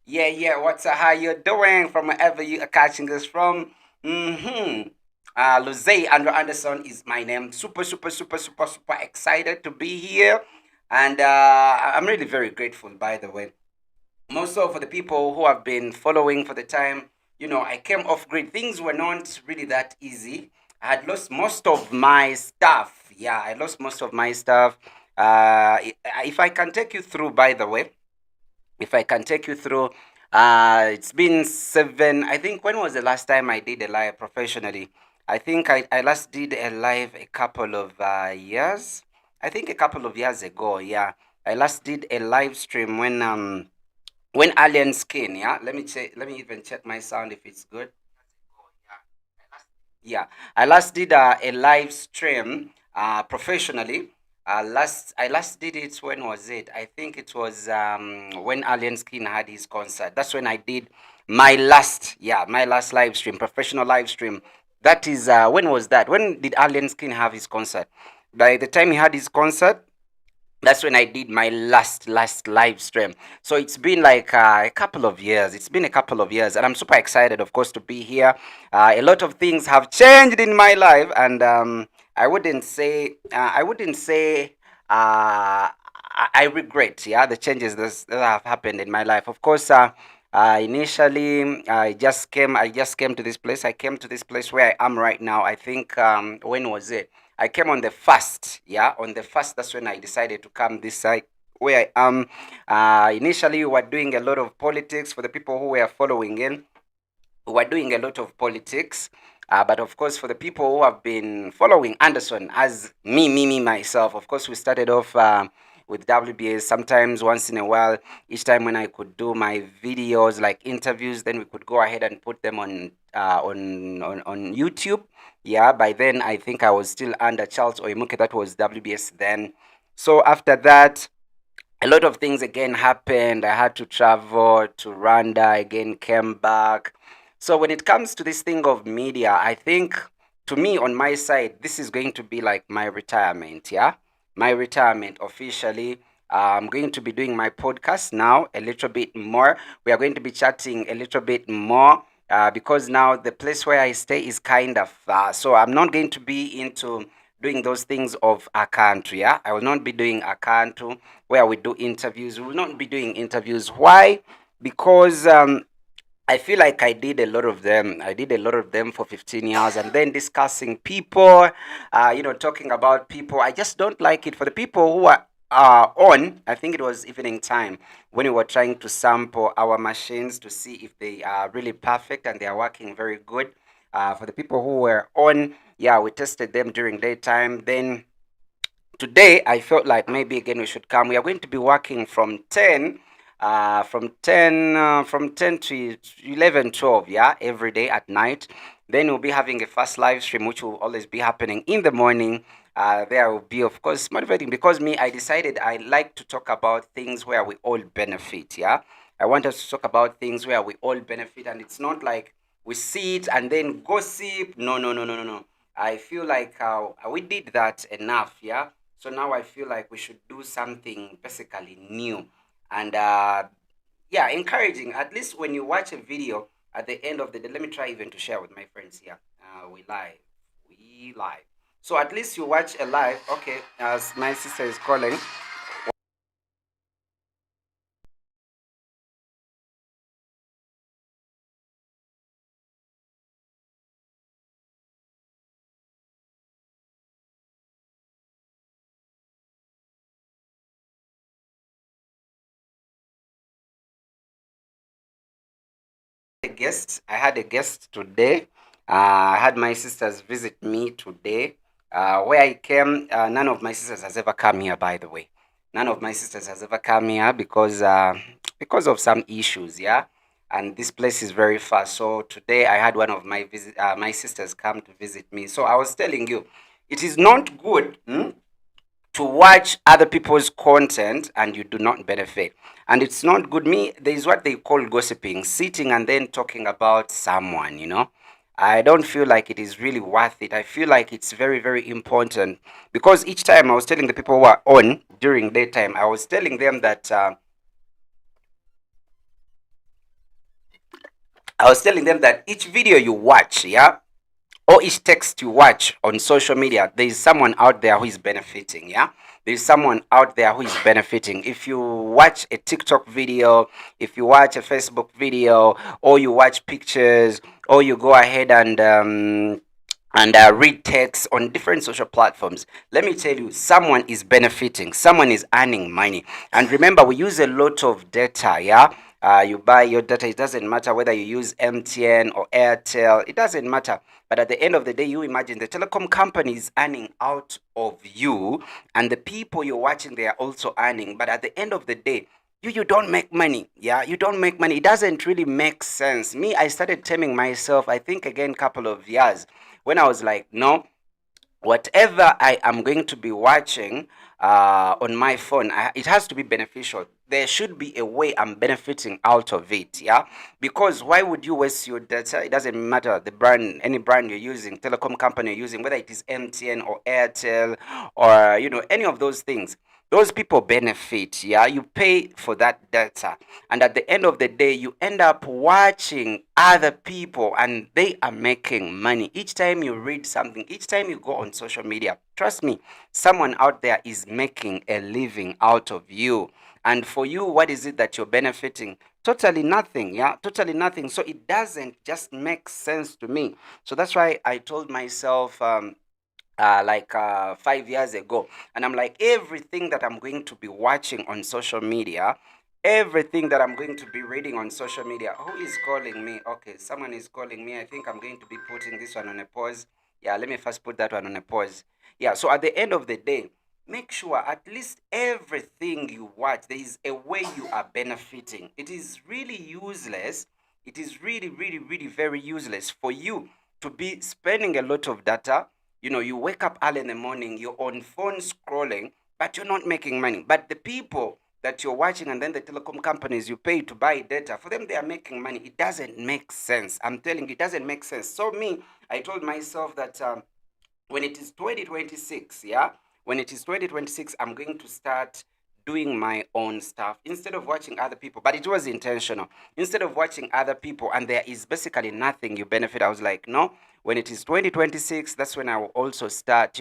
Yeah. What's how you doing? From wherever you are catching us from. Mm-hmm. Luzze Andrew Anderson is my name. Super excited to be here, and I'm really very grateful. By the way, most of for the people who have been following for the time, I came off grid. Things were not really that easy. I had lost most of my stuff. Yeah, I lost most of my stuff. If I can take you through, by the way, if I can take you through, it's been seven. I think when was the last time I did a live professionally? I think I last did a live a couple of years. I think a couple of years ago. Yeah, I last did a live stream when Alien Skin. Yeah, let me check. Let me even check my sound if it's good. Yeah, I last did a live stream professionally. I last did it. When was it? I think it was when Alien Skin had his concert. That's when I did my last live stream, professional live stream. That is when was that? When did Alien Skin have his concert? By the time he had his concert, that's when I did my last live stream. So it's been like a couple of years. It's been a couple of years, and I'm super excited, of course, to be here. A lot of things have changed in my life, and I wouldn't say I regret, yeah, the changes that have happened in my life. Of course, initially I just came to this place. I came to this place where I am right now. I think when was it? I came on the first, yeah, on the first. That's when I decided to come this side where I am. Initially, we were doing a lot of politics for the people who were following in. We were doing a lot of politics. But of course, for the people who have been following Anderson, as me, myself, of course, we started off with WBS. Sometimes, once in a while, each time when I could do my videos, like interviews, then we could go ahead and put them on YouTube. Yeah, by then I think I was still under Charles Oimuke. That was WBS then. So after that, a lot of things again happened. I had to travel to Rwanda again, came back. So when it comes to this thing of media, I think to me on my side, this is going to be like my retirement. Yeah, my retirement officially. I'm going to be doing my podcast now a little bit more. We are going to be chatting a little bit more because now the place where I stay is kind of far. So I'm not going to be into doing those things of a country. Yeah, I will not be doing a country where we do interviews. We will not be doing interviews. Why? Because I feel like I did a lot of them. I did a lot of them for 15 years and then discussing people, talking about people. I just don't like it for the people who are on. I think it was evening time when we were trying to sample our machines to see if they are really perfect and they are working very good. For the people who were on, yeah, we tested them during daytime. Then today I felt like maybe again we should come. We are going to be working from 10 from 10 to 11, 12, yeah, every day at night. Then we'll be having a first live stream which will always be happening in the morning. There will be, of course, motivating because me, I decided I like to talk about things where we all benefit. Yeah, I want us to talk about things where we all benefit, and it's not like we sit and then gossip. No. I feel like we did that enough. Yeah, so now I feel like we should do something basically new and yeah, encouraging. At least when you watch a video at the end of the day, let me try even to share with my friends here. We live. So at least you watch a live. Okay, as my sister is calling. A guest. I had a guest today. I had my sisters visit me today. Where I came, none of my sisters has ever come here. By the way, none of my sisters has ever come here because of some issues. Yeah, and this place is very far. So today I had one of my sisters come to visit me. So I was telling you, it is not good. To watch other people's content and you do not benefit. And it's not good. Me, there is what they call gossiping, sitting and then talking about someone. I don't feel like it is really worth it. I feel like it's very, very important because each time I was telling the people who are on during daytime, I was telling them that I was telling them that each video you watch, yeah, or each text you watch on social media, there is someone out there who is benefiting. Yeah, there is someone out there who is benefiting. If you watch a TikTok video, if you watch a Facebook video, or you watch pictures, or you go ahead and read text on different social platforms, let me tell you, someone is benefiting, someone is earning money. And remember, we use a lot of data. Yeah, you buy your data. It doesn't matter whether you use MTN or Airtel, it doesn't matter. But at the end of the day, you imagine the telecom company is earning out of you, and the people you're watching, they are also earning. But at the end of the day, you don't make money. Yeah, you don't make money. It doesn't really make sense. Me, I started telling myself, I think again, couple of years, when I was like, no, whatever I am going to be watching on my phone, it has to be beneficial. There should be a way I'm benefiting out of it. Yeah, because why would you waste your data? It doesn't matter the brand, any brand you're using, telecom company you're using, whether it is MTN or Airtel or any of those things. Those people benefit. Yeah, you pay for that data, and at the end of the day, you end up watching other people and they are making money. Each time you read something, each time you go on social media, trust me, someone out there is making a living out of you. And for you, what is it that you're benefiting? Totally nothing. Yeah, totally nothing. So it doesn't just make sense to me. So that's why I told myself, 5 years ago. And I'm like, everything that I'm going to be watching on social media, everything that I'm going to be reading on social media. Who is calling me? Okay, someone is calling me. I think I'm going to be putting this one on a pause. Yeah, let me first put that one on a pause. Yeah, so at the end of the day, make sure at least everything you watch, there is a way you are benefiting. It is really useless. It is really, really, really very useless for you to be spending a lot of data. You wake up early in the morning, you're on phone scrolling, but you're not making money. But the people that you're watching, and then the telecom companies you pay to buy data, for them, they are making money. It doesn't make sense. I'm telling you, it doesn't make sense. So me, I told myself that when it is 2026, yeah, when it is 2026, I'm going to start doing my own stuff instead of watching other people. But it was intentional. Instead of watching other people, and there is basically nothing you benefit, I was like, no, when it is 2026, that's when I will also start,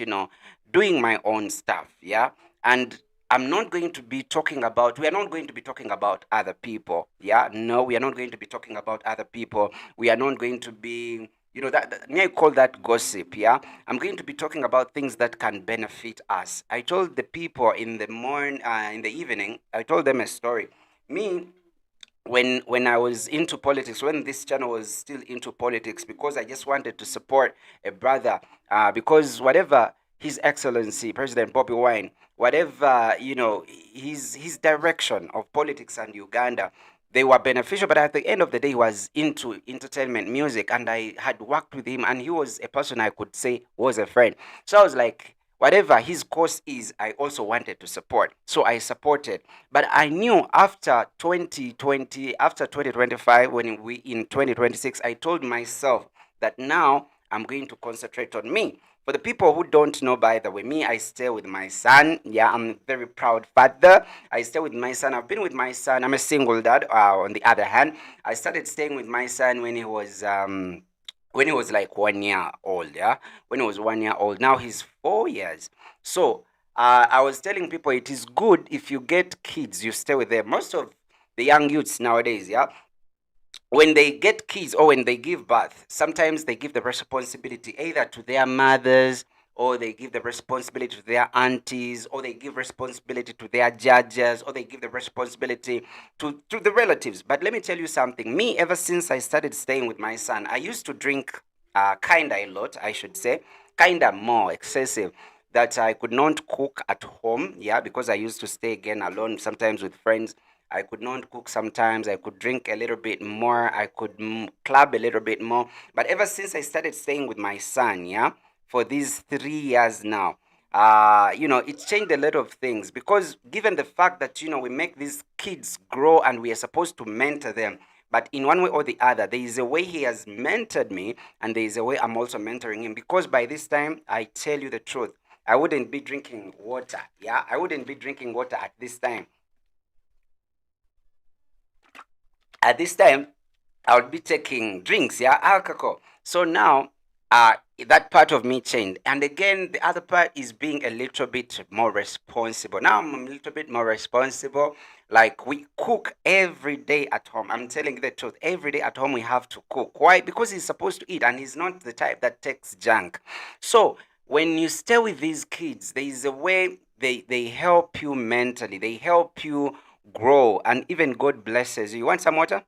doing my own stuff. Yeah. And we are not going to be talking about other people. Yeah. No, we are not going to be talking about other people. We are not going to be, me, I call that gossip. Yeah, I'm going to be talking about things that can benefit us. I told the people in the evening, I told them a story. Me, when I was into politics, when this channel was still into politics, because I just wanted to support a brother, because whatever His Excellency President Bobby Wine, whatever his direction of politics and Uganda, they were beneficial. But at the end of the day, he was into entertainment music, and I had worked with him, and he was a person I could say was a friend. So I was like, whatever his cause is, I also wanted to support. So I supported. But I knew after 2020, after 2025, when we in 2026, I told myself that now I'm going to concentrate on me. For the people who don't know, by the way, me, I stay with my son. Yeah, I'm a very proud father. I stay with my son. I've been with my son. I'm a single dad. On the other hand, I started staying with my son when he was like 1 year old. Yeah, when he was 1 year old. Now he's 4 years. So I was telling people it is good if you get kids, you stay with them. Most of the young youths nowadays, yeah, when they get kids or when they give birth, sometimes they give the responsibility either to their mothers, or they give the responsibility to their aunties, or they give responsibility to their judges, or they give the responsibility to the relatives. But let me tell you something. Me, ever since I started staying with my son, I used to drink kinda a lot, I should say, kinda more excessive. That I could not cook at home, yeah, because I used to stay again alone, sometimes with friends. I could not cook sometimes. I could drink a little bit more. I could club a little bit more. But ever since I started staying with my son, yeah, for these 3 years now, it's changed a lot of things, because given the fact that, we make these kids grow and we are supposed to mentor them. But in one way or the other, there is a way he has mentored me, and there is a way I'm also mentoring him. Because by this time, I tell you the truth, I wouldn't be drinking water. Yeah, I wouldn't be drinking water at this time. At this time, I would be taking drinks, yeah, alcohol. So now, uh, that part of me changed. And again, the other part is being a little bit more responsible. Now I'm a little bit more responsible. Like we cook every day at home. I'm telling you the truth. Every day at home we have to cook. Why? Because he's supposed to eat, and he's not the type that takes junk. So when you stay with these kids, there is a way they help you mentally. They help you grow, and even God blesses you. You want some water?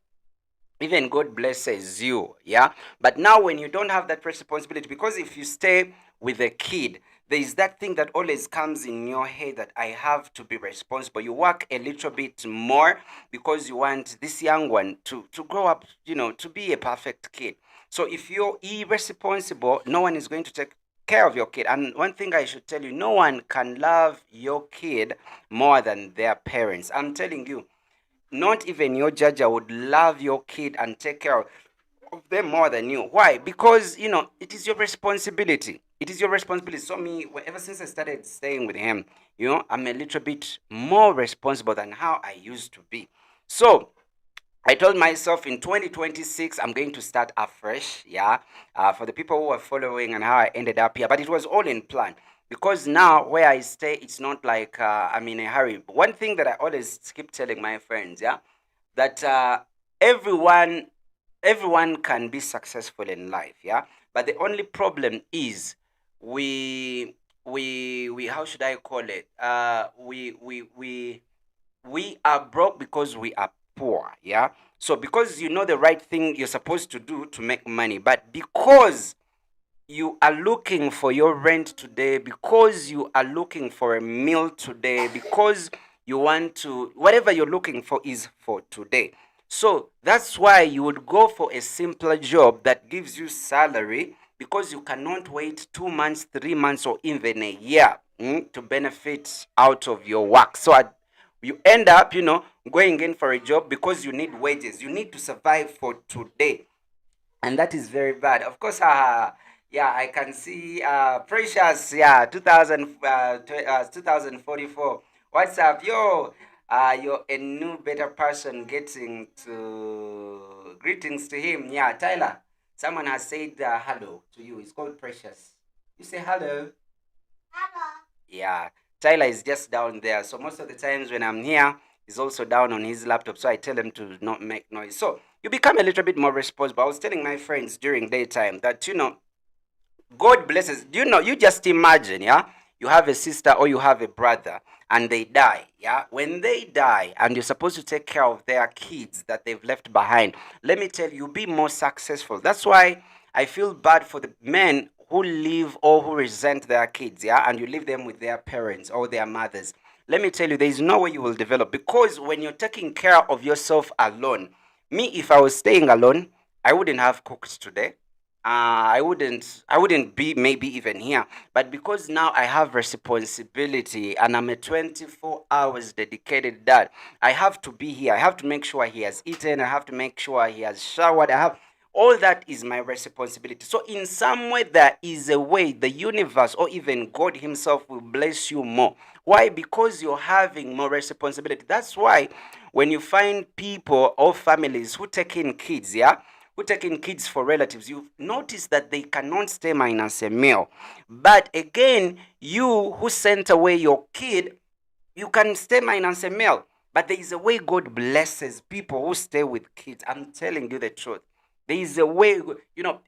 Even God blesses you, yeah. But now when you don't have that responsibility, because if you stay with a kid, there is that thing that always comes in your head that I have to be responsible. You work a little bit more because you want this young one to grow up, to be a perfect kid. So if you're irresponsible, no one is going to take care of your kid. And one thing I should tell you, no one can love your kid more than their parents. I'm telling you, not even your judger would love your kid and take care of them more than you. Why? Because it is your responsibility. It is your responsibility. So me, ever since I started staying with him, I'm a little bit more responsible than how I used to be. So I told myself in 2026 I'm going to start afresh. Yeah, for the people who are following and how I ended up here, but it was all in plan because now where I stay, it's not like I'm in a hurry. One thing that I always keep telling my friends, yeah, that everyone everyone can be successful in life, yeah, but the only problem is we how should I call it? We are broke because we are poor, yeah. So because you know the right thing you're supposed to do to make money, but because you are looking for your rent today, because you are looking for a meal today, because you want to, whatever you're looking for is for today. So that's why you would go for a simpler job that gives you salary, because you cannot wait 2 months, 3 months, or even a year to benefit out of your work. So you end up, going in for a job because you need wages. You need to survive for today, and that is very bad. Of course, yeah, I can see Precious, yeah, 2044. What's up, yo? You're a new, better person getting to greetings to him. Yeah, Tyler. Someone has said hello to you. It's called Precious. You say hello. Yeah, Tyler is just down there. So most of the times when I'm here, he's also down on his laptop. So I tell him to not make noise. So you become a little bit more responsible. I was telling my friends during daytime that God blesses. You just imagine, yeah, you have a sister or you have a brother and they die, yeah. When they die and you're supposed to take care of their kids that they've left behind, let me tell you, be more successful. That's why I feel bad for the men who leave or who resent their kids, yeah, and you leave them with their parents or their mothers. Let me tell you, there is no way you will develop, because when you're taking care of yourself alone, me, if I was staying alone, I wouldn't have cooked today. I wouldn't be maybe even here. But because now I have responsibility and I'm a 24 hours dedicated dad, I have to be here. I have to make sure he has eaten. I have to make sure he has showered. I have all that is my responsibility. So in some way, there is a way the universe or even God himself will bless you more. Why? Because you're having more responsibility. That's why when you find people or families who take in kids, yeah, who take in kids for relatives, you notice that they cannot stay minus a meal. But again, you who sent away your kid, you can stay minus a meal. But there is a way God blesses people who stay with kids. I'm telling you the truth. There is a way,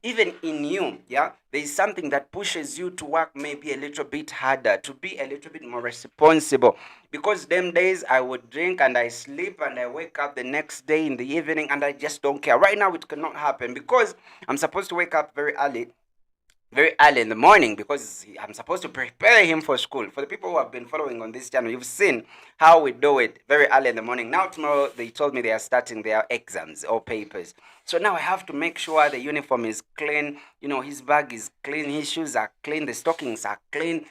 even in you, yeah, there is something that pushes you to work maybe a little bit harder, to be a little bit more responsible. Because them days I would drink and I sleep and I wake up the next day in the evening and I just don't care. Right now it cannot happen because I'm supposed to wake up very early in the morning because I'm supposed to prepare him for school. For the people who have been following on this channel, you've seen how we do it very early in the morning. Now tomorrow they told me they are starting their exams or papers. So now I have to make sure the uniform is clean, his bag is clean, his shoes are clean, the stockings are clean,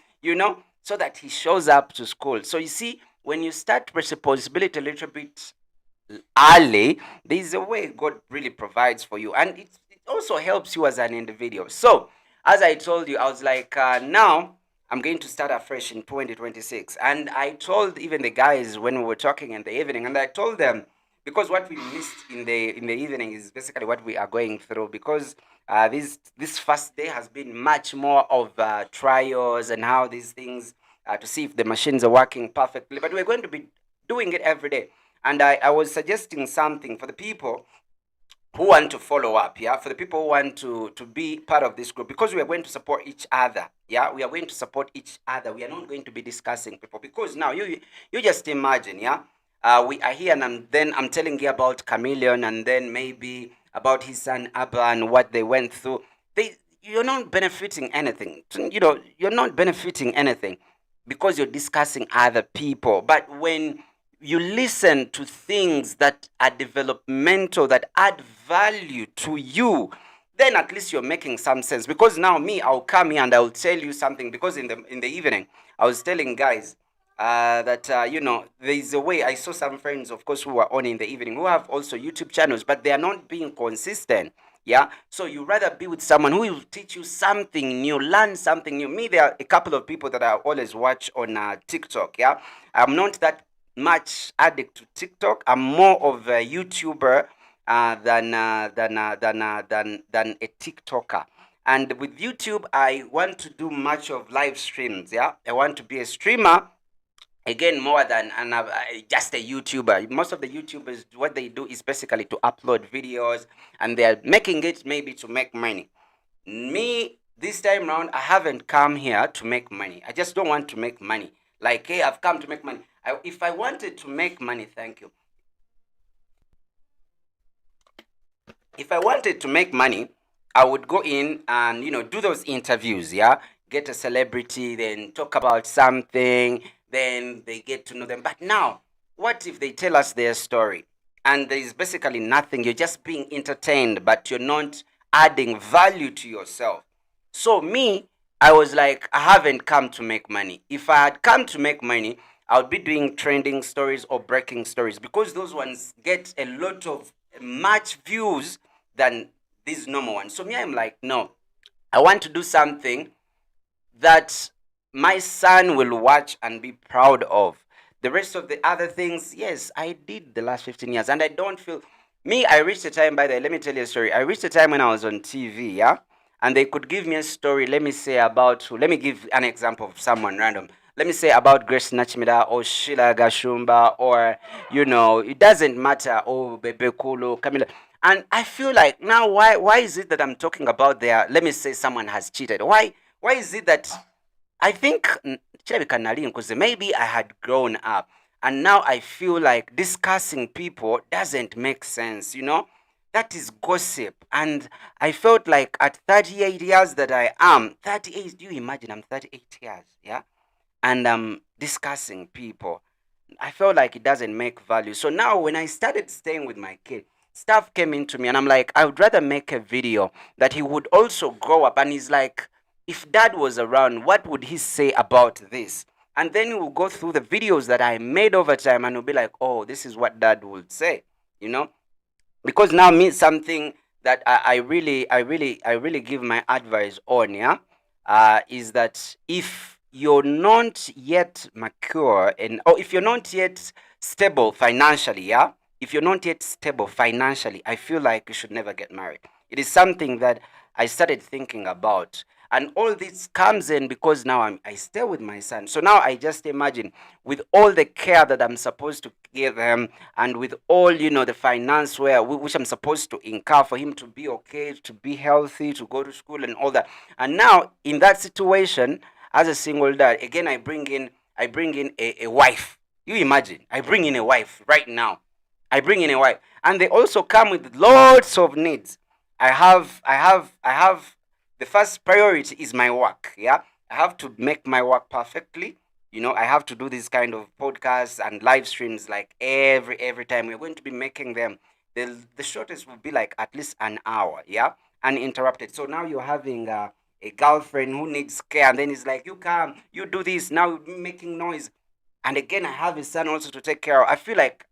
so that he shows up to school. So you see, when you start responsibility a little bit early, there's a way God really provides for you, and it also helps you as an individual. So, as I told you, I was like, now I'm going to start afresh in 2026, and I told even the guys when we were talking in the evening, and I told them because what we missed in the evening is basically what we are going through, because this first day has been much more of trials and how these things, to see if the machines are working perfectly, but we're going to be doing it every day. And I was suggesting something for the people who want to follow up, yeah, for the people who want to be part of this group, because we are going to support each other. Yeah, we are going to support each other. We are not going to be discussing people, because now you just imagine, yeah, we are here, and then I'm telling you about Chameleon, and then maybe about his son Abba and what they went through. You're not benefiting anything. You're not benefiting anything because you're discussing other people. But when you listen to things that are developmental, that add value to you, then at least you're making some sense. Because now me, I'll come here and I'll tell you something, because in the evening I was telling guys that there is a way. I saw some friends, of course, who are on in the evening, who have also YouTube channels, but they are not being consistent. Yeah, so you rather be with someone who will teach you something new, learn something new. Me, there are a couple of people that I always watch on TikTok. Yeah, I'm not that much addict to TikTok. I'm more of a YouTuber than a TikToker. And with YouTube, I want to do much of live streams. Yeah, I want to be a streamer again, more than just a YouTuber. Most of the YouTubers, what they do is basically to upload videos, and they're making it maybe to make money. Me, this time around, I haven't come here to make money. I just don't want to make money. Like, hey, I've come to make money. If I wanted to make money, thank you. If I wanted to make money, I would go in and do those interviews, yeah, get a celebrity, then talk about something, then they get to know them. But now, what if they tell us their story and there is basically nothing? You're just being entertained, but you're not adding value to yourself. So me, I was like, I haven't come to make money. If I had come to make money, I would be doing trending stories or breaking stories, because those ones get a lot of much views than these normal ones. So me, I'm like, no, I want to do something that my son will watch and be proud of. The rest of the other things, yes, I did the last 15 years, and I don't feel. Me, I reached a time, by the way, let me tell you a story. I reached a time when I was on TV, yeah, and they could give me a story, let me say about, let me give an example of someone random. Let me say about Grace Nachimida or Sheila Gashumba, or, it doesn't matter, oh, Bebe Kulu, Camila. And I feel like now, why is it that I'm talking about their, let me say someone has cheated? Why is it that I think because maybe I had grown up, and now I feel like discussing people doesn't make sense, That is gossip. And I felt like at 38 years that I am, 38, do you imagine I'm 38 years, yeah? And I'm discussing people. I felt like it doesn't make value. So now when I started staying with my kid, stuff came into me, and I'm like, I would rather make a video that he would also grow up, and he's like, if dad was around, what would he say about this? And then we'll go through the videos that I made over time, and we'll be like, oh, this is what dad would say, you know? Because now means something that I really give my advice on, yeah, is that if you're not yet mature, and or if you're not yet stable financially, yeah, if you're not yet stable financially, I feel like you should never get married. It is something that I started thinking about. And all this comes in because now I stay with my son. So now I just imagine, with all the care that I'm supposed to give him, and with all the finance which I'm supposed to incur for him to be okay, to be healthy, to go to school and all that. And now in that situation, as a single dad, again I bring in a wife. You imagine, I bring in a wife right now. I bring in a wife, and they also come with lots of needs. I have the first priority is my work. Yeah, I have to make my work perfectly. I have to do this kind of podcasts and live streams like every time. We're going to be making them. The shortest will be like at least an hour. Yeah, uninterrupted. So now you're having a girlfriend who needs care, and then it's like, you come, you do this. Now you're making noise, and again I have a son also to take care of. I feel like,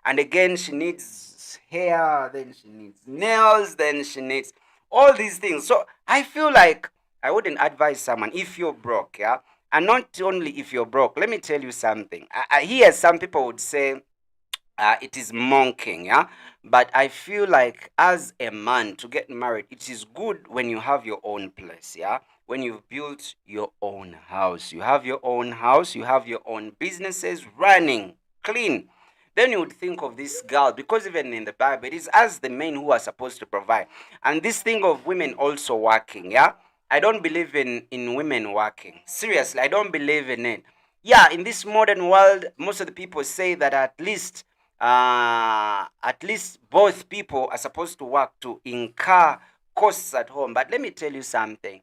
and again she needs hair, then she needs nails, then she needs all these things. So I feel like I wouldn't advise someone if you're broke, yeah. And not only if you're broke, let me tell you something. I hear some people would say, it is monking, yeah. But I feel like as a man to get married, it is good when you have your own place, yeah. When you've built your own house, you have your own house, you have your own businesses running clean. Then you would think of this girl, because even in the Bible, it is as the men who are supposed to provide. And this thing of women also working, yeah. I don't believe in women working. Seriously, I don't believe in it. Yeah, in this modern world, most of the people say that at least both people are supposed to work to incur costs at home. But let me tell you something.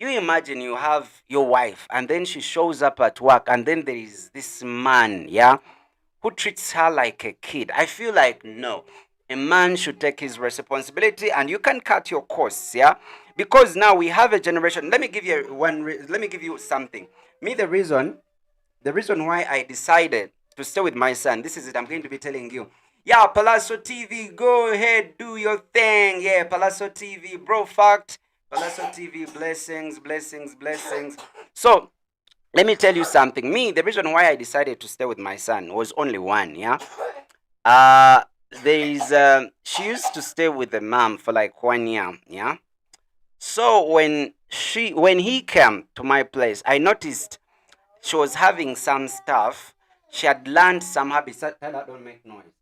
You imagine you have your wife and then she shows up at work and then there is this man, yeah, who treats her like a kid. I feel like no. A man should take his responsibility and you can cut your costs, yeah? Because now we have a generation. Let me give you let me give you something. Me the reason why I decided to stay with my son, this is it, I'm going to be telling you. Yeah, Palazzo TV, go ahead, do your thing. Yeah, Palazzo TV, bro, fact. Palazzo TV, blessings, blessings, blessings. So, let me tell you something. Me, the reason why I decided to stay with my son was only one, yeah? Uh, she used to stay with the mom for like 1 year, yeah? So, when he came to my place, I noticed she was having some stuff. She had learned some habits. Tell her don't make noise.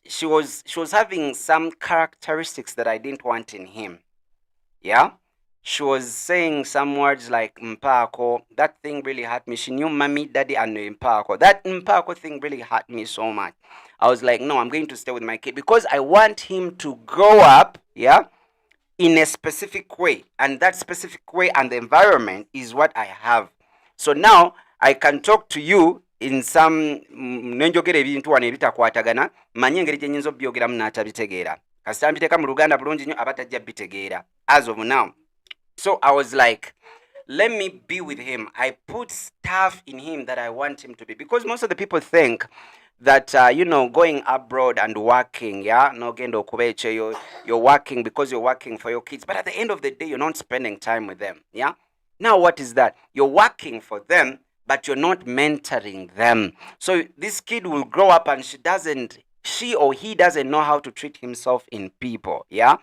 She was having some characteristics that I didn't want in him. Yeah. She was saying some words like mpako. That thing really hurt me. She knew mommy, daddy, and mpako. That mpako thing really hurt me so much. I was like, no, I'm going to stay with my kid because I want him to grow up, yeah, in a specific way, and that specific way and the environment is what I have. So now I can talk to you in some nenjogera ebintu wano ebitakwatagana manye engeri gye nyinza obyogeramu n'atabitegeera kasita mbiteeka mu luganda bulungi nnyo abatajja bitegeera as of now. So I was like, let me be with him. I put stuff in him that I want him to be, because most of the people think that going abroad and working, yeah, no gendo kubeche, you're working because you're working for your kids, but at the end of the day you're not spending time with them, yeah. Now what is that? You're working for them but you're not mentoring them. So this kid will grow up and she or he doesn't know how to treat himself in people, yeah.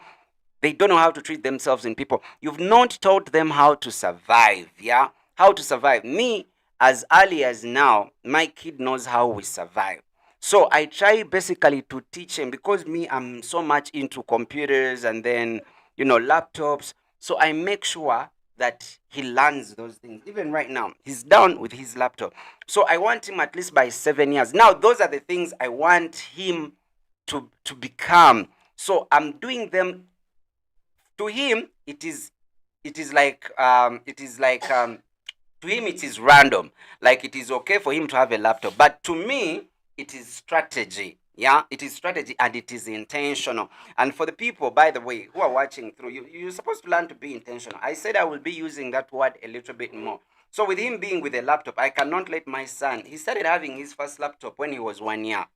They don't know how to treat themselves in people. You've not taught them how to survive, yeah? How to survive. Me, as early as now, my kid knows how we survive. So I try basically to teach him, because me, I'm so much into computers and then, laptops. So I make sure that he learns those things. Even right now, he's down with his laptop. So I want him at least by 7 years. Now, those are the things I want him to become. So I'm doing them. To him to him it is random, like it is okay for him to have a laptop, but to me it is strategy. Yeah, it is strategy and it is intentional. And for the people, by the way, who are watching through, you're supposed to learn to be intentional. I said I will be using that word a little bit more. So with him being with a laptop, I cannot let my son, he started having his first laptop when he was 1 year,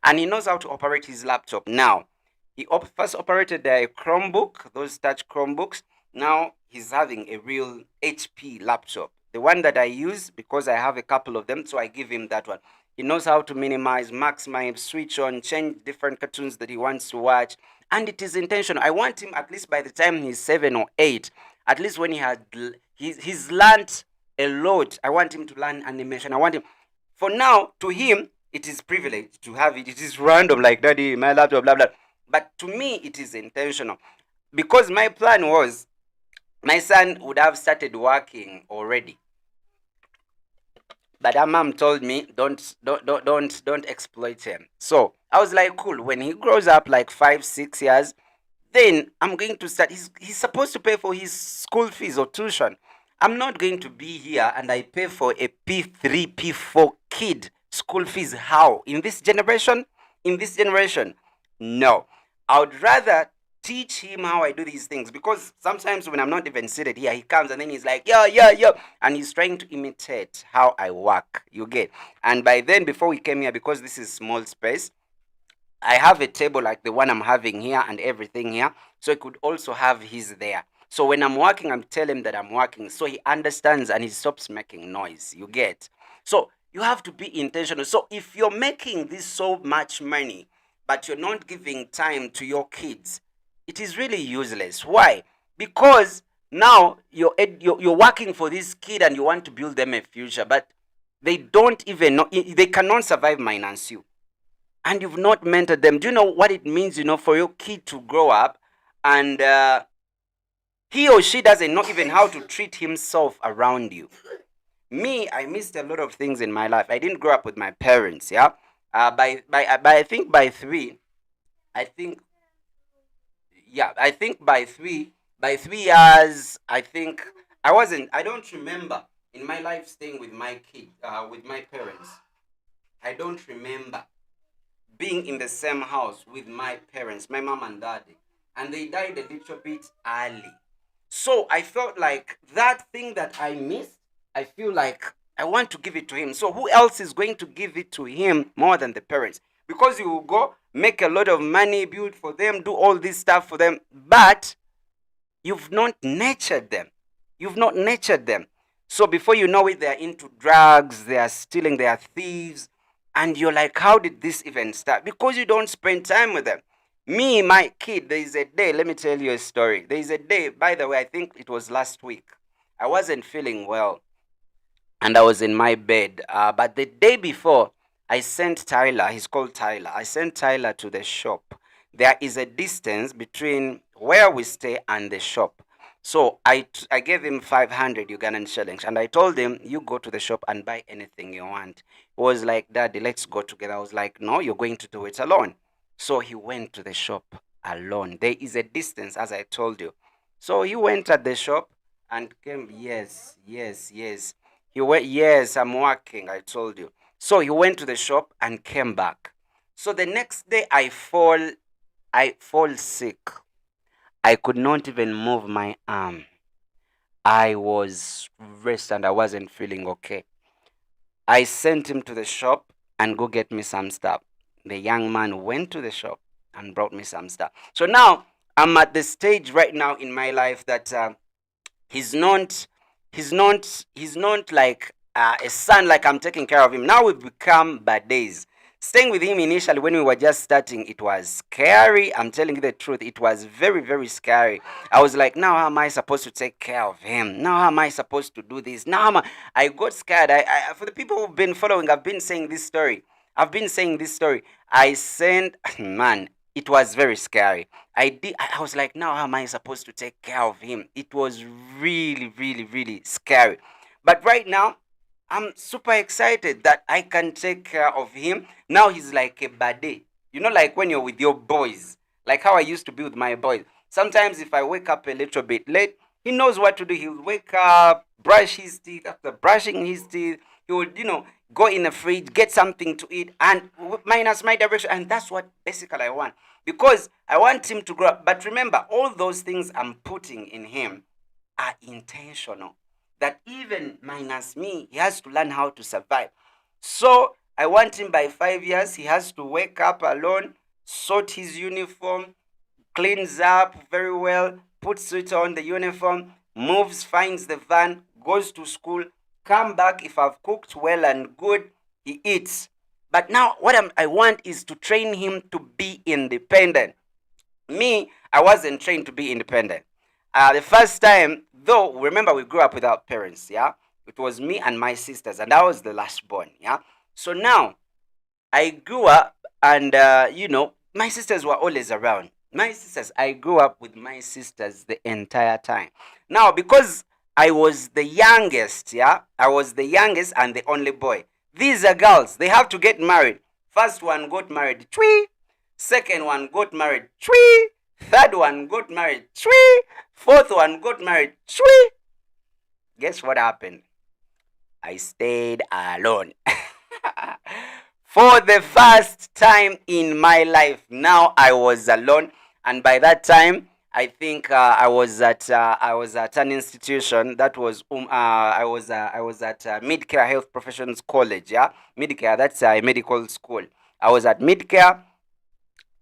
and he knows how to operate his laptop now. He first operated a Chromebook, those touch Chromebooks. Now he's having a real HP laptop. The one that I use, because I have a couple of them, so I give him that one. He knows how to minimize, maximize, switch on, change different cartoons that he wants to watch. And it is intentional. I want him, at least by the time he's 7 or 8, at least when he's learned a lot. I want him to learn animation. I want him, for now, to him, it is privilege to have it. It is random, like daddy, my laptop, blah, blah. But to me, it is intentional, because my plan was my son would have started working already. But our mom told me don't exploit him. So I was like, cool. When he grows up like 5 6 years, then I'm going to start. He's supposed to pay for his school fees or tuition. I'm not going to be here and I pay for a P3 P4 kid school fees. How? In this generation? In this generation? No. I would rather teach him how I do these things, because sometimes when I'm not even seated here, he comes and then he's like, yo, yo, yo, and he's trying to imitate how I work. You get? And by then, before we came here, because this is small space, I have a table like the one I'm having here and everything here, so he could also have his there. So when I'm working, I'm telling him that I'm working, so he understands and he stops making noise. You get? So You have to be intentional. So if you're making this so much money, but you're not giving time to your kids, it is really useless. Why? Because now you're working for this kid and you want to build them a future, but they don't even know, they cannot survive minus you, and you've not mentored them. Do you know what it means, for your kid to grow up and he or she doesn't know even how to treat himself around you? Me, I missed a lot of things in my life. I didn't grow up with my parents. Yeah, by I think by three, I think yeah, I think by 3 years, I think I wasn't. I don't remember in my life staying with my kid, with my parents. I don't remember being in the same house with my parents, my mom and daddy, and they died a little bit early. So I felt like that thing that I missed, I feel like I want to give it to him. So who else is going to give it to him more than the parents? Because you will go make a lot of money, build for them, do all this stuff for them, but you've not nurtured them. You've not nurtured them. So before you know it, they're into drugs, they are stealing, they are thieves. And you're like, how did this even start? Because you don't spend time with them. Me, my kid, there is a day, let me tell you a story. There is a day, by the way, I think it was last week. I wasn't feeling well and I was in my bed. But the day before, I sent Tyler, he's called Tyler, I sent Tyler to the shop. There is a distance between where we stay and the shop. So I gave him 500 Ugandan shillings and I told him, you go to the shop and buy anything you want. He was like, Daddy, let's go together. I was like, no, you're going to do it alone. So he went to the shop alone. There is a distance, as I told you. So he went at the shop and came. Yes, yes, yes. He went, yes, I'm working, I told you. So he went to the shop and came back. So the next day I fall sick. I could not even move my arm. I was stressed and I wasn't feeling okay. I sent him to the shop and go get me some stuff. The young man went to the shop and brought me some stuff. So now I'm at the stage right now in my life that he's not he's not like a son, like I'm taking care of him. Now we've become bad days. Staying with him initially when we were just starting, it was scary. I'm telling you the truth, it was very, very scary. I was like, now how am I supposed to take care of him? Now how am I supposed to do this? Now I got scared. For the people who've been following, I've been saying this story. I sent man, it was very scary. I was like, now how am I supposed to take care of him? It was really, really, really scary. But right now, I'm super excited that I can take care of him. Now he's like a buddy. Like when you're with your boys, like how I used to be with my boys. Sometimes if I wake up a little bit late, he knows what to do. He'll wake up, brush his teeth. After brushing his teeth, he would, go in the fridge, get something to eat, and minus my direction. And that's what basically I want. Because I want him to grow up. But remember, all those things I'm putting in him are intentional. That even minus me, he has to learn how to survive. So I want him by 5 years, he has to wake up alone, sort his uniform, cleans up very well, puts it on the uniform, moves, finds the van, goes to school, come back. If I've cooked well and good, he eats. But now what I want is to train him to be independent. Me, I wasn't trained to be independent. The first time, though, remember we grew up without parents, yeah? It was me and my sisters, and I was the last born, yeah? So now, I grew up, and, my sisters were always around. I grew up with my sisters the entire time. Now, because I was the youngest, yeah? I was the youngest and the only boy. These are girls, they have to get married. First one got married, twee. Second one got married, twee. Third one got married, twee. Fourth one got married, twee. Guess what happened? I stayed alone. For the first time in my life, now I was alone. And by that time, I think I was at an institution that was I was at Midcare Health Professions College. Yeah, Midcare, that's a medical school. I was at Midcare.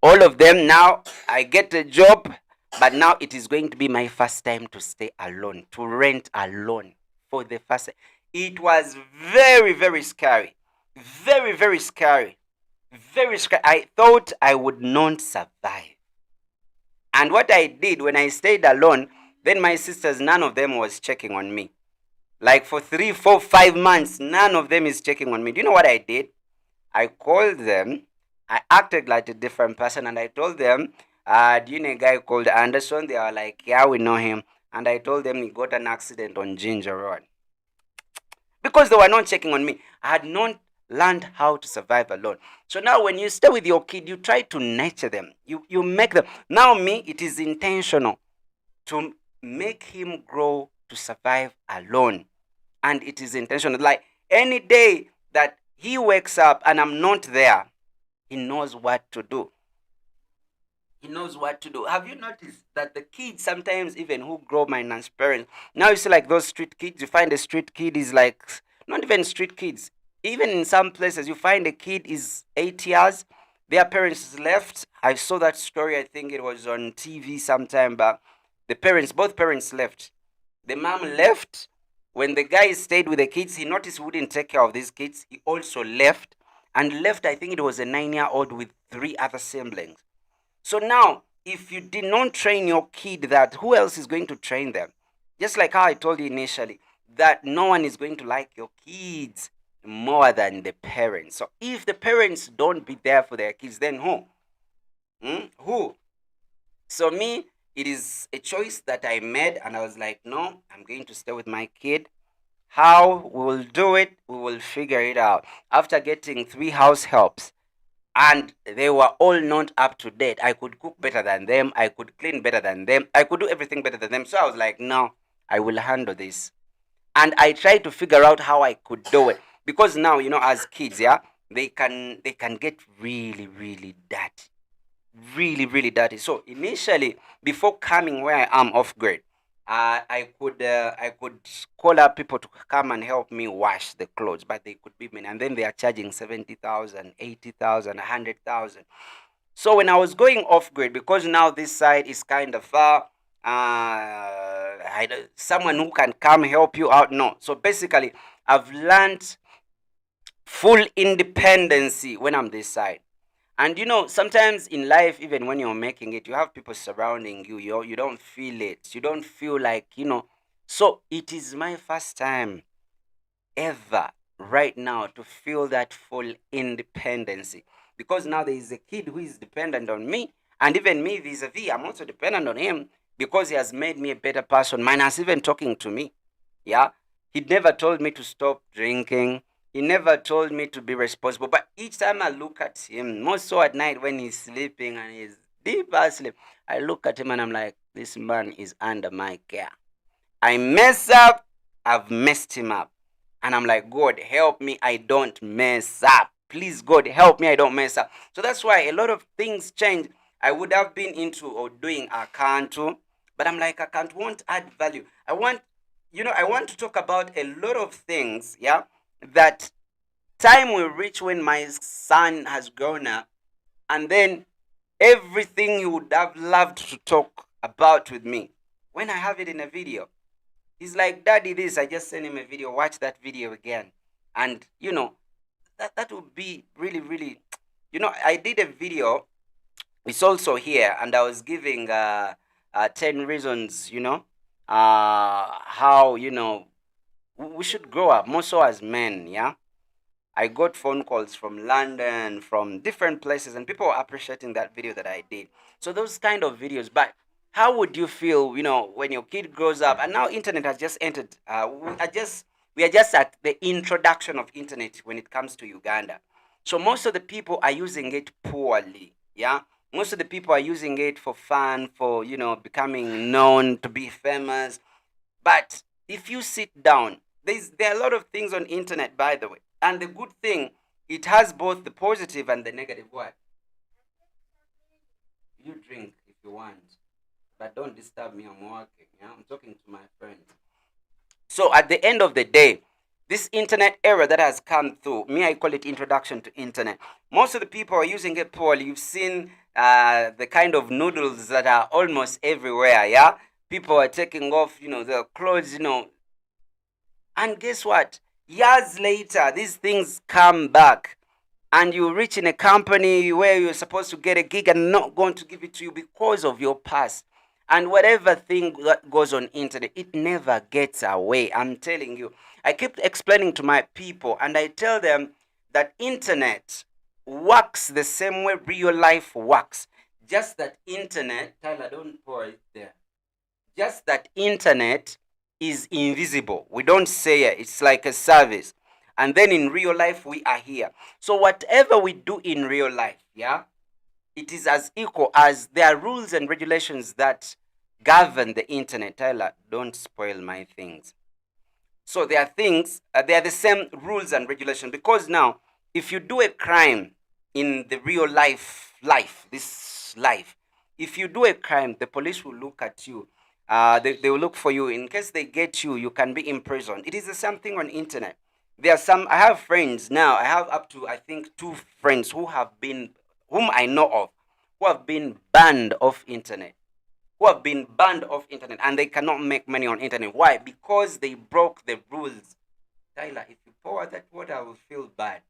All of them. Now I get a job, but now it is going to be my first time to stay alone, to rent alone for the first time. It was very, very scary. Very, very scary. Very scary. I thought I would not survive. And what I did when I stayed alone, then my sisters, none of them was checking on me. Like for 3, 4, 5 months, none of them is checking on me. Do you know what I did? I called them. I acted like a different person, and I told them, do you know a guy called Anderson? They are like, yeah, we know him. And I told them he got an accident on Ginger Road because they were not checking on me. I had not learned how to survive alone. So now when you stay with your kid, you try to nurture them. You make them. Now me, it is intentional to make him grow to survive alone. And it is intentional. Like any day that he wakes up and I'm not there, he knows what to do. He knows what to do. Have you noticed that the kids sometimes even who grow minus parents, now you see like those street kids, you find a street kid is like not even street kids. Even in some places you find a kid is 8 years, their parents left. I saw that story, I think it was on TV sometime back. The parents, both parents left. The mom left. When the guy stayed with the kids, he noticed he wouldn't take care of these kids. He also left. And left, I think it was a 9-year-old with three other siblings. So now, if you did not train your kid that, who else is going to train them? Just like how I told you initially, that no one is going to like your kids more than the parents. So if the parents don't be there for their kids, then who? Who? So me, it is a choice that I made, and I was like, no, I'm going to stay with my kid. How we will do it, we will figure it out. After getting 3 house helps, and they were all not up to date. I could cook better than them. I could clean better than them. I could do everything better than them. So I was like, no, I will handle this. And I tried to figure out how I could do it. Because now, as kids, yeah, they can get really, really dirty. Really, really dirty. So initially, before coming where I am off grid, I could call up people to come and help me wash the clothes, but they could be men, and then they are charging 70,000, 80,000, 100,000. So when I was going off grid, because now this side is kind of far, someone who can come help you out. No. So basically, I've learned full independency when I'm this side. And sometimes in life, even when you're making it, you have people surrounding you. You don't feel it. You don't feel like. So it is my first time ever right now to feel that full independency. Because now there is a kid who is dependent on me. And even me vis-a-vis, I'm also dependent on him because he has made me a better person, minus even talking to me. Yeah. He never told me to stop drinking. He never told me to be responsible. But each time I look at him, more so at night when he's sleeping and he's deep asleep, I look at him and I'm like, this man is under my care. I mess up, I've messed him up. And I'm like, God, help me, I don't mess up. Please, God, help me, I don't mess up. So that's why a lot of things change. I would have been into or doing Akantu, but I'm like, Akantu won't add value. I want to talk about a lot of things, yeah, that time will reach when my son has grown up, and then everything he would have loved to talk about with me, when I have it in a video, he's like, Daddy, this, I just sent him a video, watch that video again. And, that would be really, really, I did a video, it's also here, and I was giving 10 reasons, how, we should grow up, more so as men, yeah? I got phone calls from London, from different places, and people were appreciating that video that I did. So those kind of videos. But how would you feel, when your kid grows up? And now internet has just entered. We are just at the introduction of internet when it comes to Uganda. So most of the people are using it poorly. Yeah, most of the people are using it for fun, for becoming known, to be famous. But if you sit down, there are a lot of things on internet, by the way. And the good thing, it has both the positive and the negative. What? You drink if you want, but don't disturb me. I'm working. Yeah, I'm talking to my friends. So at the end of the day, this internet era that has come through, me, I call it introduction to internet. Most of the people are using it poorly. You've seen the kind of noodles that are almost everywhere. Yeah, people are taking off, their clothes, and guess what? Years later, these things come back, and you reach in a company where you're supposed to get a gig and not going to give it to you because of your past. And whatever thing that goes on internet, it never gets away. I'm telling you. I keep explaining to my people, and I tell them that internet works the same way real life works. Just that internet, Tyler, don't pour it there. Just that internet is invisible. We don't say it. It's like a service. And then in real life, we are here. So whatever we do in real life, yeah, it is as equal as there are rules and regulations that govern the internet. Tyler, don't spoil my things. So there are things, they are the same rules and regulations. Because now, if you do a crime in the real life, this life, if you do a crime, the police will look at you. They will look for you. In case they get you, you can be imprisoned. It is the same thing on internet. There are some. I have friends now. I have up to, I think, 2 friends whom I know of, who have been banned off internet, and they cannot make money on internet. Why? Because they broke the rules. Tyler, if you pour that water, I will feel bad.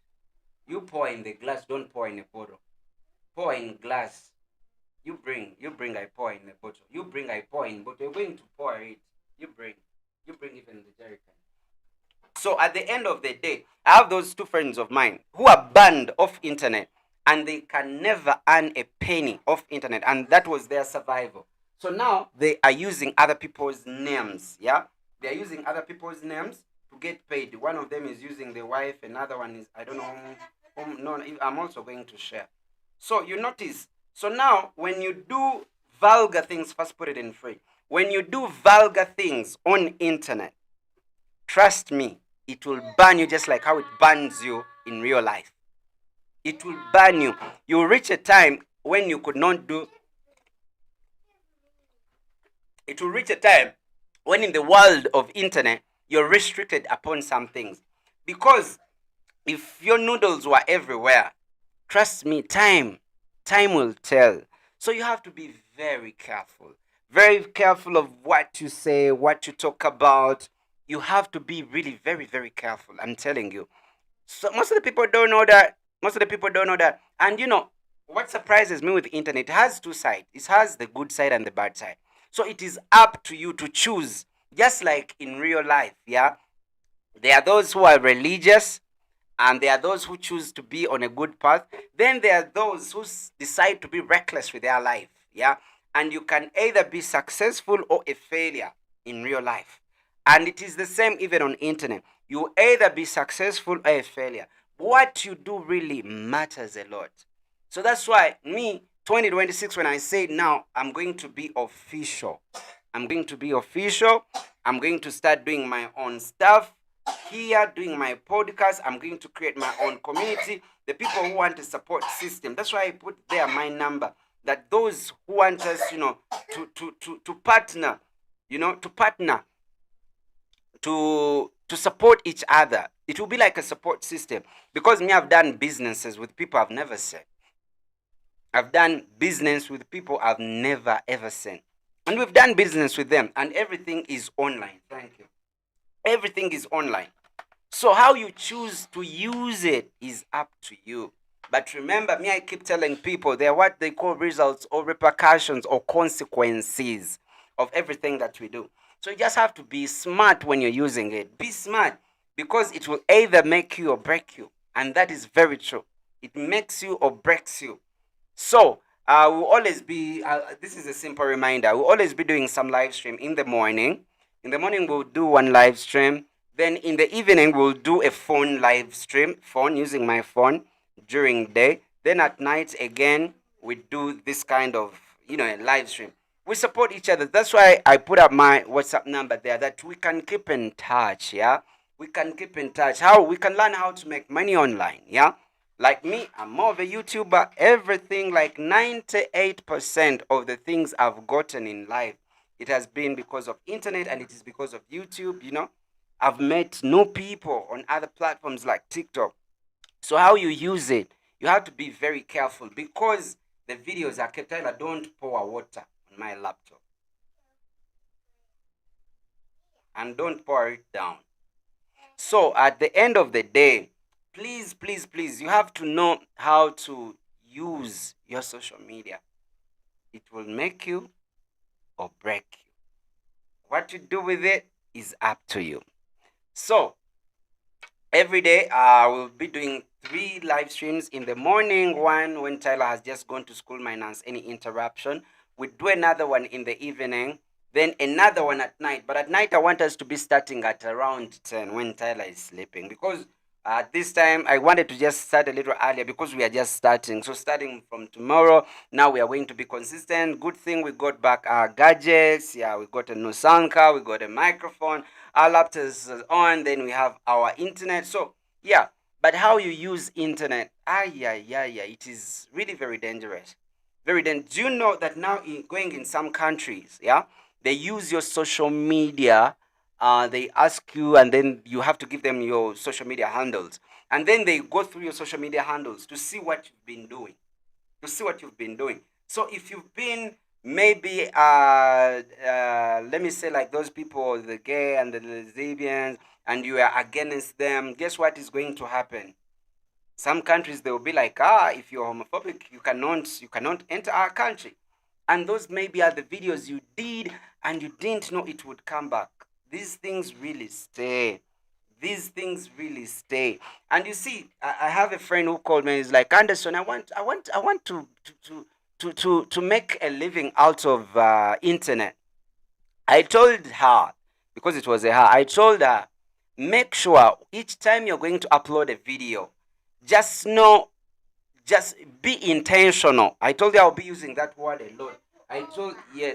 You pour in the glass, don't pour in a bottle. Pour in glass. You bring, I pour in the bottle. You bring, I pour in, but you're going to pour it. You bring even the jerrycan. So at the end of the day, I have those 2 friends of mine who are banned off internet, and they can never earn a penny off internet, and that was their survival. So now they are using other people's names. Yeah, they are using other people's names to get paid. One of them is using the wife, another one is, I don't know no, I'm also going to share. So you notice. So now when you do vulgar things, first put it in free. When you do vulgar things on internet, trust me, it will burn you just like how it burns you in real life. It will burn you. You will reach a time when you could not do. It will reach a time when in the world of internet, you're restricted upon some things. Because if your noodles were everywhere, trust me, time will tell. So you have to be very careful of what you say, what you talk about. You have to be really very, very careful. I'm telling you. So most of the people don't know that. And what surprises me with the internet, it has 2 sides. It has the good side and the bad side. So it is up to you to choose. Just like in real life, yeah. There are those who are religious, and there are those who choose to be on a good path. Then there are those who decide to be reckless with their life. Yeah. And you can either be successful or a failure in real life. And it is the same even on internet. You either be successful or a failure. What you do really matters a lot. So that's why me, 2026, when I say now I'm going to be official, I'm going to start doing my own stuff here, doing my podcast. I'm going to create my own community. The people who want a support system. That's why I put there my number. That those who want us, to partner, to support each other. It will be like a support system. Because me, I've done businesses with people I've never seen. I've done business with people I've never ever seen. And we've done business with them, and everything is online. Thank you. Everything is online. So how you choose to use it is up to you. But remember, me, I keep telling people they're what they call results or repercussions or consequences of everything that we do. So you just have to be smart when you're using it. Be smart, because it will either make you or break you. And that is very true. It makes you or breaks you. So we'll always be, this is a simple reminder, we'll always be doing some live stream in the morning. In the morning, we'll do one live stream. Then in the evening, we'll do a phone live stream, using my phone during day. Then at night, again, we do this kind of, a live stream. We support each other. That's why I put up my WhatsApp number there, that we can keep in touch, yeah? We can keep in touch. How? We can learn how to make money online, yeah? Like me, I'm more of a YouTuber. Everything, like 98% of the things I've gotten in life, it has been because of internet, and it is because of YouTube, I've met new people on other platforms like TikTok. So how you use it, you have to be very careful, because the videos are kept. Tyler, don't pour water on my laptop. And don't pour it down. So at the end of the day, please, please, please, you have to know how to use your social media. It will make you or break you. What you do with it is up to you. So every day we'll be doing 3 live streams. In the morning, one when Tyler has just gone to school minus any interruption. We do another one in the evening, then another one at night. But at night I want us to be starting at around 10 when Tyler is sleeping, because at this time I wanted to just start a little earlier because we are just starting. So starting from tomorrow, now we are going to be consistent. Good thing we got back our gadgets. Yeah, we got a new sound card, we got a microphone, our laptop is on, then we have our internet. So yeah, but how you use internet, yeah, it is really very dangerous. Very dangerous. Do you know that now going in some countries, yeah, they use your social media. They ask you, and then you have to give them your social media handles, and then they go through your social media handles to see what you've been doing, So if you've been maybe let me say like those people, the gay and the lesbians, and you are against them, guess what is going to happen? Some countries they will be like, if you're homophobic, you cannot enter our country. And those maybe are the videos you did and you didn't know it would come back. These things really stay. And you see, I have a friend who called me. He's like, Anderson, I want to make a living out of internet. I told her, because it was a her, I told her, make sure each time you're going to upload a video, just know, just be intentional. I told her I'll be using that word a lot. Yeah,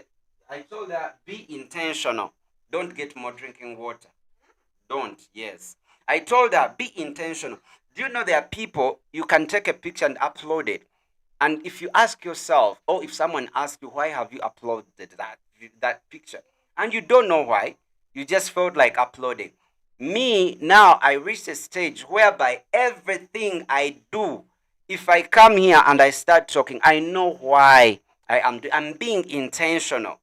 I told her be intentional. Don't get more drinking water. Don't. Yes. I told her be intentional. Do you know there are people you can take a picture and upload it, and if you ask yourself, or if someone asks you, why have you uploaded that picture, and you don't know why, you just felt like uploading. Me now, I reached a stage whereby everything I do, if I come here and I start talking, I know why I'm being intentional.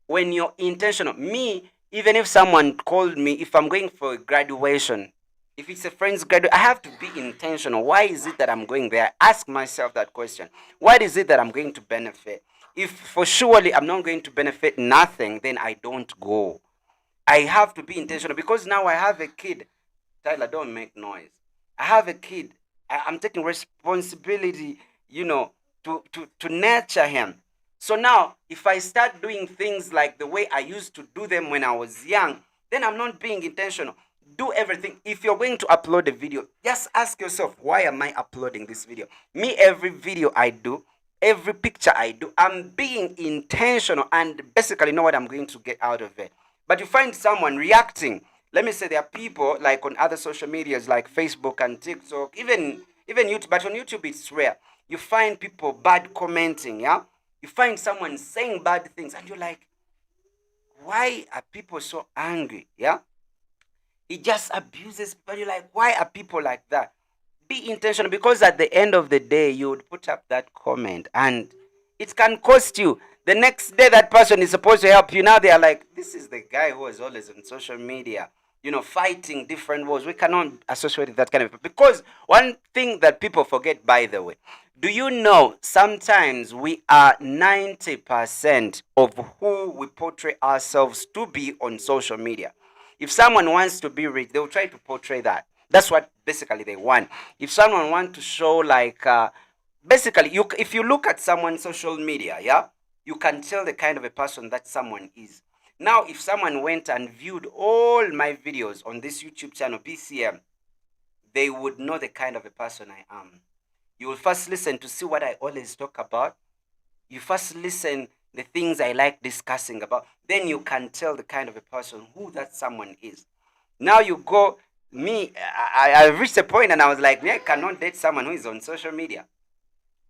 When you're intentional, me, even if someone called me, if I'm going for a graduation, if it's a friend's graduation, I have to be intentional. Why is it that I'm going there? Ask myself that question. What is it that I'm going to benefit? If for surely I'm not going to benefit nothing, then I don't go. I have to be intentional because now I have a kid. Tyler, don't make noise. I have a kid. I'm taking responsibility, you know, to nurture him. So now, if I start doing things like the way I used to do them when I was young, then I'm not being intentional. Do everything. If you're going to upload a video, just ask yourself, why am I uploading this video? Me, every video I do, every picture I do, I'm being intentional and basically know what I'm going to get out of it. But you find someone reacting. Let me say there are people like on other social medias like Facebook and TikTok, even YouTube, but on YouTube it's rare. You find people bad commenting, yeah? You find someone saying bad things and you're like, why are people so angry? Yeah? He just abuses people. You're like, why are people like that? Be intentional, because at the end of the day, you would put up that comment and it can cost you. The next day, that person is supposed to help you. Now they are like, this is the guy who was always on social media, fighting different wars. We cannot associate with that kind of people. Because one thing that people forget, by the way, do you know sometimes we are 90% of who we portray ourselves to be on social media? If someone wants to be rich, they will try to portray that. That's what basically they want. If someone wants to show like, basically, if you look at someone's social media, yeah, you can tell the kind of a person that someone is. Now, if someone went and viewed all my videos on this YouTube channel, PCM, they would know the kind of a person I am. You will first listen to see what I always talk about. You first listen the things I like discussing about. Then you can tell the kind of a person who that someone is. Now you go, me, I reached a point and I was like, I cannot date someone who is on social media.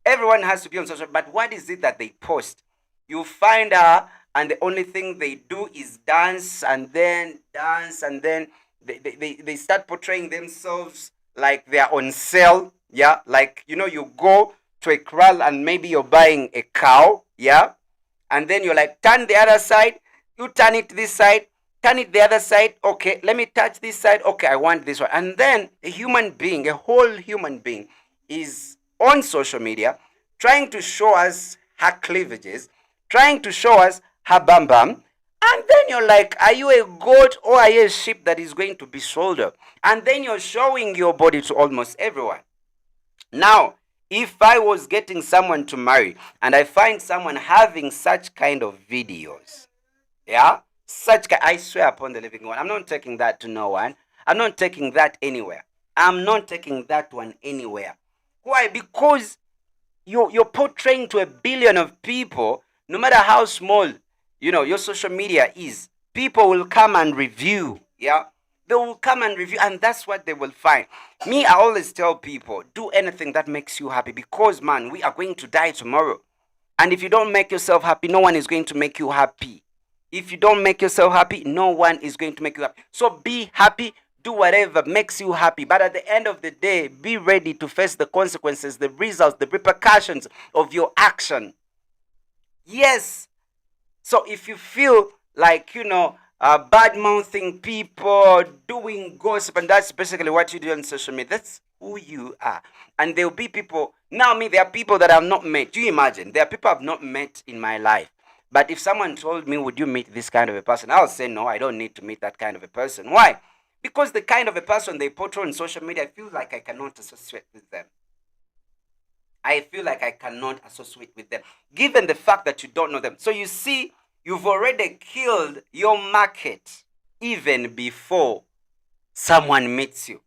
Everyone has to be on social, but what is it that they post? You find her and the only thing they do is dance and then they start portraying themselves like they're on sale. Yeah, like you go to a corral and maybe you're buying a cow, yeah, and then you're like, turn the other side, you turn it this side, turn it the other side. Okay, let me touch this side. Okay, I want this one. And then a human being, a whole human being, is on social media trying to show us her cleavages, trying to show us her bam bam. And then you're like, are you a goat or are you a sheep that is going to be shouldered? And then you're showing your body to almost everyone. Now, if I was getting someone to marry and I find someone having such kind of videos, yeah, I swear upon the living one, I'm not taking that to no one. I'm not taking that anywhere. I'm not taking that one anywhere. Why? Because you're portraying to a billion of people, no matter how small, your social media is. People will come and review. Yeah, they will come and review, and that's what they will find. Me, I always tell people, do anything that makes you happy, because man, we are going to die tomorrow. And if you don't make yourself happy, no one is going to make you happy. If you don't make yourself happy, no one is going to make you happy. So be happy, do whatever makes you happy. But at the end of the day, be ready to face the consequences, the results, the repercussions of your action. Yes. So if you feel like, bad mouthing people, doing gossip, and that's basically what you do on social media, that's who you are. And there will be people, now me, there are people that I've not met. Do you imagine? There are people I've not met in my life. But if someone told me, would you meet this kind of a person? I'll say, no, I don't need to meet that kind of a person. Why? Because the kind of a person they portray on social media, I feel like I cannot associate with them. I feel like I cannot associate with them, given the fact that you don't know them. So you see, you've already killed your market even before someone meets you.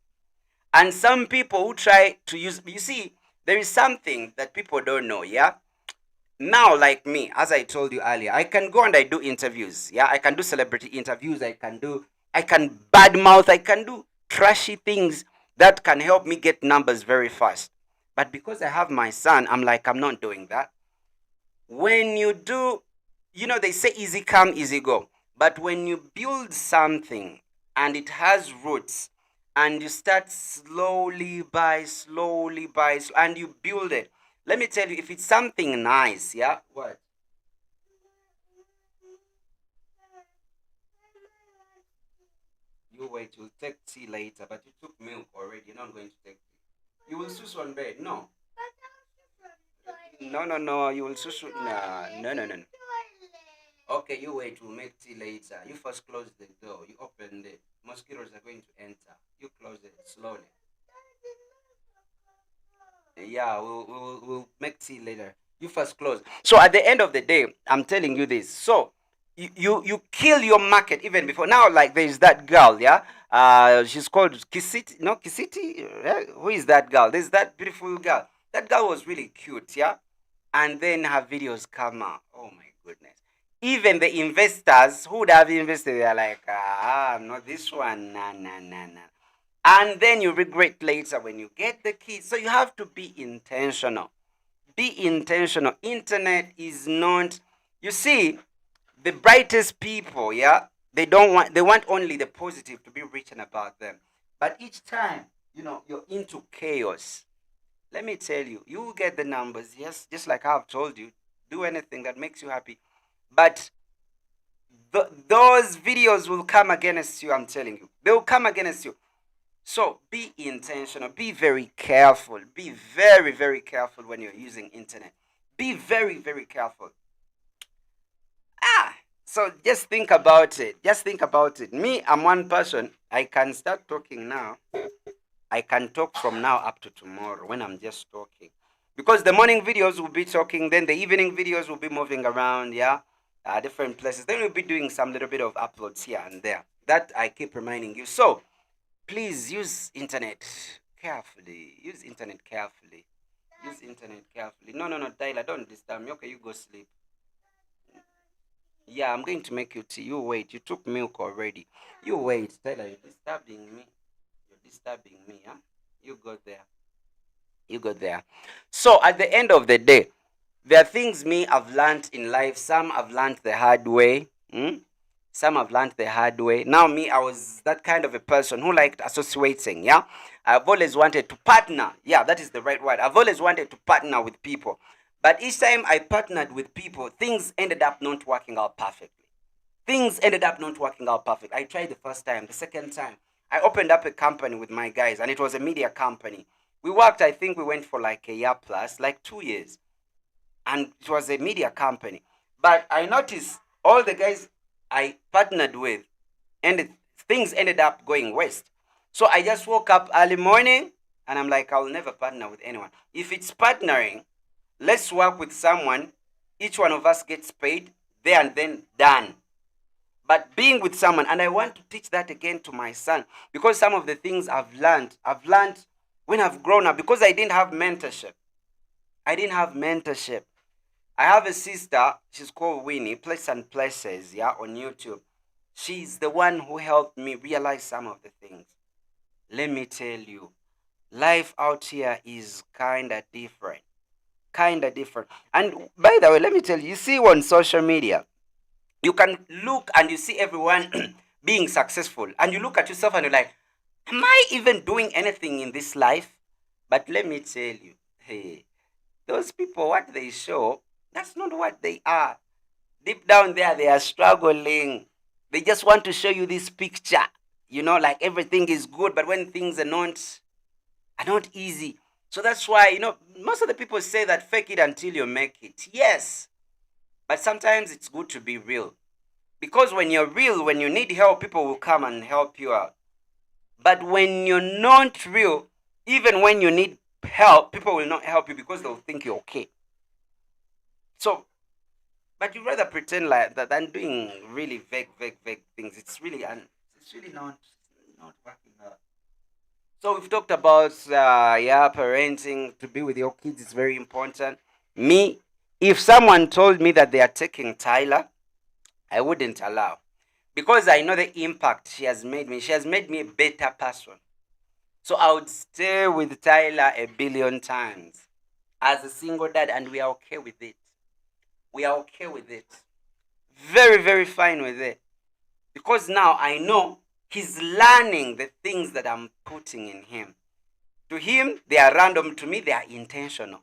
And some people who try to use, you see, there is something that people don't know, yeah? Now, like me, as I told you earlier, I can go and I do interviews. Yeah, I can do celebrity interviews. I can badmouth. I can do trashy things that can help me get numbers very fast. But because I have my son, I'm like, I'm not doing that. When you do, they say easy come, easy go. But when you build something and it has roots, and you start and you build it, let me tell you, if it's something nice, yeah, what? You wait, you'll take tea later, but you took milk already. You're not going to take tea. You will susu on bed. No. No, no, no. You will susu. Nah, no, no, no, no. Okay, you wait. We'll make tea later. You first close the door. You open it. Mosquitoes are going to enter. You close it slowly. Yeah, we'll make tea later. You first close. So at the end of the day, I'm telling you this. So you kill your market even before now. Like there's that girl, yeah. She's called Kisiti. No, Kisiti. Who is that girl? There's that beautiful girl. That girl was really cute, yeah. And then her videos come out. Oh my goodness. Even the investors who would have invested, they're like, not this one, nah, nah, nah, nah. And then you regret later when you get the keys. So you have to be intentional. Be intentional. Internet is not, you see, the brightest people, yeah, they want only the positive to be written about them. But each time, you're into chaos. Let me tell you, you will get the numbers, yes, just like I've told you. Do anything that makes you happy. But those videos will come against you, I'm telling you. They will come against you. So be intentional. Be very careful. Be very, very careful when you're using internet. Be very, very careful. So just think about it. Just think about it. Me, I'm one person. I can start talking now. I can talk from now up to tomorrow when I'm just talking. Because the morning videos will be talking, then the evening videos will be moving around, yeah, different places. Then we'll be doing some little bit of uploads here and there. That I keep reminding you. So please use internet carefully. Use internet carefully. Use internet carefully. No, no, no, Tyler, don't disturb me. Okay, you go sleep. Yeah, I'm going to make you tea. You wait. You took milk already. You wait, Tyler. You're disturbing me. You're disturbing me, huh? You go there. You go there. So at the end of the day, there are things me I've learned in life. Some I've learned the hard way. Some have learned the hard way. Now me, I was that kind of a person who liked associating. Yeah, I've always wanted to partner. Yeah, that is the right word. I've always wanted to partner with people, but each time I partnered with people, things ended up not working out perfectly. Things ended up not working out perfect. I tried the first time, the second time. I opened up a company with my guys, and it was a media company. We worked, I think we went for like a year plus, like 2 years. And it was a media company. But I noticed all the guys I partnered with, and things ended up going west. So I just woke up early morning, and I'm like, I'll never partner with anyone. If it's partnering, let's work with someone. Each one of us gets paid there and then done. But being with someone, and I want to teach that again to my son, because some of the things I've learned when I've grown up, because I didn't have mentorship. I didn't have mentorship. I have a sister, she's called Winnie, Place and Places, yeah, on YouTube. She's the one who helped me realize some of the things. Let me tell you, life out here is kind of different. Kind of different. And by the way, let me tell you, you see on social media, you can look and you see everyone being successful. And you look at yourself and you're like, am I even doing anything in this life? But let me tell you, hey, those people, what they show, that's not what they are. Deep down there, they are struggling. They just want to show you this picture, like everything is good, but when things are not easy. So that's why, most of the people say that fake it until you make it. Yes, but sometimes it's good to be real. Because when you're real, when you need help, people will come and help you out. But when you're not real, even when you need help, people will not help you because they'll think you're okay. So, but you rather pretend like that than doing really vague things. It's really not working out. So we've talked about yeah, parenting. To be with your kids is very important. Me, if someone told me that they are taking Tyler, I wouldn't allow, because I know the impact she has made me. She has made me a better person. So I would stay with Tyler a billion times as a single dad, and we are okay with it. We are okay with it. Very, very fine with it. Because now I know he's learning the things that I'm putting in him. To him, they are random. To me, they are intentional.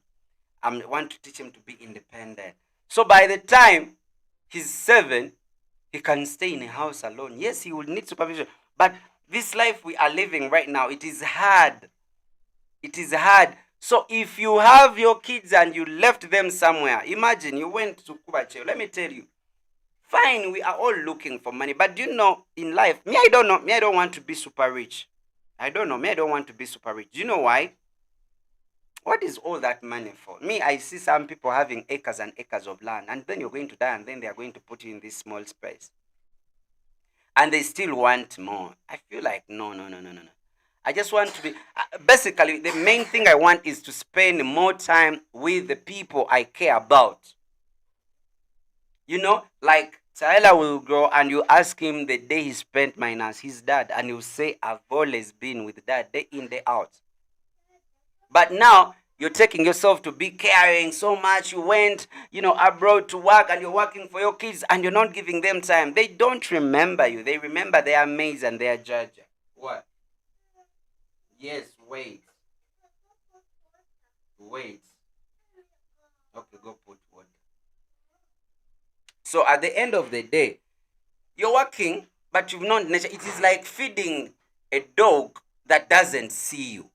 I want to teach him to be independent. So by the time he's 7, he can stay in a house alone. Yes, he will need supervision. But this life we are living right now, it is hard. It is hard. So if you have your kids and you left them somewhere, imagine you went to Kubache. Let me tell you, fine, we are all looking for money. But do you know, in life, me, I don't know. Me, I don't want to be super rich. I don't know. Me, I don't want to be super rich. Do you know why? What is all that money for? Me, I see some people having acres and acres of land, and then you're going to die, and then they are going to put you in this small space. And they still want more. I feel like, no, no, no, no, no, no. I just want to be, basically, the main thing I want is to spend more time with the people I care about. Like Tyler will grow and you ask him the day he spent minus his dad, and he'll say, I've always been with dad, day in, day out. But now you're taking yourself to be caring so much. You went, abroad to work, and you're working for your kids, and you're not giving them time. They don't remember you. They remember their maids and their judge. What? Yes, wait. Wait. Okay, go put water. So at the end of the day, you're working, but you've not nature. It is like feeding a dog that doesn't see you.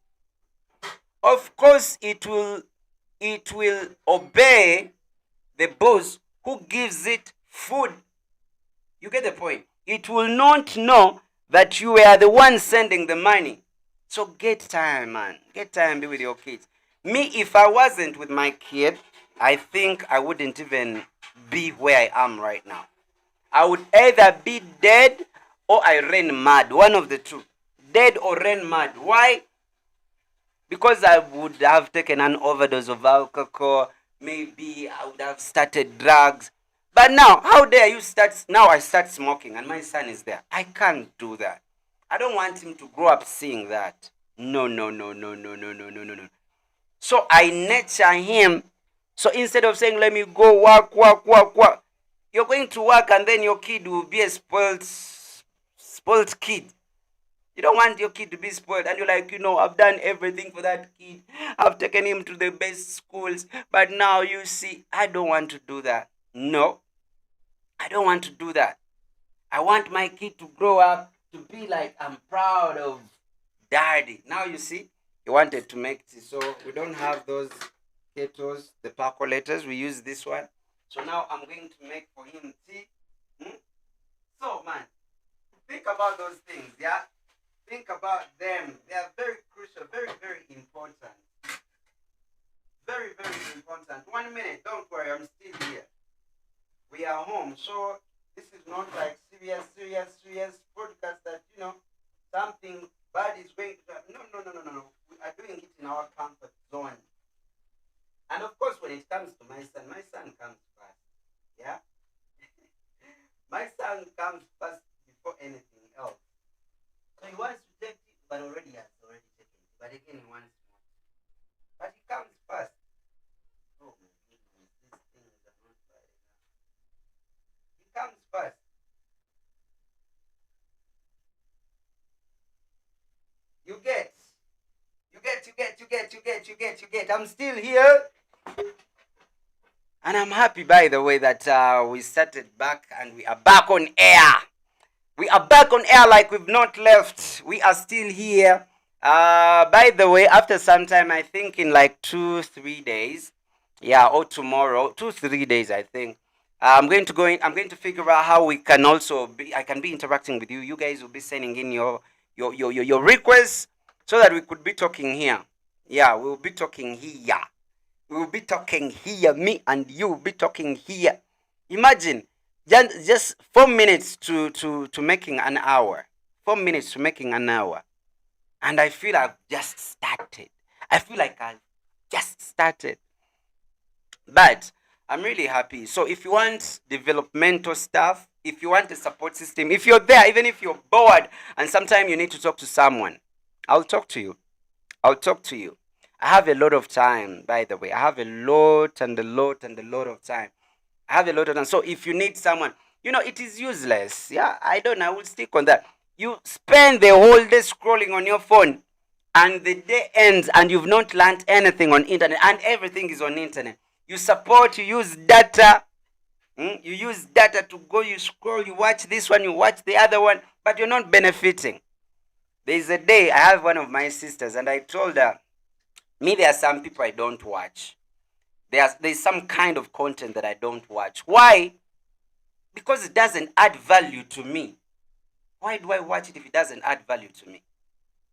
Of course, it will obey the boss who gives it food. You get the point? It will not know that you are the one sending the money. So get time, man. Get time, be with your kids. Me, if I wasn't with my kid, I think I wouldn't even be where I am right now. I would either be dead or I ran mad. One of the two. Dead or ran mad. Why? Because I would have taken an overdose of alcohol. Maybe I would have started drugs. But now, how dare you start? Now I start smoking and my son is there. I can't do that. I don't want him to grow up seeing that. No, no, no, no, no, no, no, no, no, no. So I nurture him. So instead of saying, let me go work, you're going to work and then your kid will be a spoiled kid. You don't want your kid to be spoiled. And you're like, I've done everything for that kid. I've taken him to the best schools. But now you see, I don't want to do that. No, I don't want to do that. I want my kid to grow up to be like, I'm proud of daddy. Now you see, he wanted to make tea. So we don't have those kettles, the percolators. We use this one. So now I'm going to make for him tea. Hmm? So man, think about those things, yeah? Think about them. They are very crucial, very, very important. Very, very important. 1 minute, don't worry, I'm still here. We are home. So this is not like serious podcast that, something bad is going to happen. No, no, no, no, no, no. We are doing it in our comfort zone. And of course, when it comes to my son comes first. Yeah? My son comes first before anything else. So he wants to take it, but already has already taken it. But again, he wants more. But he comes first. Oh my goodness, these things are not bad enough. He comes first. You get. You get. I'm still here. And I'm happy, by the way, that we started back and we are back on air. We are back on air like we've not left. We are still here. By the way, after some time, I think in like 2-3 days, yeah, or tomorrow, 2-3 days, I think. I'm going to go in. I'm going to figure out how we can also be. I can be interacting with you. You guys will be sending in your requests so that we could be talking here. Yeah, we'll be talking here. We will be talking here. Me and you will be talking here. Imagine just 4 minutes to making an hour. 4 minutes to making an hour. And I feel I've just started. I feel like I've just started. But I'm really happy. So if you want developmental stuff, if you want a support system, if you're there, even if you're bored and sometimes you need to talk to someone, I'll talk to you. I'll talk to you. I have a lot of time, by the way. I have a lot and a lot and a lot of time. I have a lot of time. So if you need someone, it is useless. Yeah, I don't know. I will stick on that. You spend the whole day scrolling on your phone and the day ends and you've not learned anything on internet and everything is on internet. You use data. You use data to go, you scroll, you watch this one, you watch the other one, but you're not benefiting. There's a day I have one of my sisters and I told her, me, there are some people I don't watch. There's some kind of content that I don't watch. Why? Because it doesn't add value to me. Why do I watch it if it doesn't add value to me?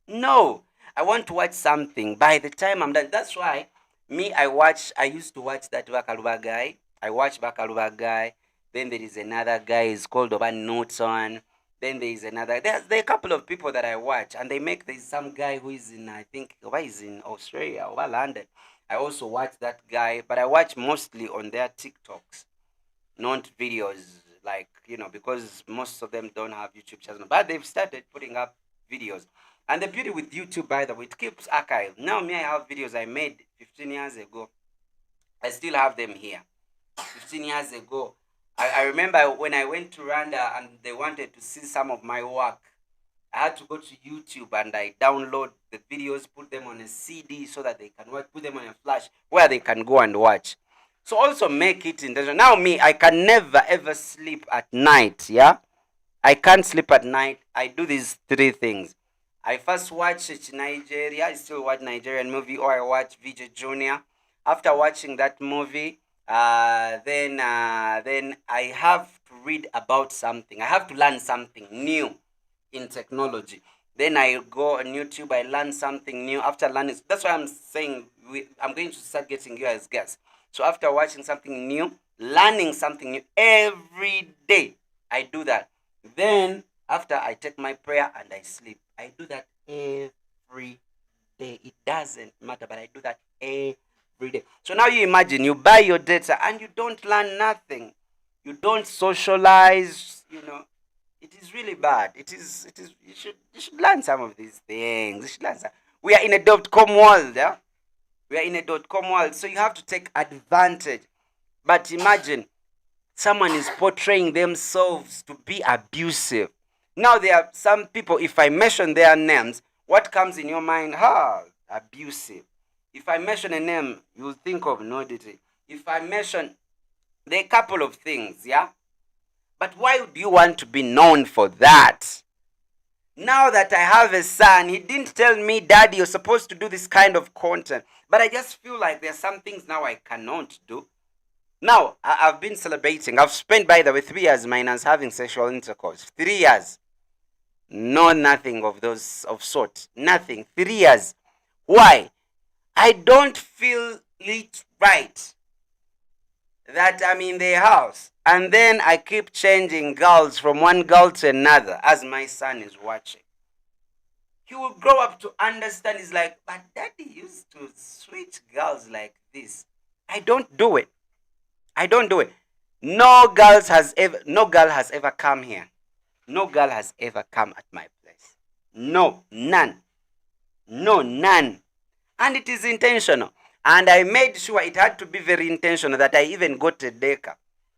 No. I want to watch something. By the time I'm done. That's why I used to watch that Bakaluba guy. I watch Bakaluba guy. Then there is another guy, he's called Oban Norton. Then there is another. There are a couple of people that I watch, and there's some guy who is in, I think, he's in Australia or London. I also watch that guy, but I watch mostly on their TikToks, not videos, like, because most of them don't have YouTube channels, but they've started putting up videos. And the beauty with YouTube, by the way, it keeps archive. Now, me, I have videos I made 15 years ago. I still have them here. 15 years ago. I remember when I went to Rwanda and they wanted to see some of my work. I had to go to YouTube and I download the videos, put them on a CD so that they can watch, put them on a flash where they can go and watch. So also make it intentional. Now me, I can never ever sleep at night, yeah? I can't sleep at night. I do these three things. I first watch Nigeria. I still watch Nigerian movie, or I watch VJ Junior. After watching that movie, then I have to read about something. I have to learn something new in technology. Then I go on YouTube. I learn something new. After learning, that's why I'm saying I'm going to start getting you as guests. So after watching something new, learning something new every day, I do that. Then after I take my prayer and I sleep, I do that every day. It doesn't matter, but I do that every day. So now you imagine you buy your data and you don't learn nothing. You don't socialize. It is really bad. It is. You should learn some of these things. You should learn some. We are in a .com world, yeah. We are in a .com world, so you have to take advantage. But imagine someone is portraying themselves to be abusive. Now there are some people, if I mention their names, what comes in your mind? Abusive. If I mention a name, you'll think of nudity. If I mention, there are a couple of things, yeah? But why do you want to be known for that? Now that I have a son, he didn't tell me, Daddy, you're supposed to do this kind of content. But I just feel like there are some things now I cannot do. Now, I've been celebrating. I've spent, by the way, 3 years minus having sexual intercourse. 3 years. No, nothing of those of sort. Nothing. 3 years. Why? I don't feel it right that I'm in the house and then I keep changing girls from one girl to another as my son is watching. He will grow up to understand. He's like, but Daddy used to switch girls like this. I don't do it. I don't do it. No girl has ever come here. No girl has ever come at my place. No, none. No, none. And it is intentional. And I made sure it had to be very intentional that I even got a decker.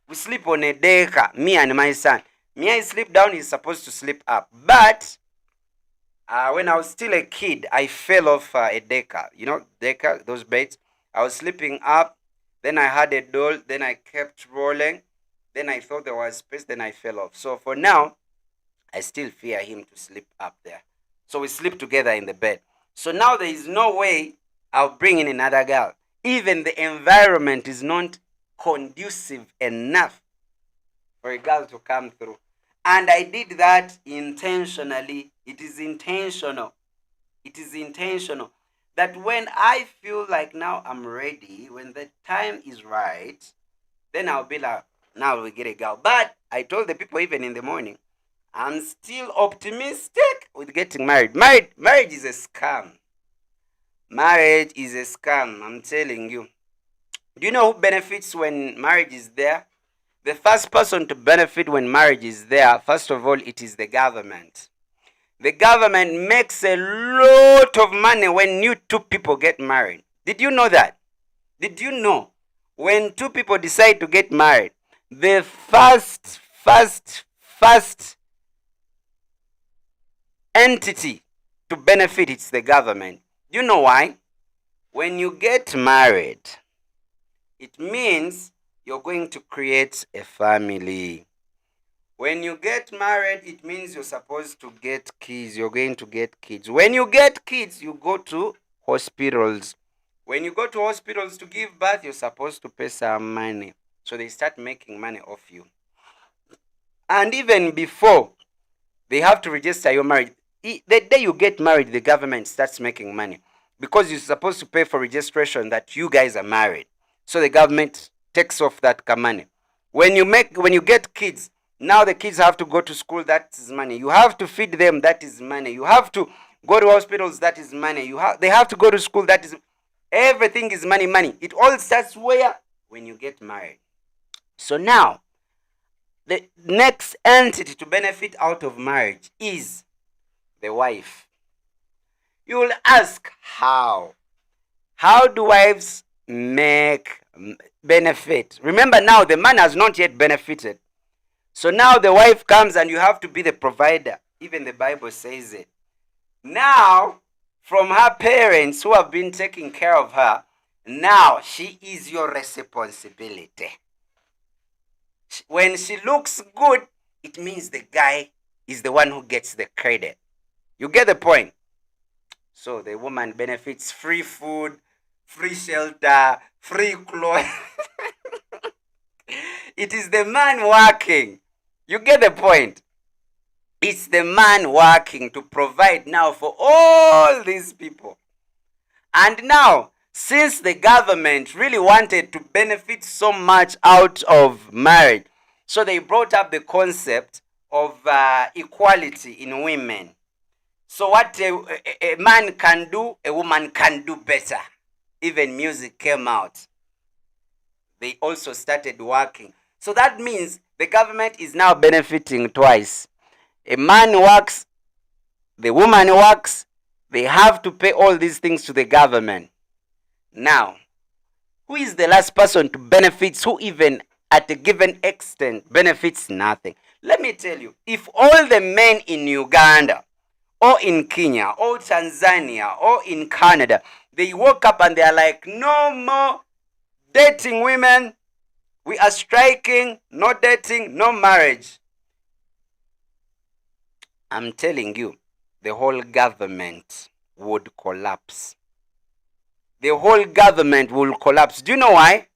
We sleep on a decker, me and my son. Me, I sleep down, he's supposed to sleep up. But when I was still a kid, I fell off a decker. You know, decker, those beds. I was sleeping up. Then I had a doll. Then I kept rolling. Then I thought there was space. Then I fell off. So for now, I still fear him to sleep up there. So we sleep together in the bed. So now there is no way I'll bring in another girl. Even the environment is not conducive enough for a girl to come through. And I did that intentionally. It is intentional. It is intentional. That when I feel like now I'm ready, when the time is right, then I'll be like, now we get a girl. But I told the people even in the morning, I'm still optimistic with getting married. Marriage is a scam. Marriage is a scam, I'm telling you. Do you know who benefits when marriage is there? The first person to benefit when marriage is there, first of all, it is the government. The government makes a lot of money when you two people get married. Did you know that? Did you know when two people decide to get married, the first entity to benefit, it's the government. Do you know why? When you get married, it means you're going to create a family. When you get married, it means you're supposed to get kids. You're going to get kids. When you get kids, you go to hospitals. When you go to hospitals to give birth, you're supposed to pay some money. So they start making money off you. And even before, they have to register your marriage. The day you get married, the government starts making money. Because you're supposed to pay for registration that you guys are married. So the government takes off that money. When you get kids, now the kids have to go to school, that is money. You have to feed them, that is money. You have to go to hospitals, that is money. They have to go to school, that is everything is money. It all starts where? When you get married. So now, the next entity to benefit out of marriage is the wife. You will ask, how? How do wives make benefit? Remember now, the man has not yet benefited. So now the wife comes and you have to be the provider. Even the Bible says it. Now, from her parents who have been taking care of her, now she is your responsibility. When she looks good, it means the guy is the one who gets the credit. You get the point? So the woman benefits free food, free shelter, free clothes. It is the man working. You get the point? It's the man working to provide now for all these people. And now, since the government really wanted to benefit so much out of marriage, so they brought up the concept of equality in women. So what a man can do, a woman can do better. Even music came out. They also started working. So that means the government is now benefiting twice. A man works, the woman works, they have to pay all these things to the government. Now, who is the last person to benefit, who even at a given extent benefits nothing? Let me tell you, if all the men in Uganda, or in Kenya, or Tanzania, or in Canada, they woke up and they are like, no more dating women, We are striking, no dating, no marriage. I'm telling you, the whole government would collapse. The whole government will collapse. Do you know why?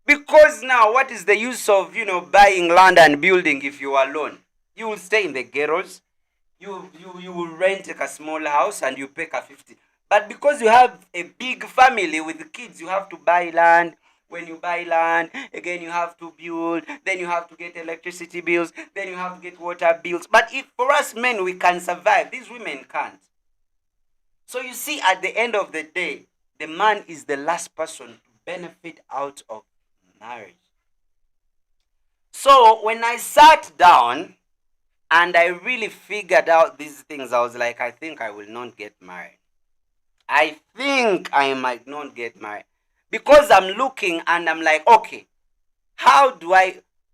Because now, what is the use of, buying land and building if you are alone? You will stay in the ghettos. You will rent like a small house and you pay a 50. But because you have a big family with kids, you have to buy land. When you buy land, again you have to build, then you have to get electricity bills, then you have to get water bills. But if for us men we can survive, these women can't. So you see, at the end of the day, the man is the last person to benefit out of marriage. So when I sat down and I really figured out these things, I was like, I think I will not get married. I think I might not get married. Because I'm looking and I'm like, okay,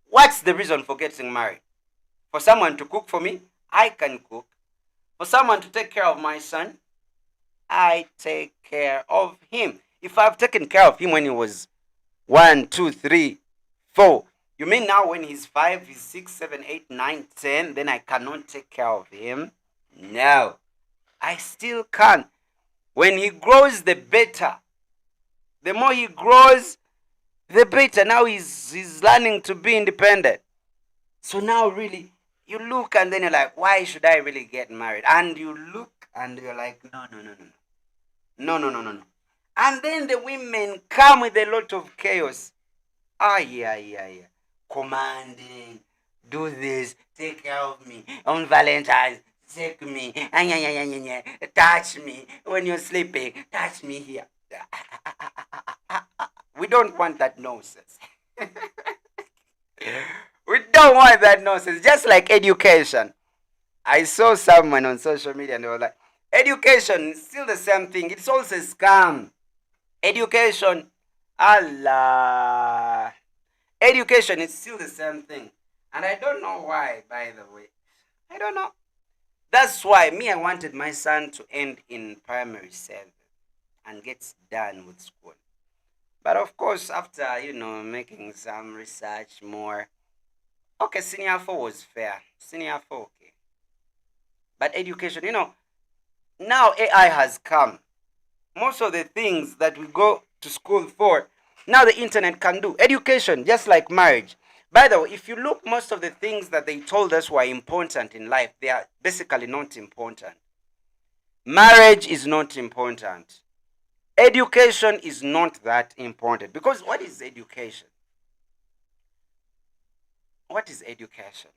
what's the reason for getting married? For someone to cook for me? I can cook. For someone to take care of my son? I take care of him. If I've taken care of him when he was 1, 2, 3, 4, you mean now when he's 5, he's 6, 7, 8, 9, 10, then I cannot take care of him? No, I still can. When he grows, the better. The more he grows, the better. Now he's learning to be independent. So now really, you look and then you're like, why should I really get married? And you look and you're like, no, no, no, no. No, no, no, no, no. And then the women come with a lot of chaos. Yeah. Commanding, do this, take care of me. On Valentine's, take me. Touch me. When you're sleeping, touch me here. We don't want that nonsense. We don't want that nonsense. Just like education. I saw someone on social media and they were like, education is still the same thing. It's also a scam. Education, Allah. Education is still the same thing. And I don't know why, by the way. I don't know. That's why I wanted my son to end in primary 7 and get done with school. But of course, after, making some research more, okay, senior 4 was fair. Senior 4, okay. But education, now AI has come. Most of the things that we go to school for, now the internet can do. Education, just like marriage. By the way, if you look, most of the things that they told us were important in life, they are basically not important. Marriage is not important. Education is not that important. Because what is education? What is education?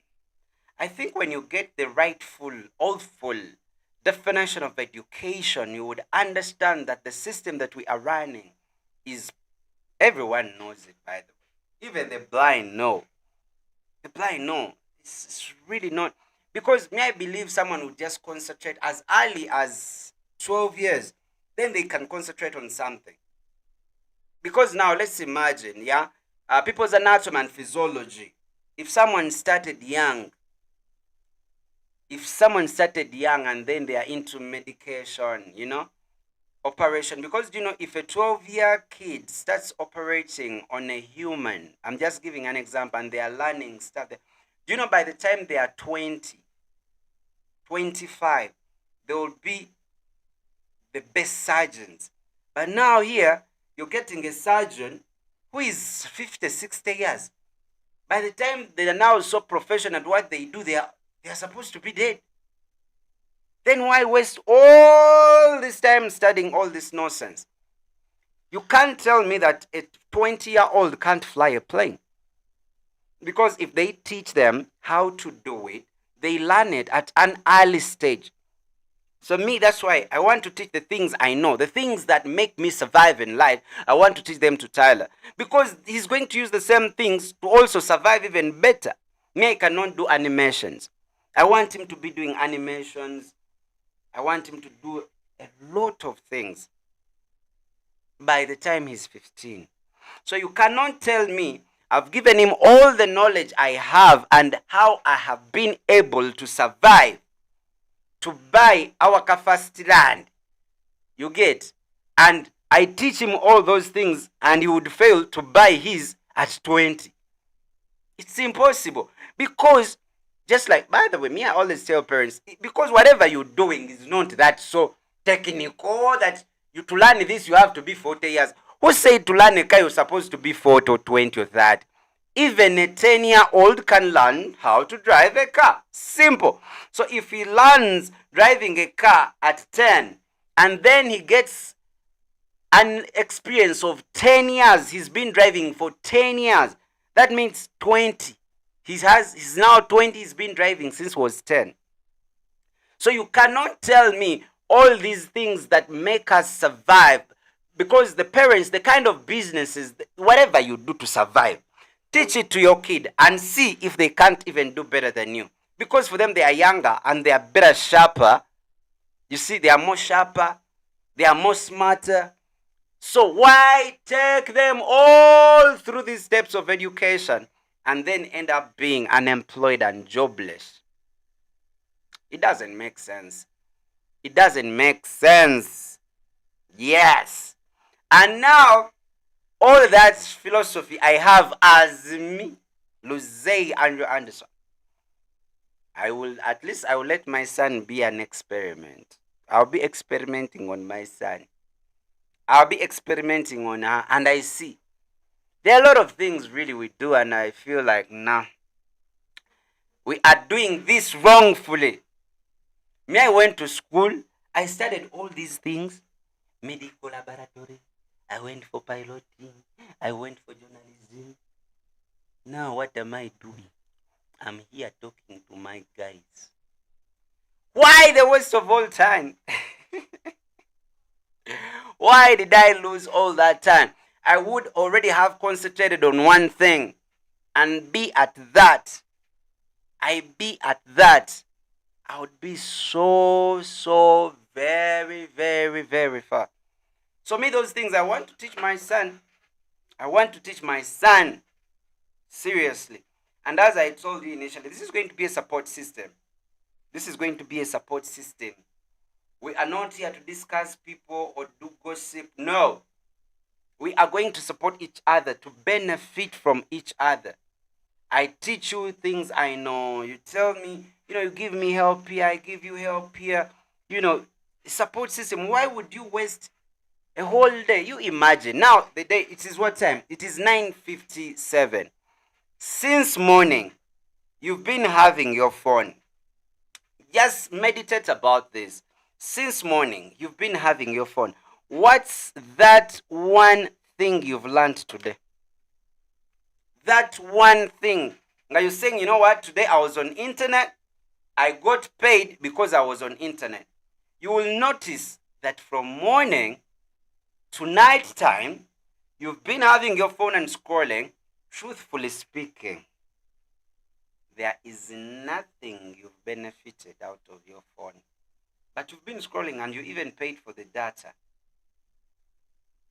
I think when you get the rightful, full definition of education, you would understand that the system that we are running is, everyone knows it, by the way. Even the blind know. The blind know. It's really not. Because I believe someone would just concentrate as early as 12 years, then they can concentrate on something. Because now, let's imagine, people's anatomy and physiology. If someone started young and then they are into medication, operation, because if a 12-year kid starts operating on a human, I'm just giving an example, and they are learning stuff, by the time they are 20, 25, they will be the best surgeons. But now here, you're getting a surgeon who is 50, 60 years. By the time they are now so professional at what they do, they are supposed to be dead. Then why waste all this time studying all this nonsense? You can't tell me that a 20-year-old can't fly a plane. Because if they teach them how to do it, they learn it at an early stage. So me, that's why I want to teach the things I know, the things that make me survive in life. I want to teach them to Tyler. Because he's going to use the same things to also survive even better. Me, I cannot do animations. I want him to be doing animations. I want him to do a lot of things by the time he's 15. So you cannot tell me I've given him all the knowledge I have and how I have been able to survive, to buy our first land. You get? And I teach him all those things and he would fail to buy his, at 20. It's impossible. Because, just like, by the way, me, I always tell parents, because whatever you're doing is not that so technical that you to learn this, you have to be 40 years. Who said to learn a car, you're supposed to be 40 or 20 or 30? Even a 10-year-old can learn how to drive a car. Simple. So if he learns driving a car at 10, and then he gets an experience of 10 years, he's been driving for 10 years, that means 20. He's now 20, he's been driving since he was 10. So you cannot tell me all these things that make us survive, because the parents, the kind of businesses, whatever you do to survive, teach it to your kid and see if they can't even do better than you. Because for them, they are younger and they are better, sharper. You see, they are more sharper, they are more smarter. So why take them all through these steps of education and then end up being unemployed and jobless? It doesn't make sense. It doesn't make sense. Yes. And now, all that philosophy I have as me, Luzze Andrew Anderson, I will let my son be an experiment. I'll be experimenting on my son. I'll be experimenting on her, and I see there are a lot of things really we do, and I feel like, nah, we are doing this wrongfully. Me, I went to school, I studied all these things, medical laboratory, I went for piloting, I went for journalism. Now what am I doing? I'm here talking to my guys. Why the waste of all time? Why did I lose all that time? I would already have concentrated on one thing and be at that. I would be so very, very, very far. So me, those things I want to teach my son. I want to teach my son seriously. And as I told you initially, this is going to be a support system. This is going to be a support system. We are not here to discuss people or do gossip. No. We are going to support each other, to benefit from each other. I teach you things I know. You tell me, you give me help here, I give you help here. Support system. Why would you waste a whole day? You imagine. Now, the day, it is what time? It is 9:57. Since morning, you've been having your phone. Just meditate about this. Since morning, you've been having your phone. What's that one thing you've learned today? That one thing. Now you're saying, you know what? Today I was on internet. I got paid because I was on internet. You will notice that from morning to night time, you've been having your phone and scrolling. Truthfully speaking, there is nothing you've benefited out of your phone. But you've been scrolling and you even paid for the data.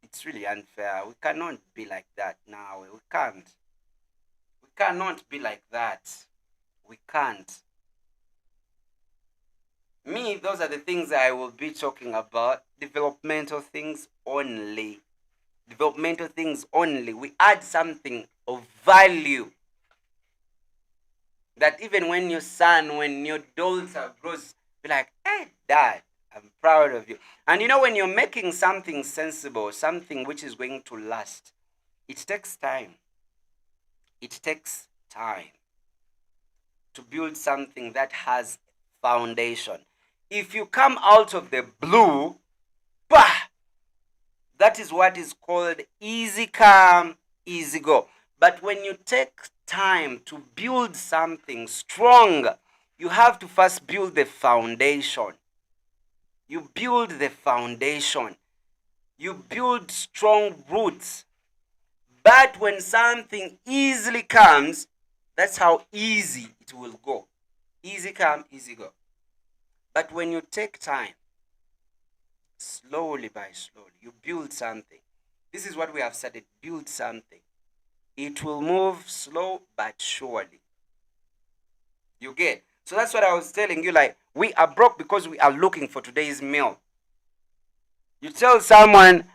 It's really unfair. We cannot be like that now. We can't. We cannot be like that. We can't. Me, those are the things I will be talking about. Developmental things only. Developmental things only. We add something of value. That even when your son, when your daughter grows, be like, hey, Dad, I'm proud of you. And when you're making something sensible, something which is going to last, it takes time. It takes time to build something that has foundation. If you come out of the blue, bah, that is what is called easy come, easy go. But when you take time to build something strong, you have to first build the foundation. You build the foundation. You build strong roots. But when something easily comes, that's how easy it will go. Easy come, easy go. But when you take time, slowly by slowly, you build something. This is what we have started. Build something. It will move slow but surely. You get? So that's what I was telling you. Like, we are broke because we are looking for today's meal. You tell someone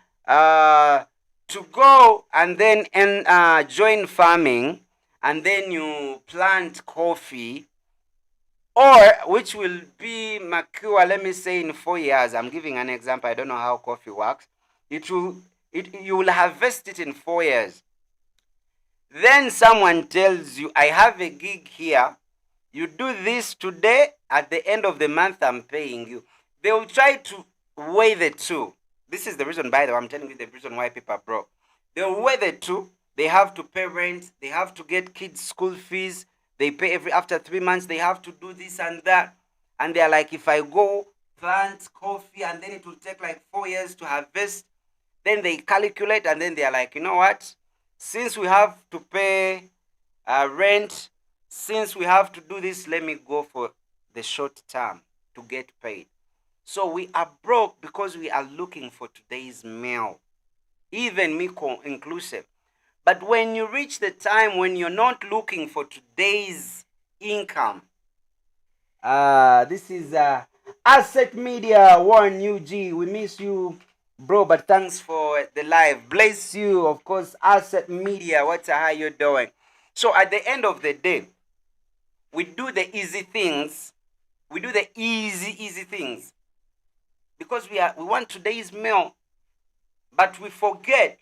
to go and then join farming, and then you plant coffee, or which will be mature, let me say, in 4 years. I'm giving an example. I don't know how coffee works. It will, you will harvest it in 4 years. Then someone tells you, I have a gig here. You do this today, at the end of the month, I'm paying you. They will try to weigh the two. This is the reason, by the way, I'm telling you the reason why people are broke. They will weigh the two. They have to pay rent. They have to get kids' school fees. They pay after 3 months. They have to do this and that. And they're like, if I go plant coffee and then it will take like 4 years to harvest, then they calculate and then they're like, you know what? Since we have to pay rent, since we have to do this, let me go for the short term to get paid. So we are broke because we are looking for today's meal, even me inclusive. But when you reach the time when you're not looking for today's income, this is Asset Media, Warren UG. We miss you, bro, but thanks for the live. Bless you, of course, Asset Media. How you doing? So at the end of the day, we do the easy things. We do the easy things because we want today's meal. But we forget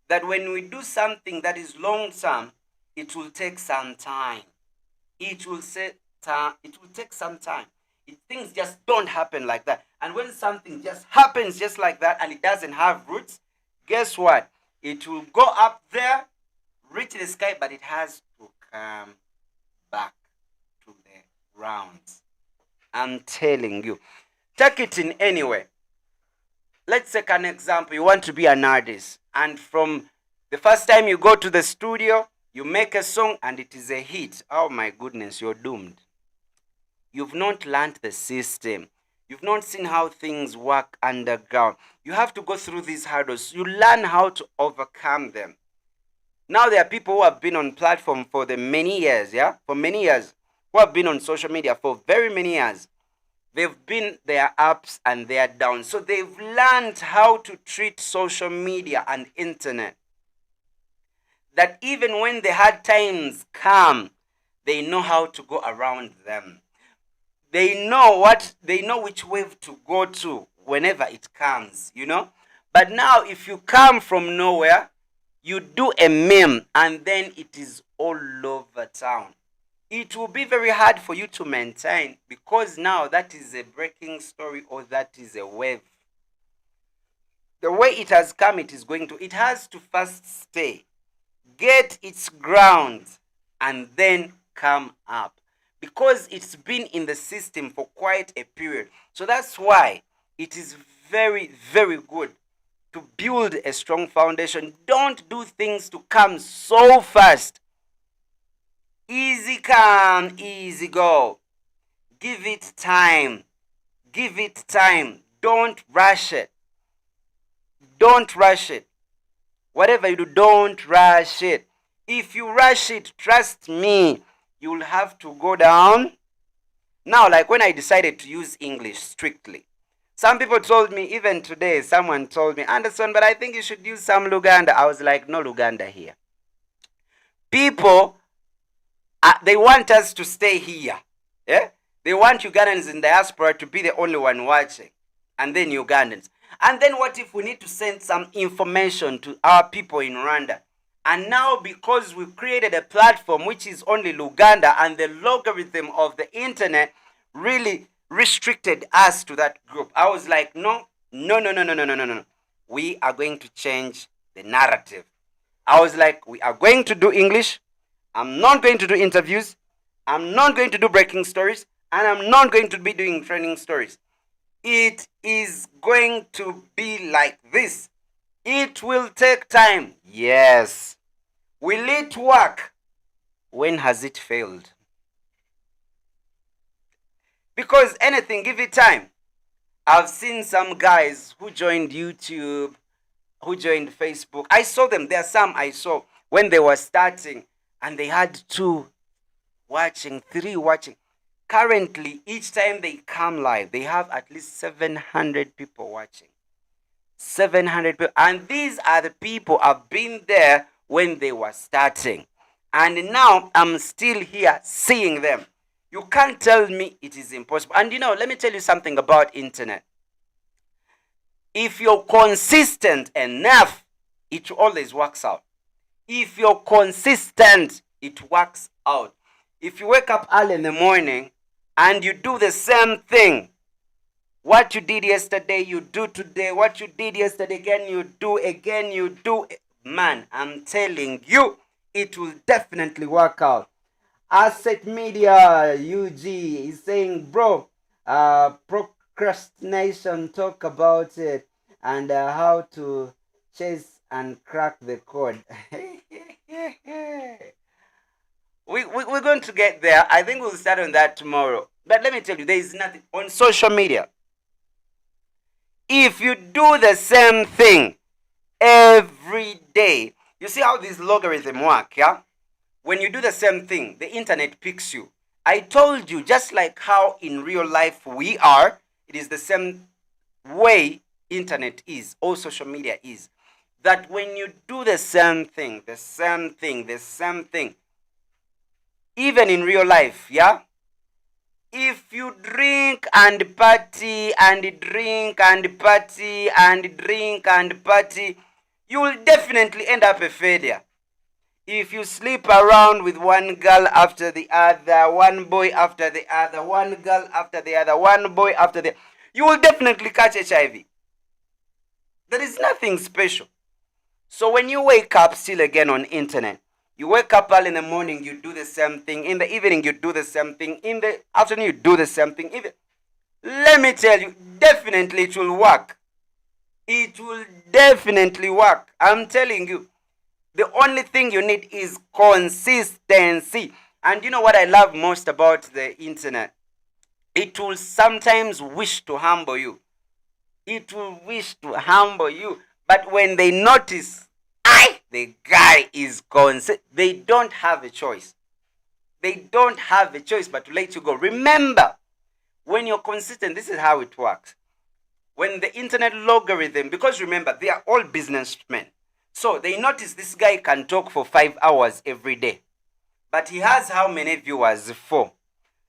that when we do something that is long term, it will take some time. It will take some time. Things just don't happen like that. And when something just happens just like that and it doesn't have roots, guess what? It will go up there, reach the sky, but it has to come back to the ground. I'm telling you. Take it in anyway. Let's take an example. You want to be an artist, and from the first time you go to the studio, you make a song and it is a hit. Oh my goodness, you're doomed. You've not learned the system. You've not seen how things work underground. You have to go through these hurdles. You learn how to overcome them. Now there are people who have been on platform for many years, for many years, who have been on social media for very many years. They've been their ups and their downs. So they've learned how to treat social media and internet. That even when the hard times come, they know how to go around them. They know which wave to go to whenever it comes, But now if you come from nowhere, you do a meme and then it is all over town. It will be very hard for you to maintain because now that is a breaking story or that is a wave. The way it has come, it has to first stay, get its ground, and then come up because it's been in the system for quite a period. So that's why it is very, very good to build a strong foundation. Don't do things to come so fast. Easy come, easy go. Give it time. Give it time. Don't rush it. Don't rush it. Whatever you do, don't rush it. If you rush it, trust me, you'll have to go down. Now, like when I decided to use English strictly, some people told me, even today, someone told me, Anderson, but I think you should use some Luganda. I was like, no Luganda here. People, they want us to stay here. Yeah? They want Ugandans in diaspora to be the only one watching. And then Ugandans. And then what if we need to send some information to our people in Rwanda? And now because we've created a platform which is only Luganda and the logarithm of the internet really restricted us to that group. I was like, no. We are going to change the narrative. I was like, we are going to do English. I'm not going to do interviews. I'm not going to do breaking stories. And I'm not going to be doing training stories. It is going to be like this. It will take time. Yes. Will it work? When has it failed? Because anything, give it time. I've seen some guys who joined YouTube, who joined Facebook. I saw them. There are some I saw when they were starting and they had 2 watching, 3 watching. Currently, each time they come live, they have at least 700 people watching. 700 people. And these are the people I've been there when they were starting. And now I'm still here seeing them. You can't tell me it is impossible. And let me tell you something about internet. If you're consistent enough, it always works out. If you're consistent, it works out. If you wake up early in the morning and you do the same thing, what you did yesterday, you do today. What you did yesterday, again, you do. Man, I'm telling you, it will definitely work out. Asset Media UG is saying, bro, procrastination, talk about it, and how to chase and crack the code. We're going to get there. I think we'll start on that tomorrow. But let me tell you, there is nothing on social media. If you do the same thing every day, you see how this logarithm work, yeah? When you do the same thing, the internet picks you. I told you, just like how in real life we are, it is the same way internet is, or social media is. That when you do the same thing, even in real life, yeah? If you drink and party and drink and party and drink and party, you will definitely end up a failure. If you sleep around with one girl after the other, one boy after the other, one girl after the other, one boy after the other, you will definitely catch HIV. There is nothing special. So when you wake up still again on internet, you wake up early in the morning, you do the same thing. In the evening, you do the same thing. In the afternoon, you do the same thing. Let me tell you, definitely it will work. It will definitely work. I'm telling you. The only thing you need is consistency. And you know what I love most about the internet? It will sometimes wish to humble you. It will wish to humble you. But when they notice, the guy is consistent, they don't have a choice. They don't have a choice but to let you go. Remember, when you're consistent, this is how it works. When the internet logarithm, because remember, they are all businessmen. So they notice this guy can talk for 5 hours every day. But he has how many viewers? 4.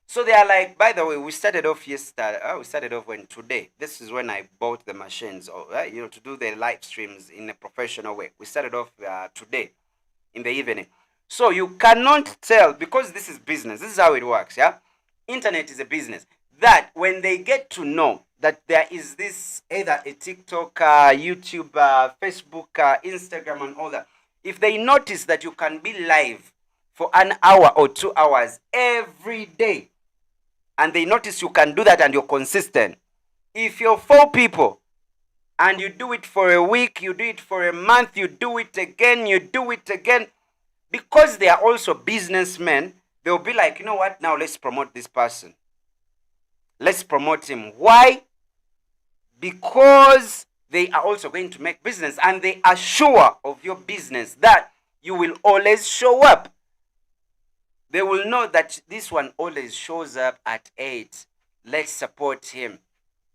So they are like, by the way, we started off yesterday. We started off today. This is when I bought the machines, to do the live streams in a professional way. We started off today in the evening. So you cannot tell, because this is business. This is how it works, yeah? Internet is a business. That when they get to know that there is this, either a TikTok, YouTube, Facebook, Instagram, and all that, if they notice that you can be live for an hour or 2 hours every day, and they notice you can do that and you're consistent, if you're 4 people and you do it for a week, you do it for a month, you do it again, because they are also businessmen, they'll be like, you know what, now let's promote this person. Let's promote him. Why? Because they are also going to make business, and they are sure of your business that you will always show up. They will know that this one always shows up at 8. Let's support him.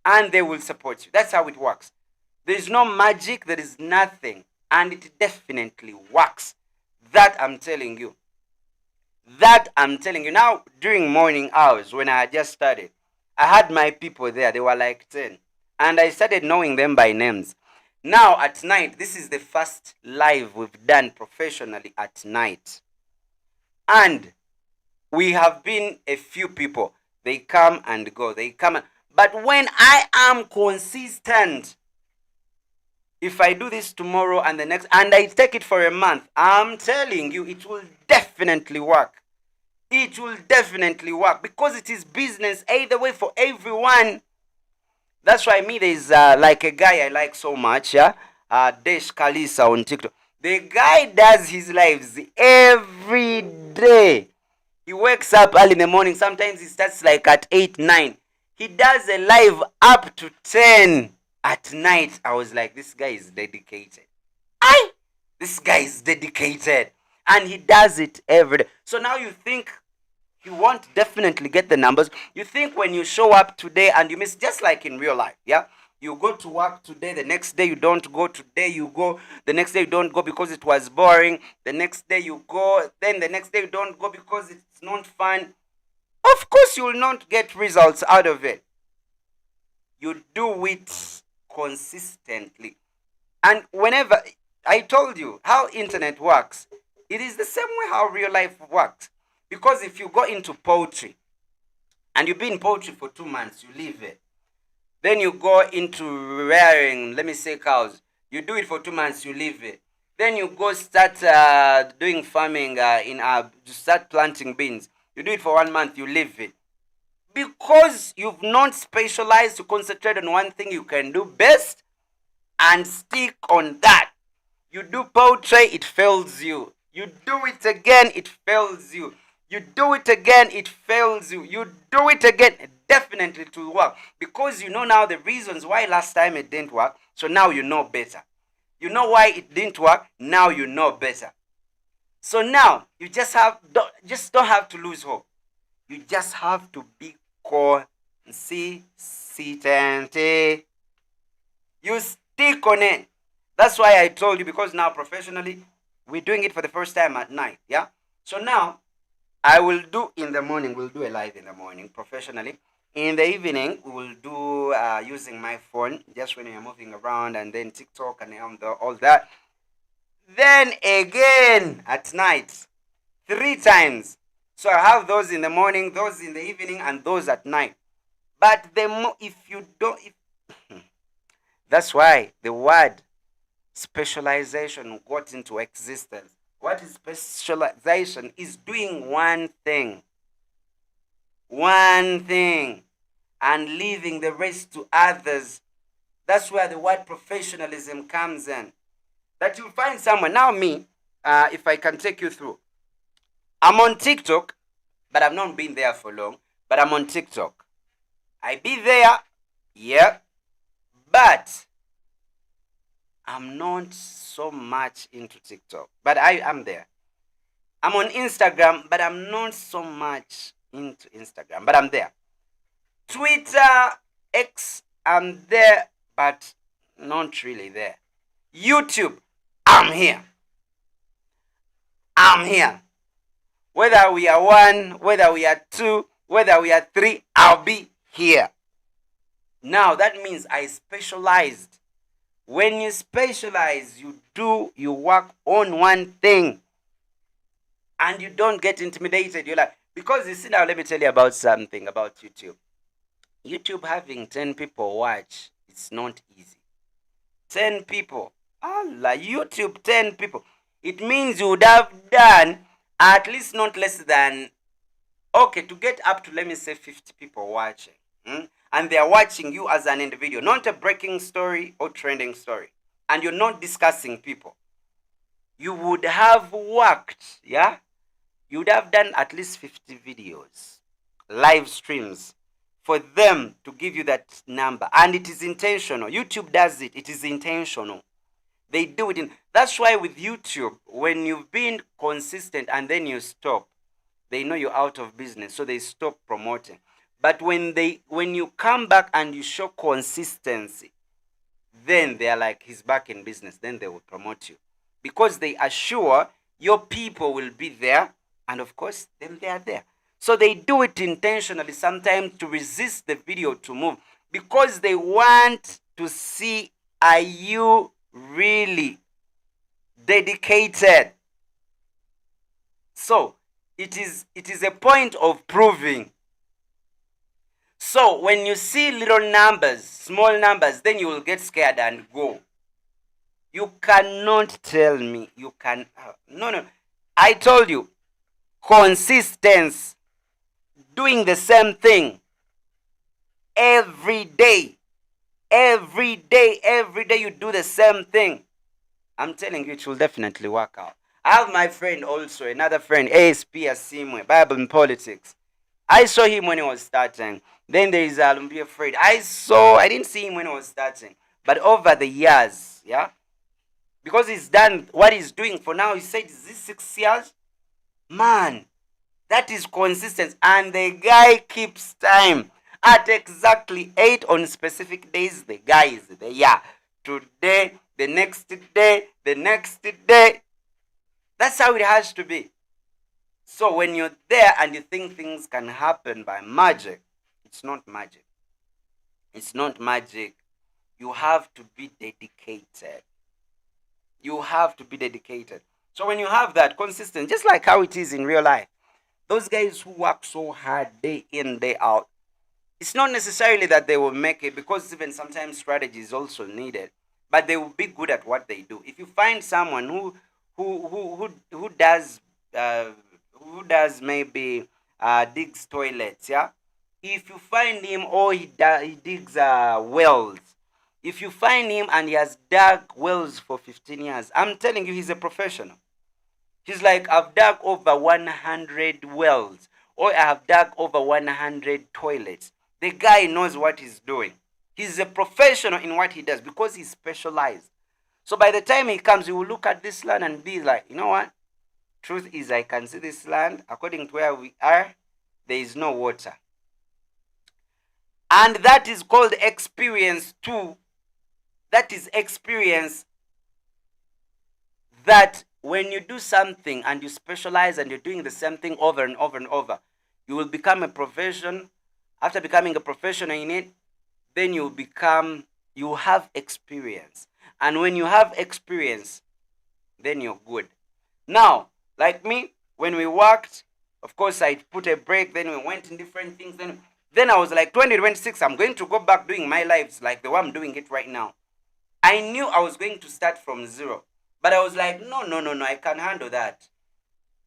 And they will support you. That's how it works. There is no magic. There is nothing. And it definitely works. That I'm telling you. Now, during morning hours, when I just started, I had my people there. They were like 10. And I started knowing them by names. Now, at night, this is the first live we've done professionally at night. And we have been a few people. They come and go. But when I am consistent, if I do this tomorrow and the next, and I take it for a month, I'm telling you, it will definitely work. It will definitely work, because it is business either way for everyone. That's why there's like a guy I like so much, yeah? Desh Kalisa on TikTok. The guy does his lives every day. He wakes up early in the morning. Sometimes he starts like at 8, 9. He does a live up to 10 at night. I was like, this guy is dedicated. This guy is dedicated. And he does it every day. So now you think you won't definitely get the numbers. You think when you show up today and you miss, just like in real life, yeah? You go to work today, the next day you don't go, today you go, the next day you don't go because it was boring, the next day you go, then the next day you don't go because it's not fun. Of course, you will not get results out of it. You do it consistently. And whenever I told you how internet works, it is the same way how real life works. Because if you go into poultry and you be in poultry for 2 months, you leave it. Then you go into rearing, let me say cows. You do it for 2 months, you leave it. Then you go start doing farming you start planting beans. You do it for 1 month, you leave it. Because you've not specialized to concentrate on one thing you can do best and stick on that. You do poultry, it fails you. You do it again, it fails you. You do it again, it fails you. You do it again, definitely it will work. Because you know now the reasons why last time it didn't work, so now you know better. You know why it didn't work, now you know better. So now you just don't have to lose hope. You just have to be consistent. You stick on it. That's why I told you, because now professionally, we're doing it for the first time at night. Yeah. So now I will do in the morning. We'll do a live in the morning professionally. In the evening, we will do using my phone, just when you're moving around, and then TikTok and all that. Then again at night, 3 times. So I have those in the morning, those in the evening, and those at night. But if you don't, that's why the word specialization got into existence. What is specialization? Is doing one thing, and leaving the rest to others. That's where the word professionalism comes in. That you'll find someone. Now me, if I can take you through, I'm on TikTok, but I've not been there for long, but I'm on TikTok. I be there, yeah, but I'm not so much into TikTok, but I am there. I'm on Instagram, but I'm not so much into Instagram, but I'm there. Twitter, X, I'm there, but not really there. YouTube, I'm here. I'm here. Whether we are 1, whether we are 2, whether we are 3, I'll be here. Now, that means I specialized. When you specialize, you work on one thing. And you don't get intimidated. You're like, because you see now, let me tell you about something about YouTube. YouTube having 10 people watch, it's not easy. 10 people. Allah, YouTube 10 people. It means you would have done at least not less than, okay, to get up to, let me say, 50 people watching. And they are watching you as an individual, not a breaking story or trending story. And you're not discussing people. You would have worked, yeah? You would have done at least 50 videos, live streams, for them to give you that number. And it is intentional. YouTube does it. It is intentional. They do it. That's why with YouTube, when you've been consistent and then you stop, they know you're out of business, so they stop promoting. But when you come back and you show consistency, then they are like, he's back in business. Then they will promote you. Because they are sure your people will be there. And of course, then they are there. So they do it intentionally sometimes to resist the video to move. Because they want to see, are you really dedicated? So it is a point of proving. So when you see little numbers, small numbers, then you will get scared and go. You cannot tell me you can. No. I told you, consistency, doing the same thing every day. Every day you do the same thing. I'm telling you, it will definitely work out. I have my friend also, another friend, ASP Asimwe, Bible and Politics. I saw him when he was starting. Then there is Lumbia Fred. I didn't see him when he was starting. But over the years, yeah, because he's done what he's doing for now, he said, is this 6 years? Man, that is consistent. And the guy keeps time. At exactly 8 on specific days, the guy is there. Yeah. Today, the next day, the next day. That's how it has to be. So when you're there and you think things can happen by magic, it's not magic. It's not magic. You have to be dedicated. You have to be dedicated. So when you have that consistent, just like how it is in real life, those guys who work so hard day in, day out, it's not necessarily that they will make it, because even sometimes strategy is also needed, but they will be good at what they do. If you find someone uh, who does maybe digs toilets, yeah, if you find him, or he digs wells, if you find him and he has dug wells for 15 years, I'm telling you, he's a professional. He's like, I've dug over 100 wells, or I have dug over 100 toilets. The guy knows what he's doing. He's a professional in what he does because he's specialized. So by the time he comes, he will look at this land and be like, you know what? Truth is, I can see this land. According to where we are, there is no water. And that is called experience too. That is experience, that when you do something and you specialize and you're doing the same thing over and over and over, you will become a profession. After becoming a professional in it, then you have experience. And when you have experience, then you're good. Now, like me, when we worked, of course, I put a break, then we went in different things. Then I was like, 2026, I'm going to go back doing my lives like the way I'm doing it right now. I knew I was going to start from zero. But I was like, no, I can handle that.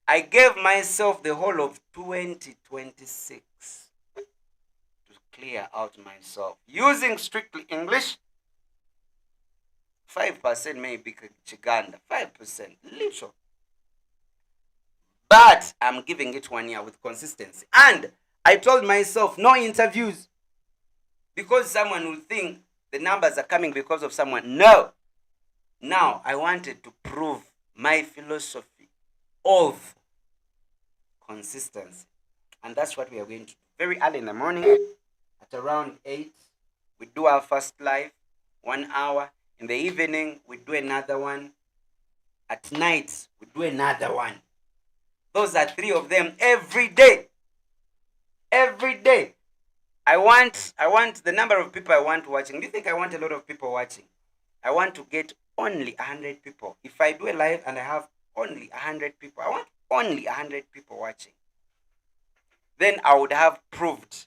I gave myself the whole of 2026 to clear out myself. Using strictly English, 5% maybe Chiganda, 5%, little. But I'm giving it 1 year with consistency. And I told myself, no interviews. Because someone will think the numbers are coming because of someone. No. Now, I wanted to prove my philosophy of consistency. And that's what we are going to do. Very early in the morning, at around 8, we do our first live, 1 hour. In the evening, we do another one. At night, we do another one. Those are 3 of them every day. Every day. I want the number of people I want watching. Do you think I want a lot of people watching? I want to get only 100 people. If I do a live and I have only 100 people, I want only 100 people watching. Then I would have proved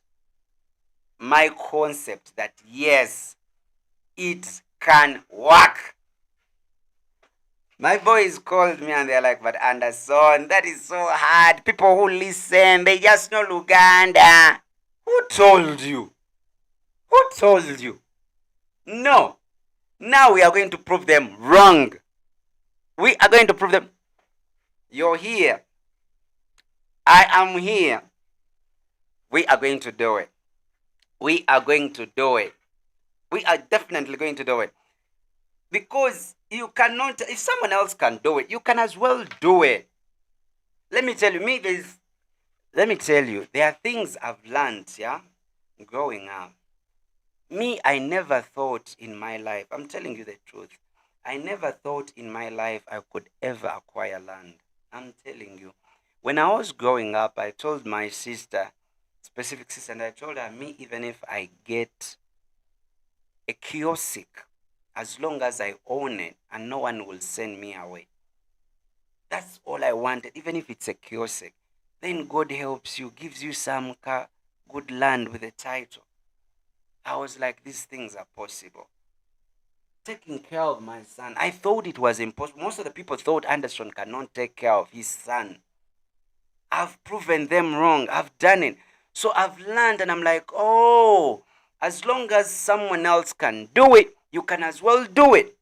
my concept that yes, it can work. My boys called me and they're like, but Anderson, that is so hard. People who listen, they just know Luganda. Who told you? Who told you? No. Now we are going to prove them wrong. We are going to prove them. You're here. I am here. We are going to do it. We are going to do it. We are definitely going to do it. Because you cannot, if someone else can do it, you can as well do it. Let me tell you, there are things I've learned, yeah, growing up. Me, I never thought in my life, I'm telling you the truth, I never thought in my life I could ever acquire land. I'm telling you. When I was growing up, I told my sister, specific sister, and I told her, me, even if I get a kiosk, as long as I own it and no one will send me away. That's all I wanted, even if it's a kiosk. Then God helps you, gives you some good land with a title. I was like, these things are possible. Taking care of my son, I thought it was impossible. Most of the people thought Anderson cannot take care of his son. I've proven them wrong. I've done it. So I've learned and I'm like, oh, as long as someone else can do it, you can as well do it.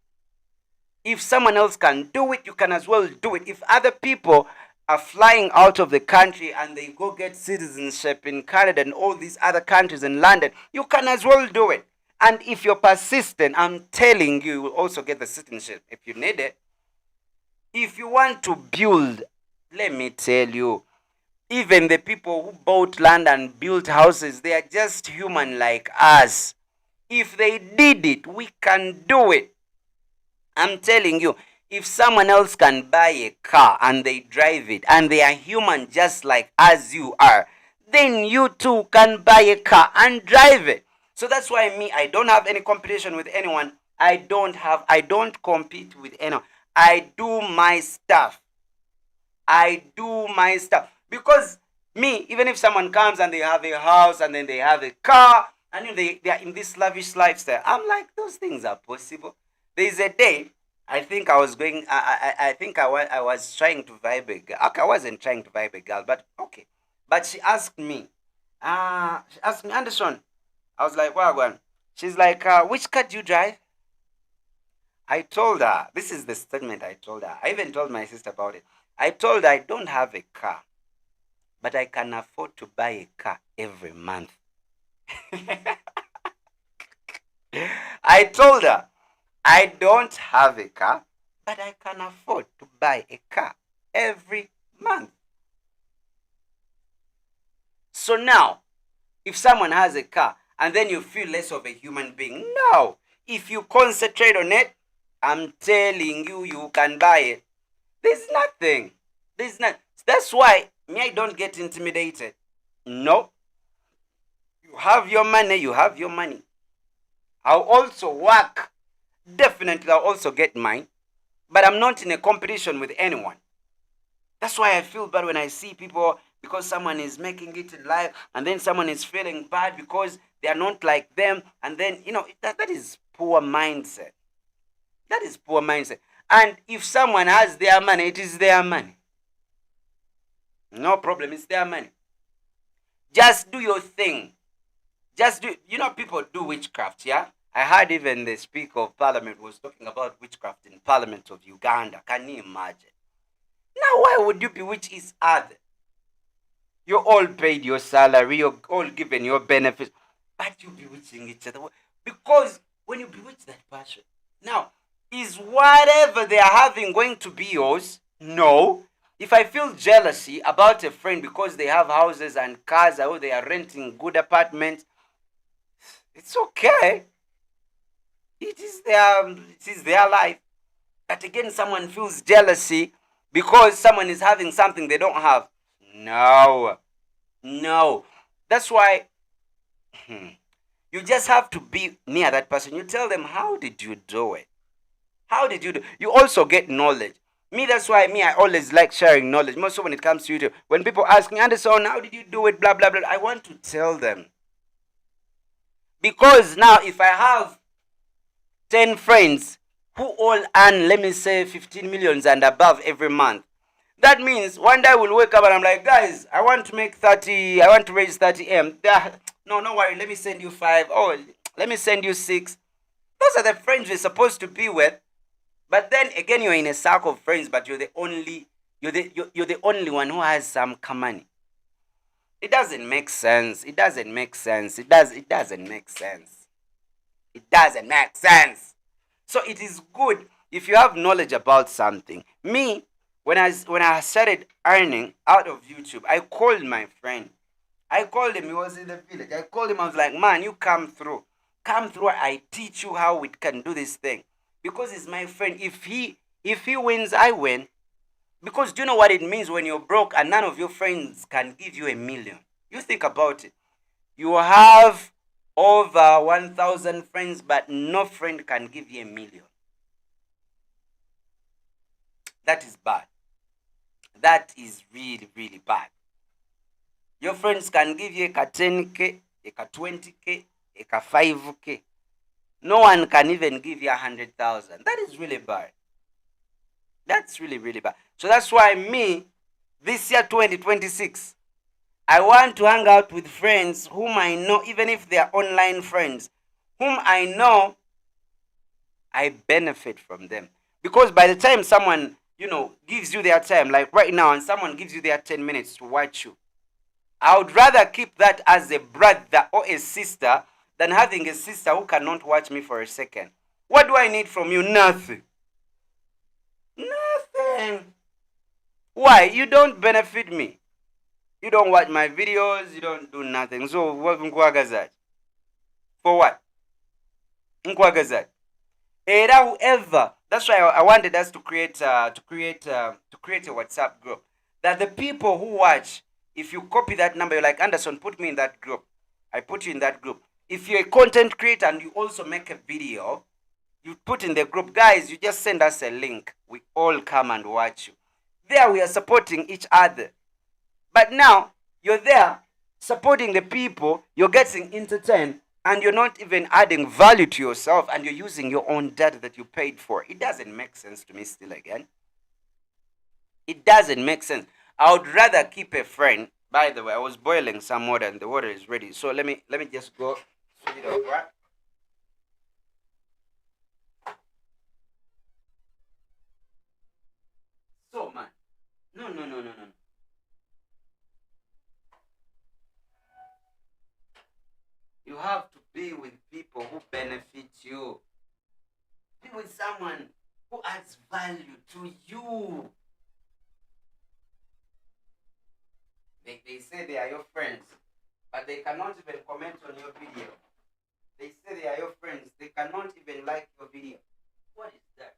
If someone else can do it, you can as well do it. If other people are flying out of the country and they go get citizenship in Canada and all these other countries in London, you can as well do it. And if you're persistent, I'm telling you, you will also get the citizenship if you need it. If you want to build, let me tell you, Even the people who bought land and built houses, they are just human like us. If they did it, we can do it. I'm telling you, if someone else can buy a car and they drive it and they are human just like as you are, then you too can buy a car and drive it. So that's why me, I don't have any competition with anyone. I don't compete with anyone. I do my stuff. I do my stuff. Because me, even if someone comes and they have a house and then they have a car and they are in this lavish lifestyle, I'm like, those things are possible. There is a day, I think I was going, I think I was trying to vibe a girl. Okay, I wasn't trying to vibe a girl, but okay. But she asked me, Anderson. I was like, wow, one. She's like, which car do you drive? I told her, this is the statement I told her. I even told my sister about it. I told her I don't have a car, but I can afford to buy a car every month. I told her I don't have a car, but I can afford to buy a car every month. So now, if someone has a car and then you feel less of a human being, no. If you concentrate on it, I'm telling you, you can buy it. There's nothing. There's not. That's why me, I don't get intimidated. No. You have your money, you have your money. I'll also work. Definitely, I'll also get mine. But I'm not in a competition with anyone. That's why I feel bad when I see people because someone is making it in life and then someone is feeling bad because they are not like them. And then, that is poor mindset. That is poor mindset. And if someone has their money, it is their money. No problem, it's their money. Just do your thing. Just do, people do witchcraft, yeah? I heard even the Speaker of Parliament was talking about witchcraft in Parliament of Uganda. Can you imagine? Now, why would you bewitch each other? You're all paid your salary, you're all given your benefits, but you're bewitching each other. Because when you bewitch that person, now, is whatever they are having going to be yours? No. If I feel jealousy about a friend because they have houses and cars or they are renting good apartments, it's okay. It is their life. But again, someone feels jealousy because someone is having something they don't have. No. No. That's why you just have to be near that person. You tell them, how did you do it? How did you do? You also get knowledge. Me, that's why I always like sharing knowledge. Most when it comes to YouTube. When people ask me, Anderson, how did you do it? Blah, blah, blah. I want to tell them. Because now, if I have 10 friends who all earn, let me say, 15 millions and above every month, that means one day I will wake up and I'm like, guys, I want to raise 30M. No worry, let me send you 5. Oh, let me send you 6. Those are the friends you're supposed to be with. But then again, you're in a circle of friends, but you're the only one who has some money. It doesn't make sense. It doesn't make sense. It doesn't make sense. It doesn't make sense. So it is good if you have knowledge about something. Me, when I started earning out of YouTube, I called my friend. I called him. He was in the village. I called him. I was like, man, you come through. Come through. I teach you how we can do this thing. Because he's my friend. If he wins, I win. Because do you know what it means when you're broke and none of your friends can give you 1,000,000? You think about it. You have over 1,000 friends, but no friend can give you 1,000,000. That is bad. That is really, really bad. Your friends can give you a 10K, a 20K, a 5K. No one can even give you 100,000. That is really bad. That's really, really bad. So that's why me, this year 2026, I want to hang out with friends whom I know, even if they are online friends, whom I know I benefit from them. Because by the time someone, gives you their time, like right now, and someone gives you their 10 minutes to watch you, I would rather keep that as a brother or a sister than having a sister who cannot watch me for a second. What do I need from you? Nothing. Nothing. Why? You don't benefit me. You don't watch my videos, you don't do nothing. So what nkwagaza? For what? Nkwagaza. Era whoever. That's why I wanted us to create a WhatsApp group. That the people who watch, if you copy that number, you're like, Anderson, put me in that group. I put you in that group. If you're a content creator and you also make a video, you put in the group, guys, you just send us a link. We all come and watch you. There we are supporting each other. But now you're there supporting the people, you're getting entertained, and you're not even adding value to yourself, and you're using your own data that you paid for. It doesn't make sense to me still again. It doesn't make sense. I would rather keep a friend. By the way, I was boiling some water and the water is ready. So let me just go switch it off, right? So man. No, no, no, no, no. You have to be with people who benefit you. Be with someone who adds value to you. They say they are your friends, but they cannot even comment on your video. They say they are your friends, they cannot even like your video. What is that?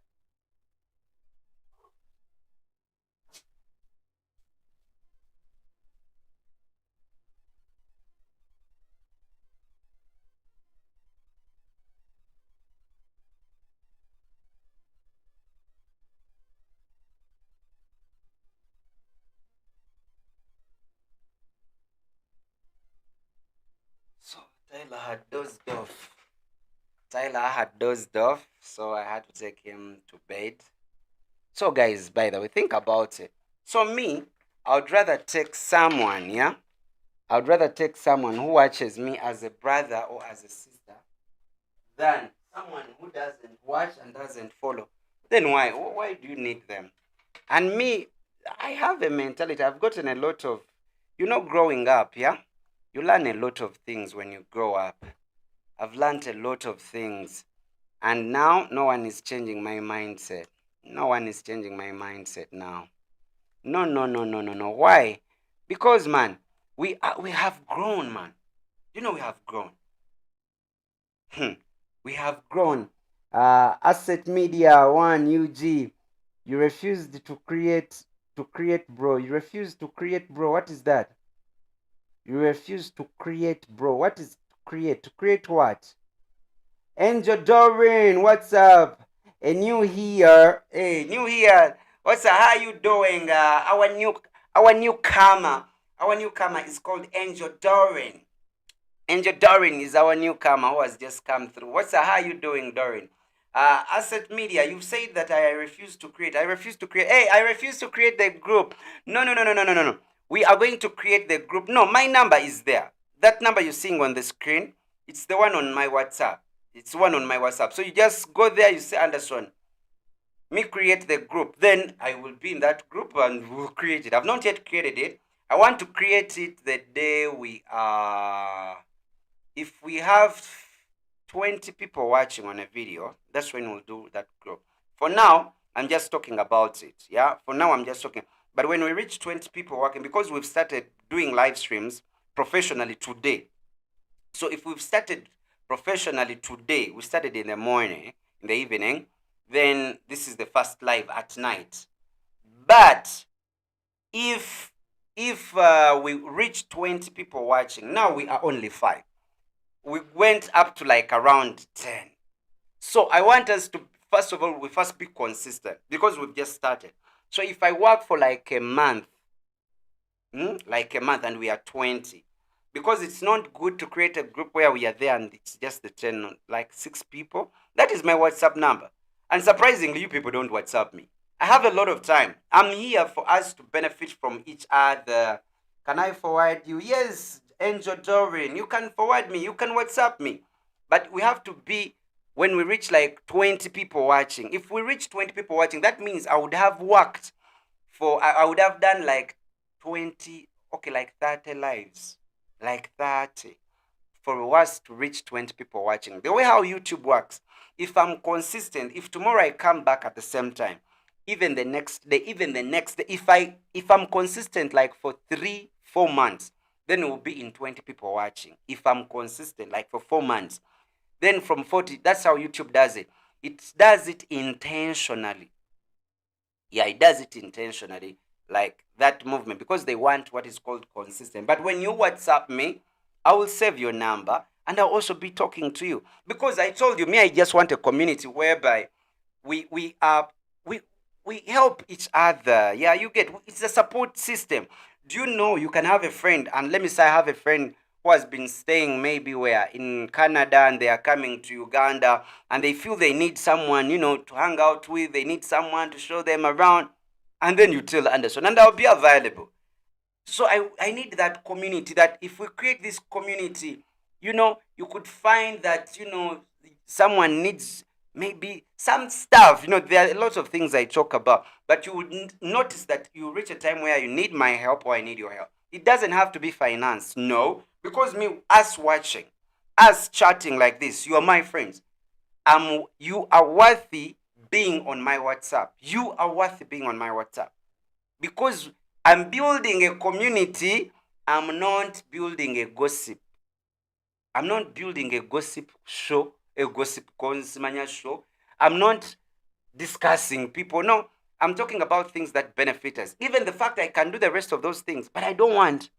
So Tyler had dozed off. Tyler had dozed off, so I had to take him to bed. So guys, by the way, think about it. So me, I would rather take someone, yeah? I would rather take someone who watches me as a brother or as a sister than someone who doesn't watch and doesn't follow. Then why? Why do you need them? And me, I have a mentality. I've gotten a lot of, growing up, yeah? You learn a lot of things when you grow up. I've learned a lot of things. And now, no one is changing my mindset. No one is changing my mindset now. No, no, no, no, no, no. Why? Because, man, we have grown, man. We have grown. We have grown. Asset Media One UG. You refused to create, bro. You refused to create, bro. What is that? You refused to create, bro. What is to create? To create what? Angel Doreen, what's up? A new here. Hey, new here. What's up? How you doing? Our newcomer. Our newcomer is called Angel Doreen. Angel Doreen is our newcomer who has just come through. What's up? How you doing, Doreen? Asset Media, you've said that I refuse to create. I refuse to create. Hey, I refuse to create the group. No, no, no, no, no, no, no, no. We are going to create the group. No, my number is there. That number you're seeing on the screen, it's the one on my WhatsApp. It's one on my WhatsApp. So you just go there, you say, Anderson, me create the group. Then I will be in that group and we'll create it. I've not yet created it. I want to create it the day we are. If we have 20 people watching on a video, that's when we'll do that group. For now, I'm just talking about it. Yeah, for now, I'm just talking. But when we reach 20 people working, because we've started doing live streams professionally today. So if we've started professionally today, we started in the morning, in the evening, then this is the first live at night. But if we reach 20 people watching, now we are only 5. We went up to like around 10. So I want us to, first of all, we first be consistent because we've just started. So if I work for like a month, and we are 20, because it's not good to create a group where we are there and it's just the 10, like 6 people. That is my WhatsApp number. And surprisingly, you people don't WhatsApp me. I have a lot of time. I'm here for us to benefit from each other. Can I forward you? Yes, Angel Doreen. You can forward me. You can WhatsApp me. But we have to be, when we reach like 20 people watching. If we reach 20 people watching, that means I would have worked I would have done like 20, okay, like 30 lives. Like 30. For us to reach 20 people watching. The way how YouTube works, if I'm consistent, if tomorrow I come back at the same time, even the next day, even the next day. If I'm consistent like for 3 4 months, then it will be in 20 people watching. If I'm consistent like for 4 months, then from 40, that's how YouTube does it. It does it intentionally. Yeah, it does it intentionally, like that movement, because they want what is called consistent. But when you WhatsApp me, I will save your number and I'll also be talking to you, because I told you, me, I just want a community whereby we are we we help each other. Yeah, you get, it's a support system. Do you know you can have a friend, and let me say I have a friend who has been staying maybe where in Canada, and they are coming to Uganda, and they feel they need someone, to hang out with, they need someone to show them around, and then you tell Anderson, and I'll be available. So I need that community, that if we create this community, you could find that, someone needs maybe some stuff. There are lots of things I talk about, but you would notice that you reach a time where you need my help or I need your help. It doesn't have to be finance, no, because me, us watching, us chatting like this, you are my friends. You are worthy being on my WhatsApp. You are worthy being on my WhatsApp, because I'm building a community. I'm not building a gossip. I'm not building a gossip show, a gossip consimanya show. I'm not discussing people. No, I'm talking about things that benefit us. Even the fact I can do the rest of those things, but I don't want,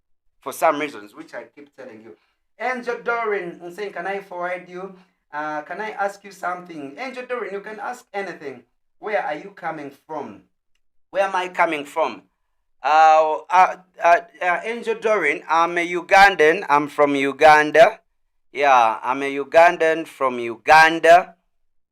for some reasons, which I keep telling you. Angel Dorin, I'm saying, can I forward you? Can I ask you something? Angel Dorin, you can ask anything. Where are you coming from? Where am I coming from? Angel Dorin, I'm a Ugandan. I'm from Uganda. Yeah, I'm a Ugandan from Uganda.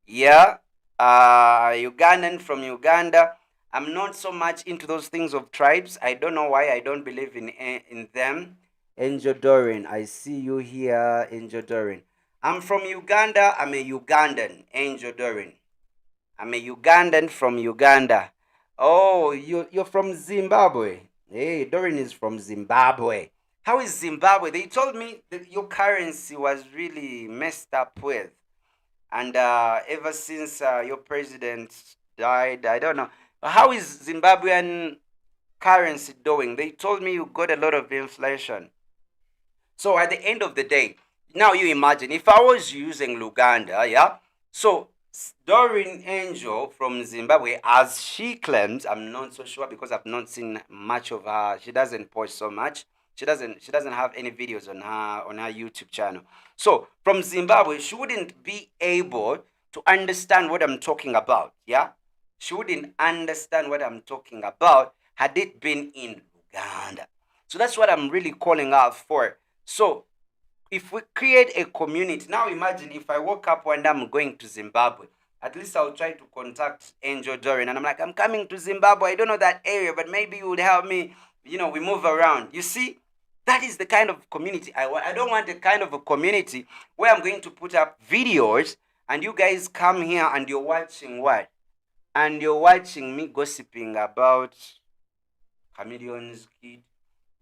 Yeah, Ugandan from Uganda. I'm not so much into those things of tribes. I don't know why I don't believe in them. Angel Dorin, I see you here, Angel Dorin. I'm from Uganda. I'm a Ugandan, Angel Dorin. I'm a Ugandan from Uganda. Oh, you're from Zimbabwe. Hey, Dorin is from Zimbabwe. How is Zimbabwe? They told me that your currency was really messed up with. And ever since your president died, I don't know. How is Zimbabwean currency doing? They told me you got a lot of inflation. So at the end of the day, now you imagine if I was using Luganda, yeah. So Doreen Angel from Zimbabwe, as she claims, I'm not so sure because I've not seen much of her. She doesn't post so much. She doesn't have any videos on her YouTube channel. So from Zimbabwe, she wouldn't be able to understand what I'm talking about. Yeah, she wouldn't understand what I'm talking about had it been in Uganda. So that's what I'm really calling out for. So if we create a community, now imagine if I woke up one day, I'm going to Zimbabwe. At least I'll try to contact Angel Dorin, and I'm like, I'm coming to Zimbabwe. I don't know that area, but maybe you would help me. We move around. You see, that is the kind of community I want. I don't want a kind of a community where I'm going to put up videos and you guys come here and you're watching what? And you're watching me gossiping about Chameleon's kid,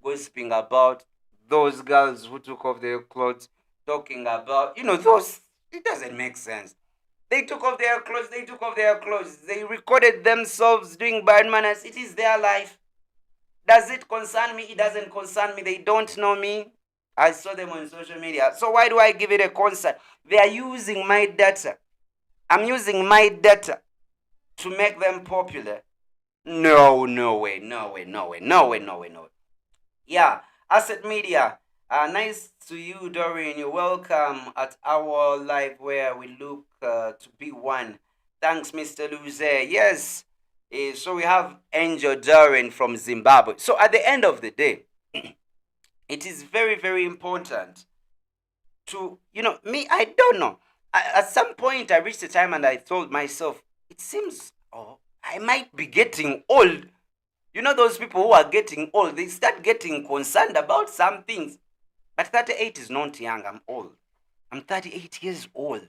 gossiping about those girls who took off their clothes, talking about, those, it doesn't make sense. They took off their clothes, they recorded themselves doing bad manners. It is their life. Does it concern me? It doesn't concern me. They don't know me. I saw them on social media. So why do I give it a concern? They are using my data. I'm using my data to make them popular. No, no way, no way, no way, no way, no way, no way. Yeah, Asset Media. Nice to you, Dorian. You're welcome at our live where we look to be one. Thanks, Mr. Luzze. Yes. So we have Angel Dorian from Zimbabwe. So at the end of the day, it is very, very important to, me, I don't know. At some point, I reached a time and I told myself, it seems, oh, I might be getting old. Those people who are getting old, they start getting concerned about some things. But 38 is not young, I'm old. I'm 38 years old.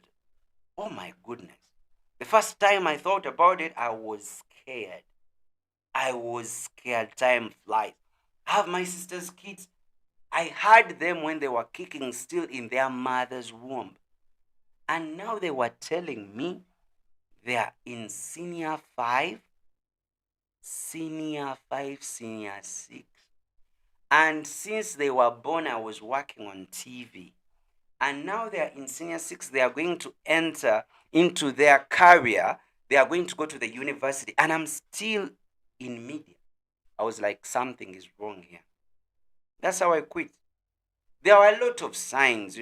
Oh my goodness. The first time I thought about it, I was scared. I was scared. Time flies. I have my sister's kids. I had them when they were kicking still in their mother's womb. And now they were telling me they are in senior 5. senior 5, senior 6. And since they were born, I was working on TV. And now they are in senior 6. They are going to enter into their career. They are going to go to the university. And I'm still in media. I was like, something is wrong here. That's how I quit. There are a lot of signs.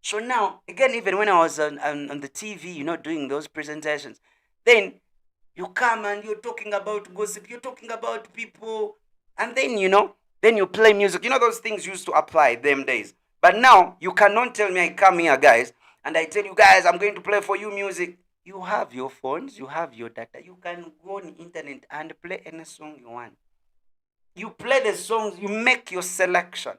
So now, again, even when I was on the TV, doing those presentations, then you come and you're talking about gossip, you're talking about people, and then you play music. Those things used to apply them days. But now, you cannot tell me I come here, guys, and I tell you guys, I'm going to play for you music. You have your phones, you have your data. You can go on the internet and play any song you want. You play the songs, you make your selection.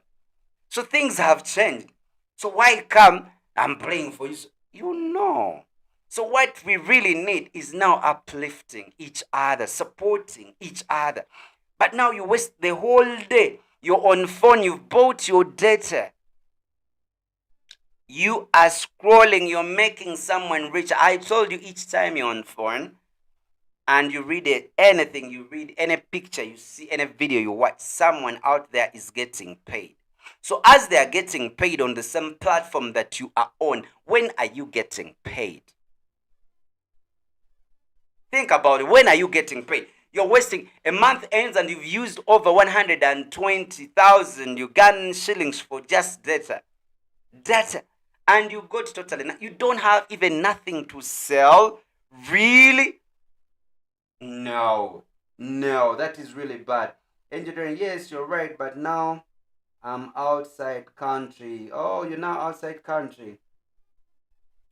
So things have changed. So why come? I'm praying for you. You know. So what we really need is now uplifting each other, supporting each other. But now you waste the whole day. You're on phone, you've bought your data. You are scrolling, you're making someone rich. I told you, each time you're on phone and you read anything, you read any picture, you see any video, you watch, someone out there is getting paid. So as they are getting paid on the same platform that you are on, when are you getting paid? Think about it. When are you getting paid? You're wasting, a month ends and you've used over 120,000 Ugandan shillings for just data. Data. And you got totally, you don't have even nothing to sell. Really? No. No, that is really bad. Engineering, yes, you're right, but now I'm outside country. Oh, you're now outside country.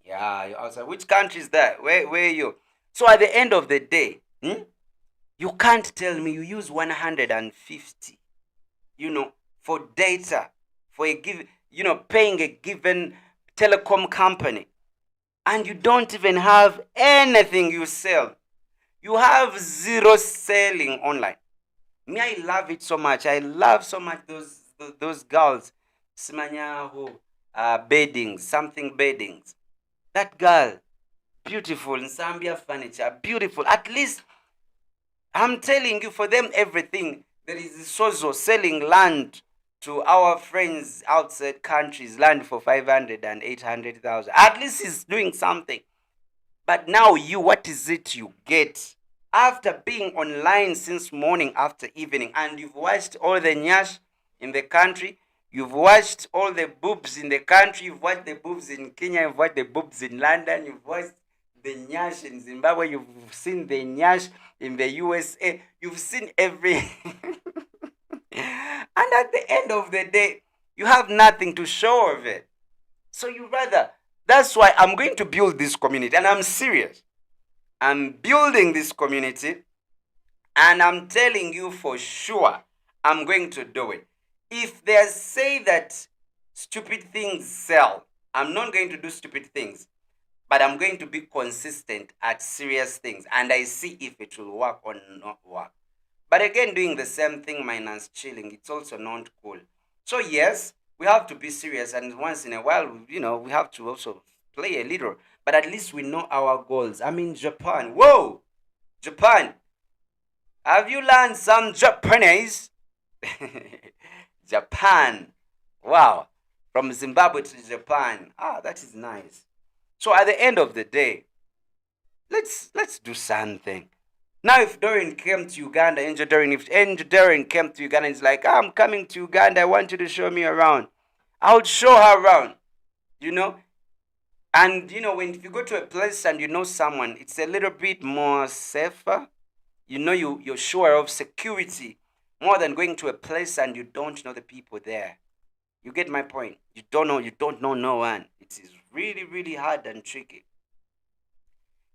Yeah, you're outside. Which country is that? Where are you? So at the end of the day, you can't tell me you use 150, for data, for a given, paying a given telecom company, and you don't even have anything you sell. You have zero selling online. Me, I love it so much. I love so much those girls. Simanyahu, beddings, something beddings. That girl, beautiful in Zambia furniture, beautiful. At least I'm telling you, for them, everything. There is Sozo selling land to our friends outside countries, land for 500 and 800,000. At least he's doing something. But now what is it you get? After being online since morning after evening, and you've watched all the nyash in the country, you've watched all the boobs in the country, you've watched the boobs in Kenya, you've watched the boobs in London, you've watched the nyash in Zimbabwe, you've seen the nyash in the USA, you've seen every... And at the end of the day, you have nothing to show of it. So you rather... That's why I'm going to build this community, and I'm serious. I'm building this community, and I'm telling you for sure I'm going to do it. If they say that stupid things sell, I'm not going to do stupid things, but I'm going to be consistent at serious things, and I see if it will work or not work. But again, doing the same thing minus chilling, it's also not cool. So yes, we have to be serious, and once in a while, we have to also play a little. But at least we know our goals. I'm in Japan. Whoa! Japan! Have you learned some Japanese? Japan. Wow. From Zimbabwe to Japan. Ah, that is nice. So at the end of the day, let's do something. Now, if Dorian came to Uganda, if Angel Dorian came to Uganda, and it's like, I'm coming to Uganda, I want you to show me around. I would show her around, you know. And, when if you go to a place and you know someone, it's a little bit more safer. You're sure of security more than going to a place and you don't know the people there. You get my point? You don't know no one. It is really, really hard and tricky.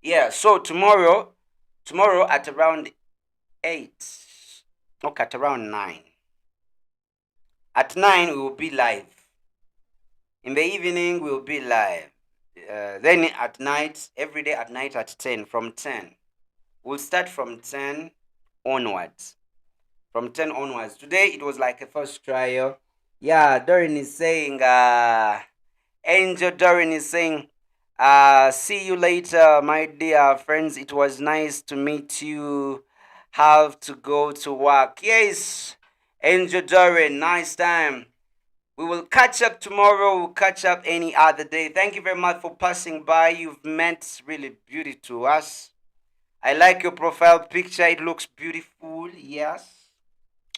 Yeah, so tomorrow at around 8, okay, at around 9. At 9, we will be live. In the evening, we will be live. Then at night, every day at night at 10, from 10. We'll start from 10 onwards. From 10 onwards. Today, it was like a first trial. Yeah, Doreen is saying, Angel Doreen is saying, see you later, my dear friends. It was nice to meet you. have to go to work. Yes, Angel Doran, nice time. We will catch up tomorrow. We'll catch up any other day. Thank you very much for passing by. You've meant really beauty to us. I like your profile picture. It looks beautiful. Yes.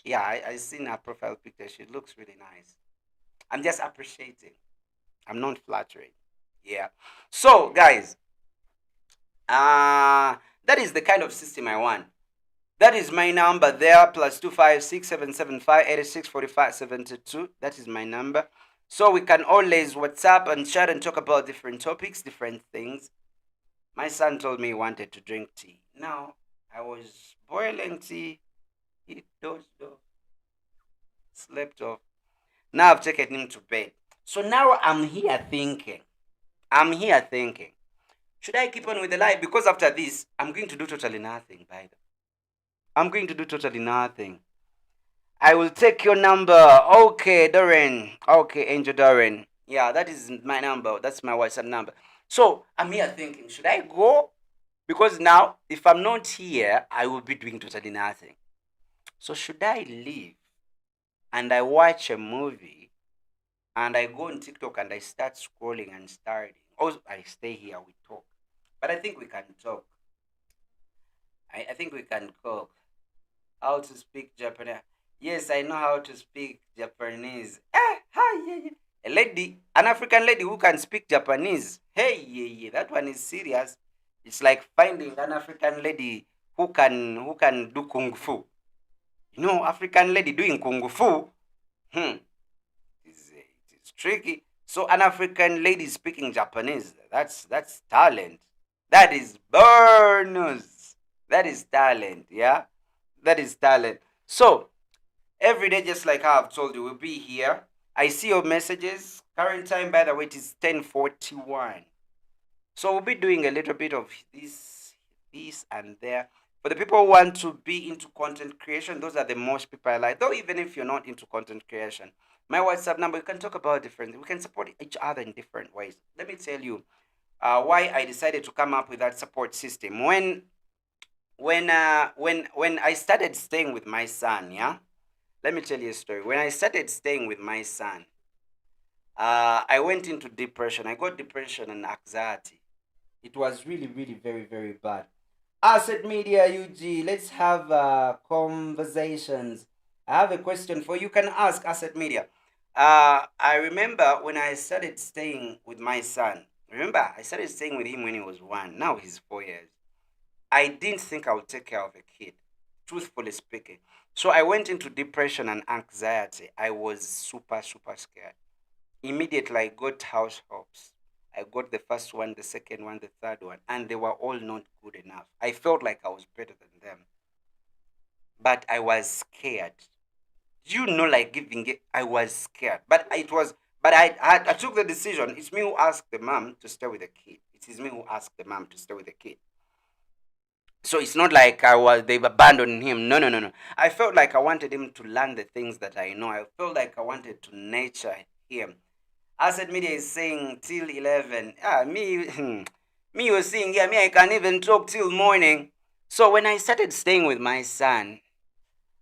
Yeah, I seen her profile picture. She looks really nice. I'm just appreciating. I'm not flattering. Yeah. So, guys, that is the kind of system I want. That is my number there, plus 256-775-8645-72. That is my number. So we can always WhatsApp and chat and talk about different topics, different things. My son told me he wanted to drink tea. Now, I was boiling tea. He dozed off, slept off. Now I've taken him to bed. So now I'm here thinking. Should I keep on with the life? Because after this, I'm going to do totally nothing, by the way. I'm going to do totally nothing. I will take your number. Okay, Doreen. Okay, Angel Doreen. Yeah, that is my number. That's my WhatsApp number. So I'm here thinking, should I go? Because now, if I'm not here, I will be doing totally nothing. So should I leave and I watch a movie and I go on TikTok and I start scrolling and starting? Or I stay here, we talk. But I think we can talk. I think we can talk. How to speak Japanese. Yes, I know how to speak Japanese. Hi, yeah, yeah. A lady, an African lady who can speak Japanese. Hey, yeah, yeah, that one is serious. It's like finding an African lady who can do kung fu. You know, African lady doing kung fu. It is tricky. So an African lady speaking Japanese. That's talent. That is bonus. That is talent. Yeah, that is talent. So every day, just like how I've told you, we'll be here. I see your messages. Current time, by the way, it is 10:41. So we'll be doing a little bit of this and there. For the people who want to be into content creation, those are the most people I like. Though even if you're not into content creation, my WhatsApp number, we can talk about different. We can support each other in different ways. Let me tell you why I decided to come up with that support system. When I started staying with my son, yeah. Let me tell you a story. When I started staying with my son, I went into depression. I got depression and anxiety. It was really, really very, very bad. Asset Media UG, let's have conversations. I have a question for you. Can ask Asset Media. I remember when I started staying with my son. Remember, I started staying with him when he was 1. Now he's 4 years. I didn't think I would take care of a kid, truthfully speaking. So I went into depression and anxiety. I was super, super scared. Immediately, I got house helps. I got the first one, the second one, the third one, and they were all not good enough. I felt like I was better than them, but I was scared. You know, like giving it, I was scared, but I took the decision. It's me who asked the mom to stay with the kid. It is me who asked the mom to stay with the kid. So it's not like they've abandoned him. No, no, no, no. I felt like I wanted him to learn the things that I know. I felt like I wanted to nurture him. Asset Media is saying till 11. Me, me was saying, yeah, me, I can even talk till morning. So when I started staying with my son,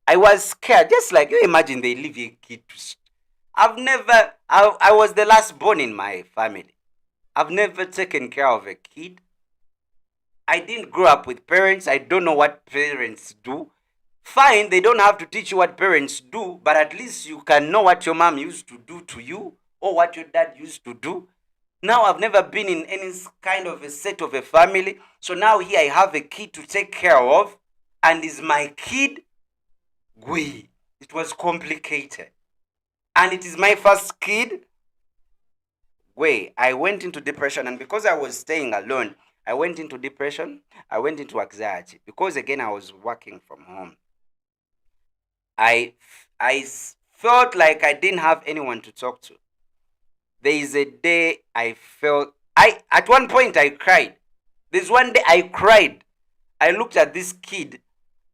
I was scared. Just like you imagine they leave a kid I was the last born in my family. I've never taken care of a kid. I didn't grow up with parents. I don't know what parents do. Fine, they don't have to teach you what parents do, but at least you can know what your mom used to do to you or what your dad used to do. Now I've never been in any kind of a set of a family. So now here I have a kid to take care of, and is my kid. It was complicated. And it is my first kid. I went into depression, and because I was staying alone, I went into depression. I went into anxiety because again I was working from home. I felt like I didn't have anyone to talk to. There is a day I felt I at one point I cried. There's one day I cried. I looked at this kid,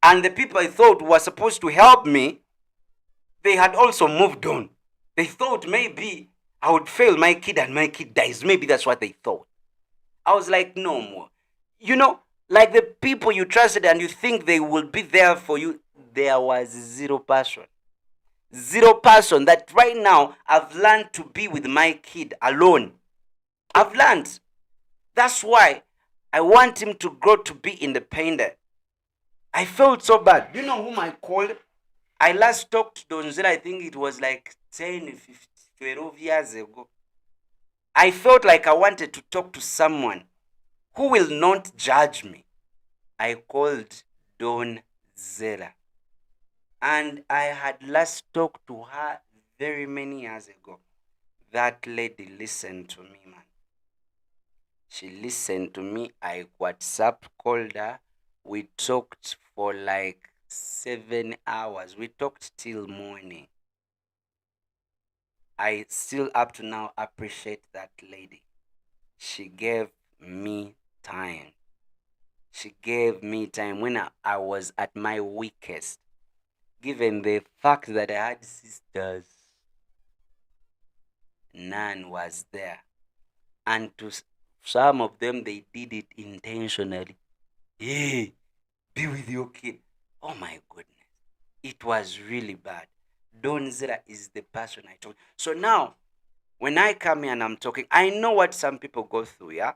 and the people I thought were supposed to help me, they had also moved on. They thought maybe I would fail my kid and my kid dies. Maybe that's what they thought. I was like, no more. You know, Like the people you trusted and you think they will be there for you, there was zero passion. Zero passion. That right now I've learned to be with my kid alone. I've learned. That's why I want him to grow to be independent. I felt so bad. You know whom I called? I last talked to Donzel, I think it was like 10, 15, 12 years ago. I felt like I wanted to talk to someone who will not judge me. I called Don Zera. And I had last talked to her very many years ago. That lady listened to me, man. She listened to me. I WhatsApp called her. We talked for like 7 hours. We talked till morning. I still up to now appreciate that lady. She gave me time. She gave me time when I was at my weakest. Given the fact that I had sisters, none was there. And to some of them, they did it intentionally. Hey, be with your kid. Oh my goodness. It was really bad. Don Zera is the person I told. So now, when I come here and I'm talking, I know what some people go through, yeah?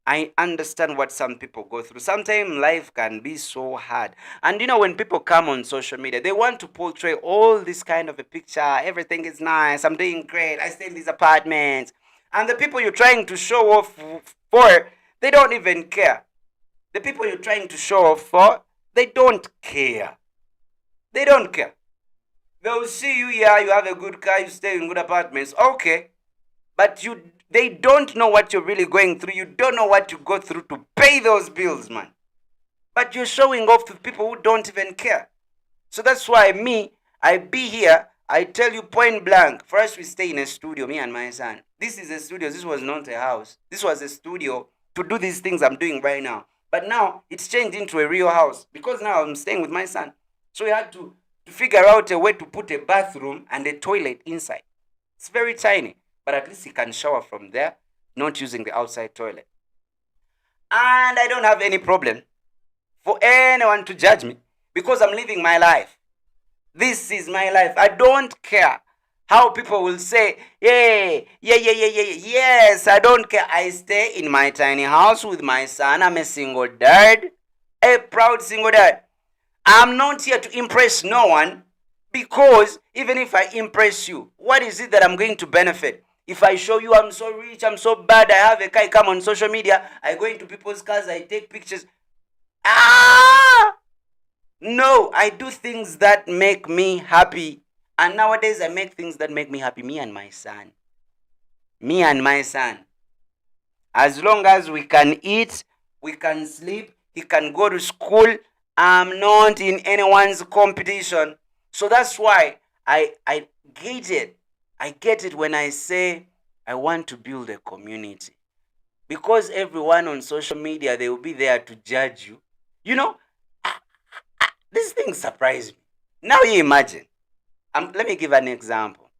I understand what some people go through. Sometimes life can be so hard. And you know, when people come on social media, they want to portray all this kind of a picture. Everything is nice. I'm doing great. I stay in these apartments. And the people you're trying to show off for, they don't even care. The people you're trying to show off for, they don't care. They don't care. They'll see you, yeah, you have a good car, you stay in good apartments. Okay. But they don't know what you're really going through. You don't know what you go through to pay those bills, man. But you're showing off to people who don't even care. So that's why I be here. I tell you point blank. First, we stay in a studio, me and my son. This is a studio. This was not a house. This was a studio to do these things I'm doing right now. But now it's changed into a real house because now I'm staying with my son. So we had to figure out a way to put a bathroom and a toilet inside. It's very tiny, but at least he can shower from there, not using the outside toilet. And I don't have any problem for anyone to judge me because I'm living my life. This is my life. I don't care how people will say, yeah. Yes, I don't care. I stay in my tiny house with my son. I'm a single dad, a proud single dad. I'm not here to impress no one because even if I impress you, what is it that I'm going to benefit? If I show you I'm so rich, I'm so bad, I have a car, I come on social media, I go into people's cars, I take pictures. No, I do things that make me happy. And nowadays I make things that make me happy. Me and my son. Me and my son. As long as we can eat, we can sleep, he can go to school, I'm not in anyone's competition. So that's why I get it. I get it when I say I want to build a community. Because everyone on social media, they will be there to judge you. You know, this thing surprised me. Now you imagine. Let me give an example.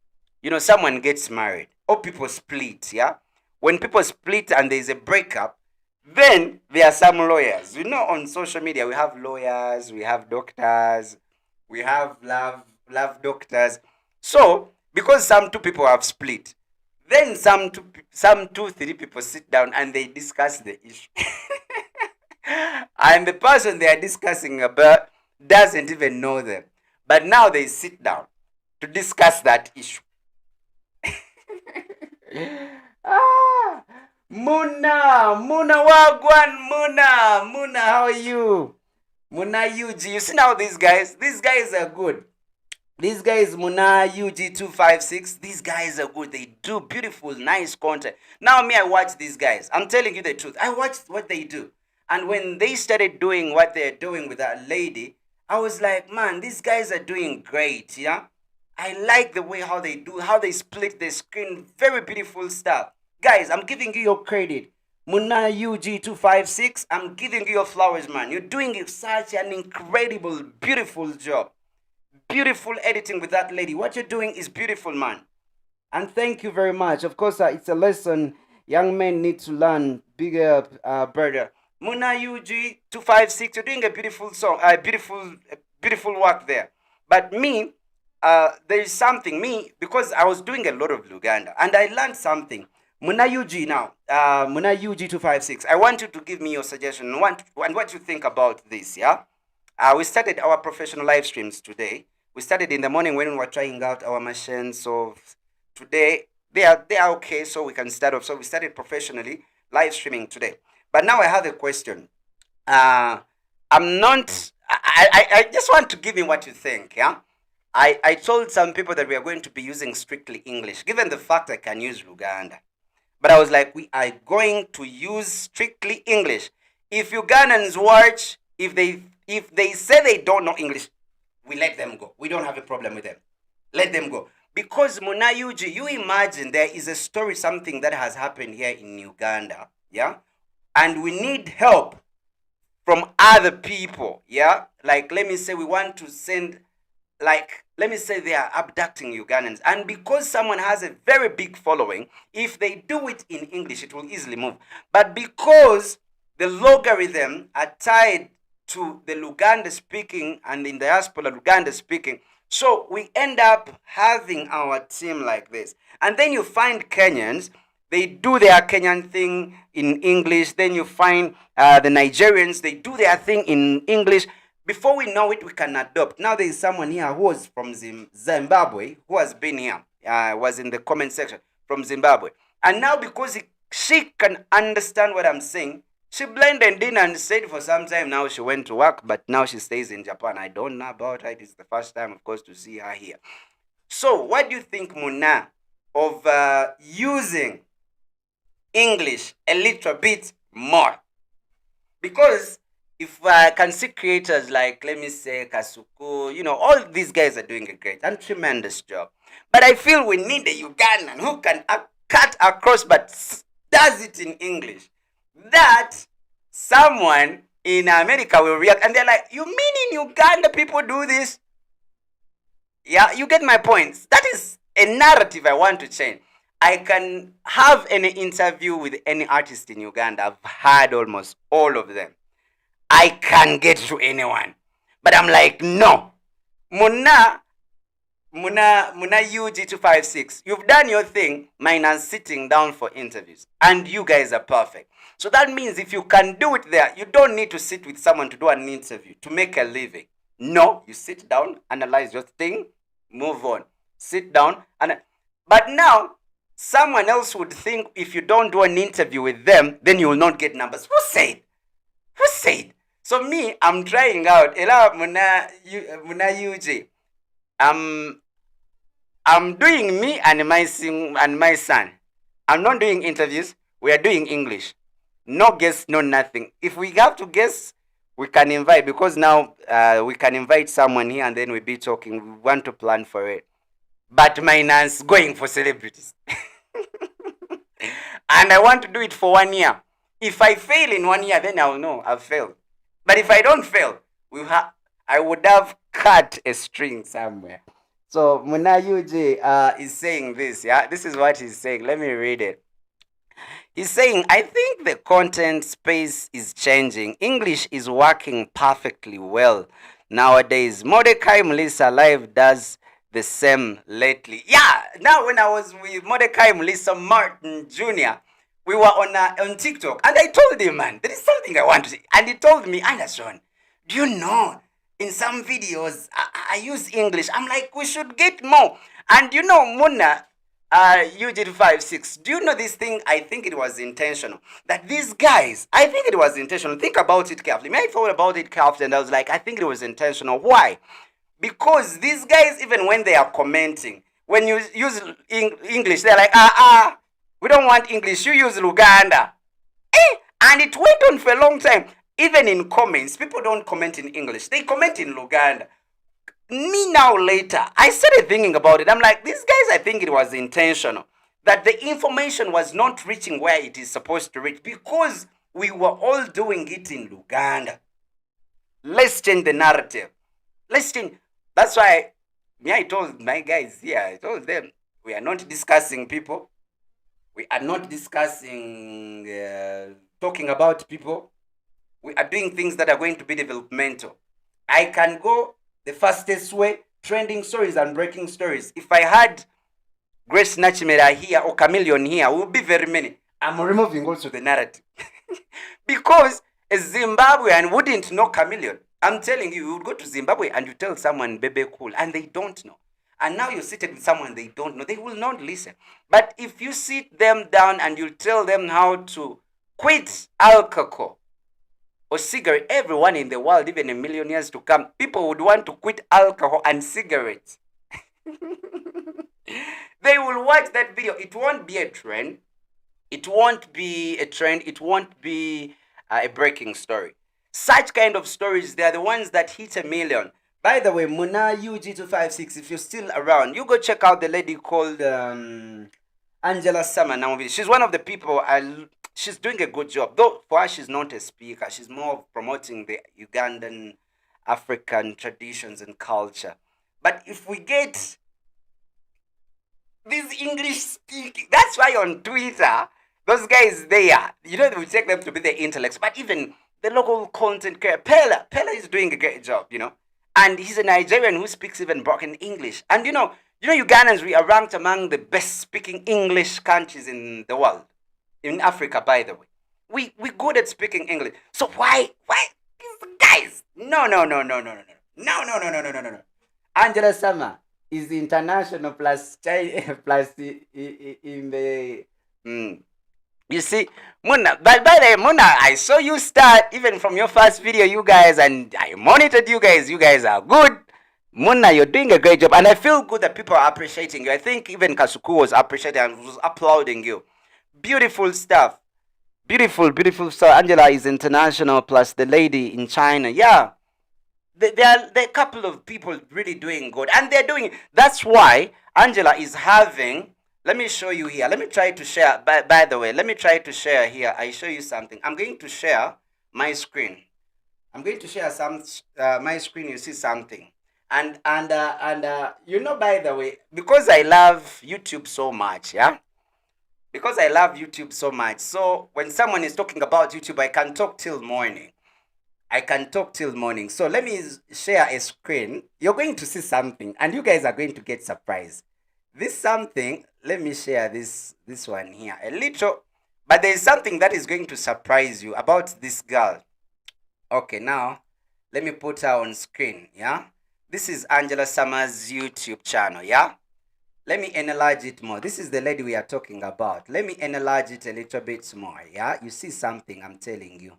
You know, someone gets married or people split, yeah? When people split and there's a breakup, then there are some lawyers. You know, on social media, we have lawyers, we have doctors, we have love doctors. So, because some two people have split, then some two, three people sit down and they discuss the issue. And the person they are discussing about doesn't even know them. But now they sit down to discuss that issue. ah, Muna Wagwan, Muna, how are you? Muna UG, you see now these guys are good. These guys, Muna UG256, these guys are good. They do beautiful, nice content. Now me, I watch these guys. I'm telling you the truth. I watch what they do. And when they started doing what they're doing with that lady, I was like, man, these guys are doing great, yeah? I like the way how they split the screen. Very beautiful stuff. Guys, I'm giving you your credit. Muna UG256, I'm giving you your flowers, man. You're doing such an incredible, beautiful job. Beautiful editing with that lady. What you're doing is beautiful, man. And thank you very much. Of course, it's a lesson young men need to learn. Big up, brother. Muna UG 256, you're doing a beautiful song, beautiful work there. But me, there is something, me, because I was doing a lot of Luganda and I learned something. Muna UG now, Muna UG 256, I want you to give me your suggestion and what you think about this, yeah? We started our professional live streams today. We started in the morning when we were trying out our machines. So today they are okay, so we can start off. So we started professionally live streaming today. But now I have a question. I'm not. I just want to give me what you think. Yeah. I told some people that we are going to be using strictly English, given the fact I can use Luganda. But I was like, we are going to use strictly English. If Ugandans watch, if they say they don't know English, we let them go. We don't have a problem with them. Let them go. Because Munayuji, you imagine there is a story, something that has happened here in Uganda, yeah? And we need help from other people, yeah? Like, let me say we want to send, like, let me say they are abducting Ugandans. And because someone has a very big following, if they do it in English, it will easily move. But because the logarithm are tied to the Luganda speaking and in the diaspora Luganda speaking, so we end up having our team like this. And then you find Kenyans, they do their Kenyan thing in English. Then you find the Nigerians, they do their thing in English. Before we know it, we can adopt. Now there is someone here who was from Zimbabwe, who has been here, was in the comment section, from Zimbabwe. And now because she can understand what I'm saying, she blended in and stayed for some time. Now she went to work, but now she stays in Japan. I don't know about her. It is the first time, of course, to see her here. So what do you think, Muna, of using English a little bit more? Because if I can see creators like, let me say, Kasuku, all these guys are doing a great and tremendous job. But I feel we need a Ugandan who can cut across but does it in English. That someone in America will react and they're like, you mean in Uganda people do this? Yeah, you get my points. That is a narrative I want to change. I can have any interview with any artist in Uganda. I've had almost all of them. I can get to anyone. But I'm like, no. Muna UG256, you've done your thing, minus sitting down for interviews. And you guys are perfect. So that means if you can do it there, you don't need to sit with someone to do an interview, to make a living. No, you sit down, analyze your thing, move on. Sit down. But now, someone else would think if you don't do an interview with them, then you will not get numbers. Who said? Who said? So me, I'm trying out. Ela Muna UG. I'm doing me and my son. I'm not doing interviews. We are doing English. No guess, no nothing. If we have to guess, we can invite, because now we can invite someone here and then we'll be talking. We want to plan for it. But minus going for celebrities. And I want to do it for 1 year. If I fail in 1 year, then I'll know I've failed. But if I don't fail, I would have cut a string somewhere. So Muna UJ is saying this, yeah? This is what he's saying. Let me read it. He's saying, I think the content space is changing. English is working perfectly well nowadays. Mordecai Melissa Live does the same lately. Yeah, now when I was with Mordecai Melissa Martin Jr., we were on TikTok, and I told him, man, there is something I want to say. And he told me, Anderson, do you know, in some videos, I use English. I'm like, we should get more. And Muna, UG56, do you know this thing? I think it was intentional. That these guys, I think it was intentional. Think about it carefully. I thought about it carefully, and I was like, I think it was intentional. Why? Because these guys, even when they are commenting, when you use English, they're like, we don't want English, you use Luganda. And it went on for a long time. Even in comments, people don't comment in English. They comment in Luganda. Me now later, I started thinking about it. I'm like, these guys, I think it was intentional. That the information was not reaching where it is supposed to reach because we were all doing it in Luganda. Let's change the narrative. Let's change. That's why I told my guys here, I told them, we are not discussing people. We are not discussing, talking about people. We are doing things that are going to be developmental. I can go the fastest way, trending stories and breaking stories. If I had Grace Nachimera here or Chameleon here, we would be very many. I'm removing also the narrative. Because a Zimbabwean wouldn't know Chameleon. I'm telling you, you would go to Zimbabwe and you tell someone Bebe Cool and they don't know. And now you're seated with someone they don't know, they will not listen. But if you sit them down and you tell them how to quit alcohol or cigarette, everyone in the world, even a million years to come, people would want to quit alcohol and cigarettes. They will watch that video. It won't be a trend. It won't be a trend. It won't be a breaking story. Such kind of stories, they are the ones that hit a million. By the way, Muna UG256, if you're still around, you go check out the lady called Angela Summer now. She's one of the people she's doing a good job. Though for her, she's not a speaker. She's more promoting the Ugandan African traditions and culture. But if we get this English speaking, that's why on Twitter, those guys there, we take them to be the intellects. But even the local content creator, Pella is doing a great job, And he's a Nigerian who speaks even broken English. And Ugandans, we are ranked among the best speaking English countries in the world. In Africa, by the way. We're good at speaking English. So why guys? No. Angela Summer is international plus China plus in the You see, Muna, by the way, Muna, I saw you start even from your first video, you guys, and I monitored you guys. You guys are good. Muna, you're doing a great job, and I feel good that people are appreciating you. I think even Kasuku was appreciating and was applauding you. Beautiful stuff. Beautiful stuff. Angela is international plus the lady in China. Yeah. There are a couple of people really doing good, and they're doing it. That's why Angela is having. Let me show you here. Let me try to share. By the way, let me try to share here. I show you something. I'm going to share my screen. I'm going to share my screen. You see something, and by the way, because I love YouTube so much, yeah. Because I love YouTube so much, so when someone is talking about YouTube, I can talk till morning. So let me share a screen. You're going to see something, and you guys are going to get surprised. This something, let me share this one here a little, but there is something that is going to surprise you about this girl. Okay, now let me put her on screen. Yeah, this is Angela Summer's YouTube channel. Yeah, let me enlarge it more. This is the lady we are talking about. Let me enlarge it a little bit more. Yeah, you see something, I'm telling you.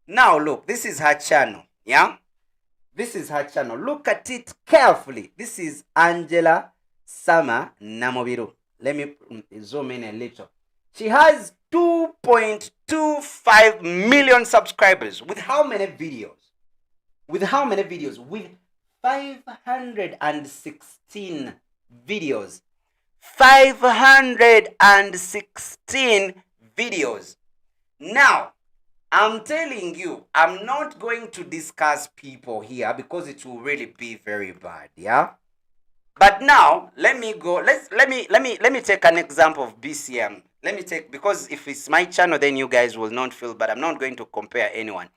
Now look, this is her channel. Yeah, this is her channel. Look at it carefully. This is Angela Summer Namobiru. Let me zoom in a little. She has 2.25 million subscribers. With how many videos? With 516 videos. 516 videos. Now, I'm telling you, I'm not going to discuss people here because it will really be very bad, yeah? But now, let me go. Let me take an example of BCM. Because if it's my channel, then you guys will not feel bad. I'm not going to compare anyone.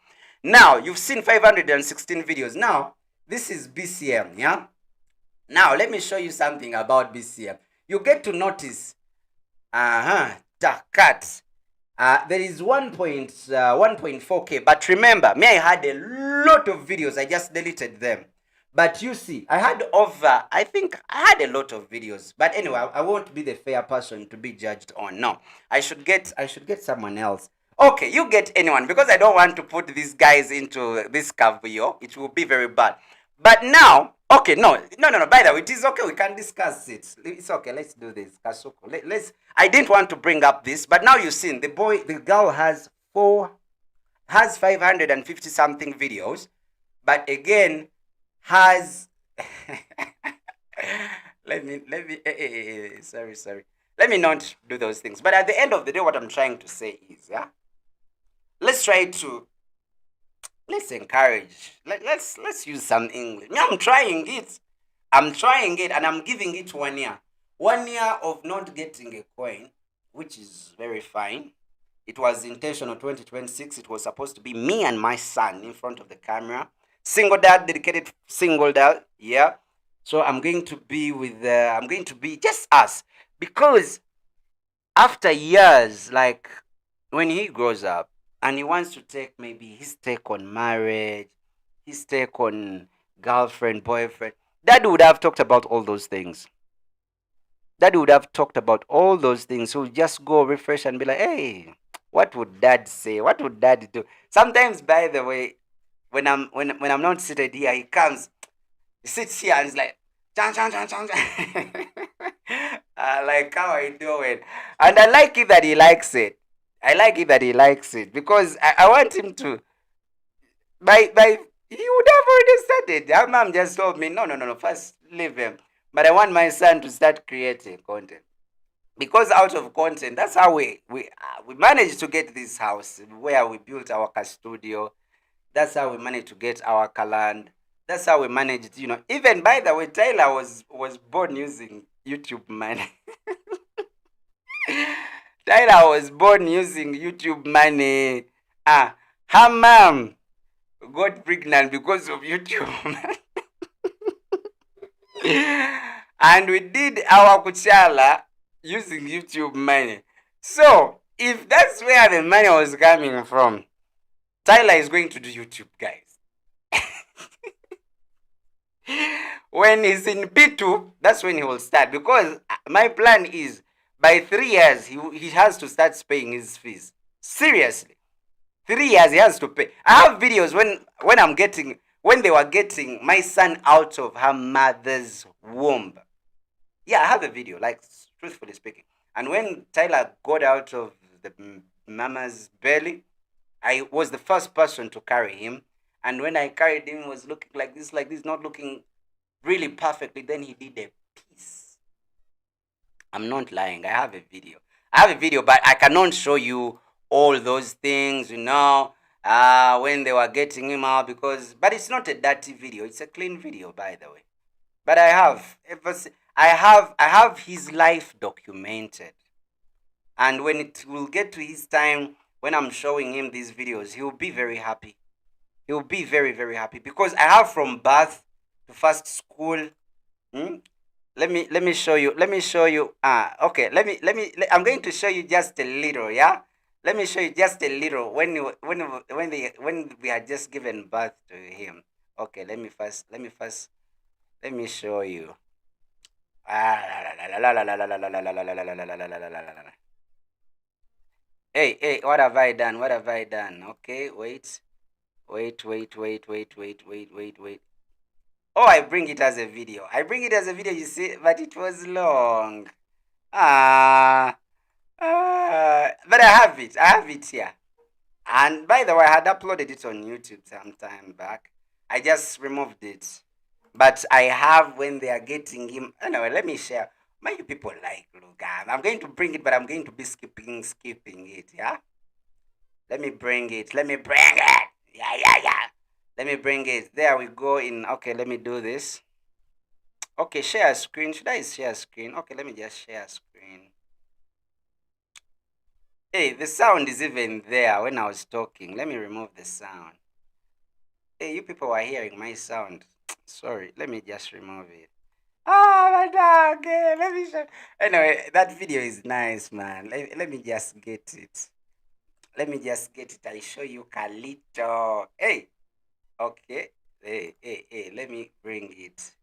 Now, you've seen 516 videos. Now, this is BCM, yeah? Now, let me show you something about BCM. You get to notice, cut. There is 1.4K. But remember, I had a lot of videos. I just deleted them. But you see, I had a lot of videos. But anyway, I won't be the fair person to be judged on. No, I should get someone else. Okay, you get anyone, because I don't want to put these guys into this caveat. It will be very bad. But now, okay, no. By the way, it is okay. We can discuss it. It's okay. Let's do this. Kasuko. I didn't want to bring up this, but now you've seen the girl has 550 something videos, but again has sorry. Let me not do those things. But at the end of the day, what I'm trying to say is, yeah, let's encourage. Let's use some English. I'm trying it, and I'm giving it 1 year. 1 year of not getting a coin, which is very fine. It was intentional 2026. It was supposed to be me and my son in front of the camera. Single dad, dedicated single dad. Yeah. So I'm going to be I'm going to be just us. Because after years, like when he grows up and he wants to take maybe his take on marriage, his take on girlfriend, boyfriend, dad would have talked about all those things. Dad would have talked about all those things. So just go refresh and be like, hey, what would dad say? What would dad do? Sometimes, by the way, when I'm not seated here, he comes, he sits here and he's like, chan chan chan chan chan. Like, how are you doing? And I like it that he likes it. I like it that he likes it because I want him to by he would have already started. Our mom just told me, no, first leave him. But I want my son to start creating content because out of content, that's how we managed to get this house where we built our car studio. That's how we managed to get our car land. That's how we managed, Even by the way, Tyler was born using YouTube money. Tyler was born using YouTube money. Her mom got pregnant because of YouTube. And we did our kuchala using YouTube money. So, if that's where the money was coming from, Tyler is going to do YouTube, guys. When he's in P2, that's when he will start. Because my plan is by 3 years, he has to start paying his fees. Seriously. 3 years he has to pay. I have videos when they were getting my son out of her mother's womb. Yeah, I have a video, like, truthfully speaking. And when Tyler got out of the mama's belly, I was the first person to carry him. And when I carried him, he was looking like this, not looking really perfectly. Then he did a piece. I'm not lying. I have a video. But I cannot show you all those things, when they were getting him out but it's not a dirty video. It's a clean video, by the way. But I have his life documented. And when it will get to his time, when I'm showing him these videos, he will be very happy. He will be very, very happy because I have from birth to first school. Let me show you. Okay. I'm going to show you just a little. Yeah. Let me show you just a little when we had just given birth to him. Okay. Let me show you. Hey, what have I done? Okay, wait. Oh, I bring it as a video. You see, but it was long. But I have it. Here. And by the way, I had uploaded it on YouTube some time back. I just removed it. But I have when they are getting him. Anyway, let me share. Many people like Luga. I'm going to bring it, but I'm going to be skipping it. Yeah. Let me bring it. Yeah. Let me bring it. There we go. Okay, let me do this. Okay, share screen. Should I share screen? Okay, let me just share screen. Hey, the sound is even there when I was talking. Let me remove the sound. Hey, you people are hearing my sound. Sorry, let me just remove it. My dog. Okay, let me show. Anyway, that video is nice, man. Let me just get it. I'll show you Carlito. Hey. Okay. Hey. Let me bring it.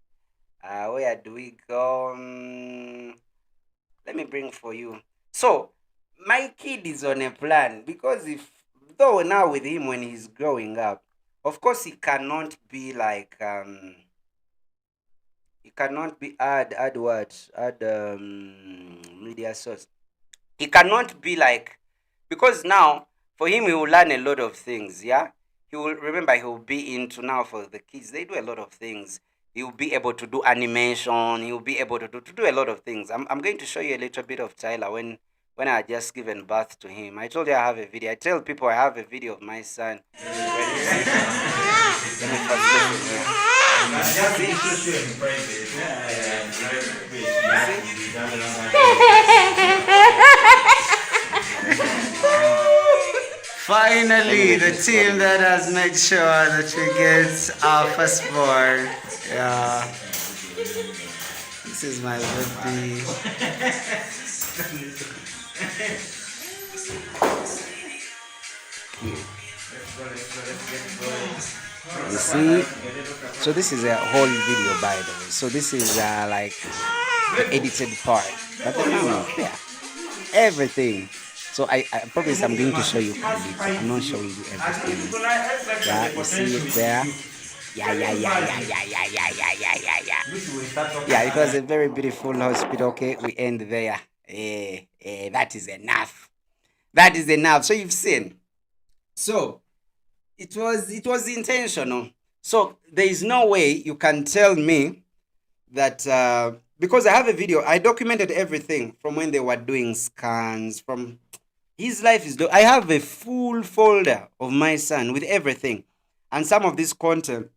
Where do we go? Let me bring for you. So, my kid is on a plan because though now with him when he's growing up, of course he cannot be like add media source. He cannot be like, because now for him he will learn a lot of things. Yeah, he will be into, now for the kids they do a lot of things. He will be able to do animation. He will be able to do a lot of things. I'm going to show you a little bit of Tyler when I had just given birth to him. I told you I have a video. I tell people I have a video of my son. Let me first listen here. Finally, Anyways, the just team recording. that has made sure that we get our firstborn. Yeah, this is my baby. You see, so this is a whole video, by the way. So this is like the edited part, but the mom is there, everything. So I promise I'm going to show you quality. I'm not showing you everything. Yeah, you see it there. Yeah, yeah, yeah, yeah, yeah, yeah, yeah, yeah, yeah, yeah, yeah. Yeah, it was a very beautiful hospital. Okay, we end there. That is enough. That is enough. So you've seen. So it was intentional. So there is no way you can tell me that because I have a video, I documented everything from when they were doing scans. From his life is. I have a full folder of my son with everything, and some of this content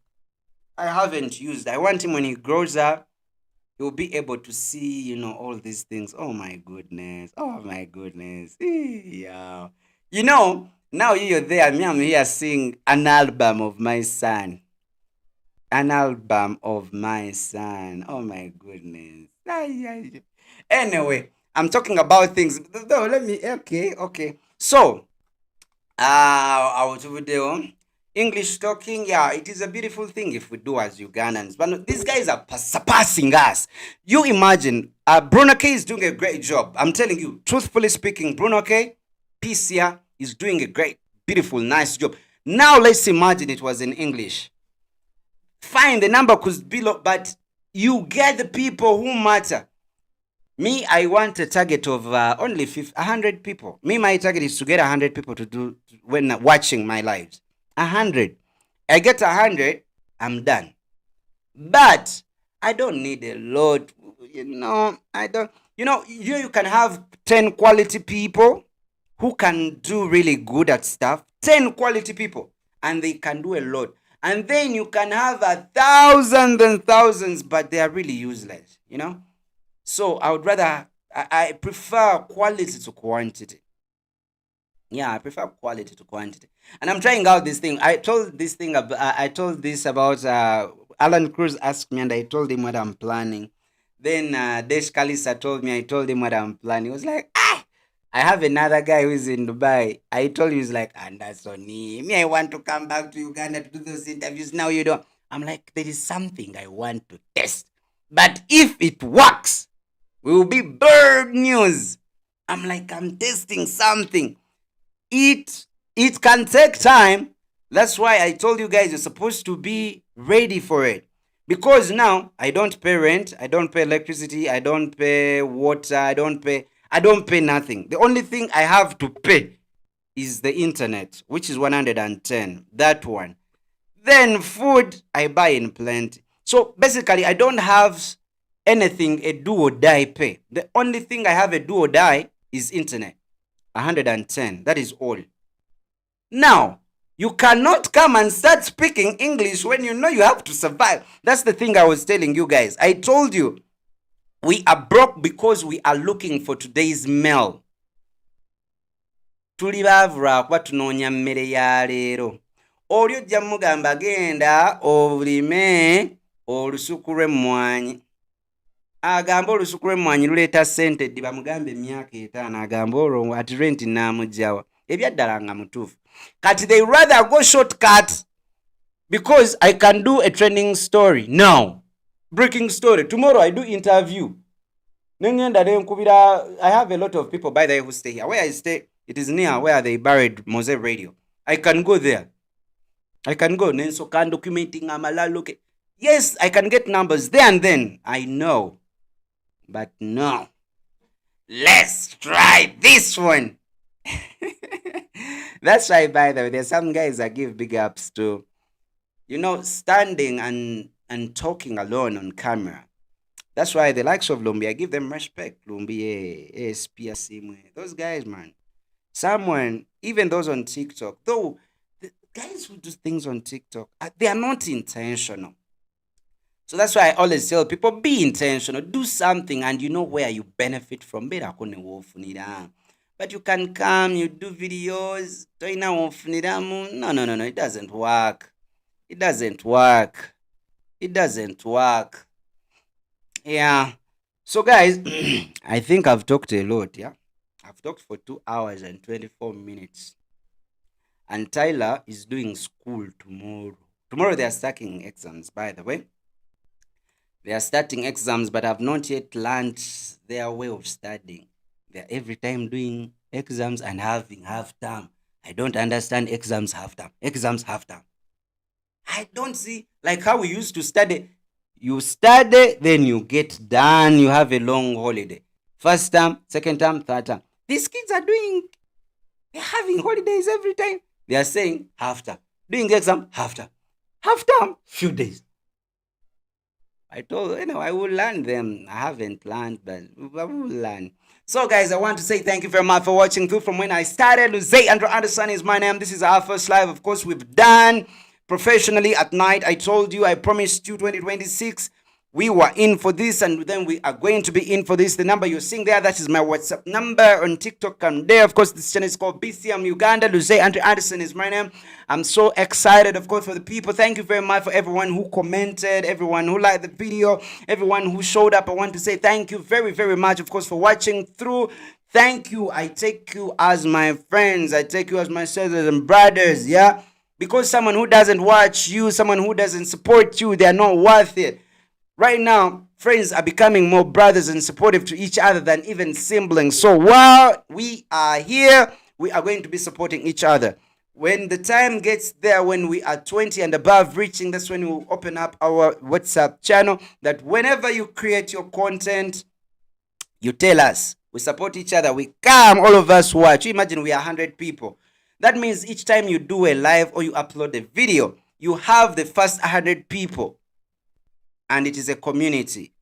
I haven't used. I want him when he grows up, he'll be able to see, all these things. Oh my goodness. Oh my goodness. Yeah. Now you're there, me, I'm here seeing an album of my son. An album of my son. Oh my goodness. Ay, ay. Anyway, I'm talking about things. No, let me. Okay. So, out video. English talking, yeah, it is a beautiful thing if we do as Ugandans. But no, these guys are surpassing us. You imagine, Bruno K is doing a great job. I'm telling you, truthfully speaking, Bruno K, PCA, is doing a great, beautiful, nice job. Now let's imagine it was in English. Fine, the number could be low, but you get the people who matter. Me, I want a target of only 100 people. Me, my target is to get 100 people to do when watching my lives. 100. I get 100, I'm done. But I don't need a lot. I don't. You can have 10 quality people who can do really good at stuff. 10 quality people, and they can do a lot. And then you can have 1,000 and thousands, but they are really useless. So I would rather, I prefer quality to quantity. Yeah, I prefer quality to quantity. And I'm trying out this thing. I told this about Alan Cruz asked me, and I told him what I'm planning. Then Desh Kalisa told me, I told him what I'm planning. He was like, I have another guy who is in Dubai. I told you, he's like, Anderson, me, I want to come back to Uganda to do those interviews. Now you don't. I'm like, there is something I want to test. But if it works, we will be bird news. I'm like, I'm testing something. It can take time. That's why I told you guys you're supposed to be ready for it. Because now I don't pay rent, I don't pay electricity, I don't pay water, I don't pay nothing. The only thing I have to pay is the internet, which is 110. That one. Then food I buy in plenty. So basically I don't have anything a do or die pay. The only thing I have a do or die is internet. 110. That is all. Now, you cannot come and start speaking English when you know you have to survive. That's the thing I was telling you guys. I told you, we are broke because we are looking for today's meal. Tuli baavula kuba tunoonya mmere ya leero. Oli ojja mugamba genda olime olusuku lw'emmwanyi. Agamba olusuku lw'emmwanyi luleeta ssente ddi bamugambe emyaka 5 agamba olwo ati renti n'amugjawa. Ebyaddala nga mutuufu. Kati they rather go shortcut because I can do a training story now. Breaking story. Tomorrow I do interview. I have a lot of people by the way who stay here. Where I stay, it is near where they buried Mose Radio. I can go there. I can go. Nenso can documenting amalaloke. Yes, I can get numbers there and then. I know. But no. Let's try this one. That's why, by the way, there's some guys I give big ups to. Standing and talking alone on camera. That's why the likes of Lumbi, I give them respect. Lumbi, SPSimwe. Those guys, man. Someone, even those on TikTok, though, the guys who do things on TikTok, they are not intentional. So that's why I always tell people, be intentional. Do something and you know where you benefit from. But you can come, you do videos. No. It doesn't work. It doesn't work. It doesn't work. Yeah. So, guys, I think I've talked a lot. Yeah. I've talked for 2 hours and 24 minutes. And Tyler is doing school tomorrow. Tomorrow they are starting exams, by the way. They are starting exams, but have not yet learned their way of studying. They're every time doing exams and having half term. I don't understand exams half term. Exams half term. I don't see like how we used to study. You study, then you get done. You have a long holiday. First term, second term, third term. These kids are doing, they're having holidays every time. They are saying half term. Doing exam, half term. Half term, few days. I told I will learn them. I haven't learned, but I will learn. So, guys, I want to say thank you very much for watching through from when I started. Luzze Andrew Anderson is my name. This is our first live. Of course, we've done professionally at night. I told you, I promised you 2026. We were in for this, and then we are going to be in for this. The number you're seeing there, that is my WhatsApp number on TikTok and there. Of course, this channel is called BCM Uganda. Luzze Andrew Anderson is my name. I'm so excited, of course, for the people. Thank you very much for everyone who commented, everyone who liked the video, everyone who showed up. I want to say thank you very, very much, of course, for watching through. Thank you. I take you as my friends. I take you as my sisters and brothers, yeah? Because someone who doesn't watch you, someone who doesn't support you, they are not worth it. Right now, friends are becoming more brothers and supportive to each other than even siblings. So while we are here, we are going to be supporting each other. When the time gets there, when we are 20 and above reaching, that's when we'll open up our WhatsApp channel that whenever you create your content, you tell us. We support each other. We come, all of us watch. You imagine we are 100 people. That means each time you do a live or you upload a video, you have the first 100 people. And it is a community.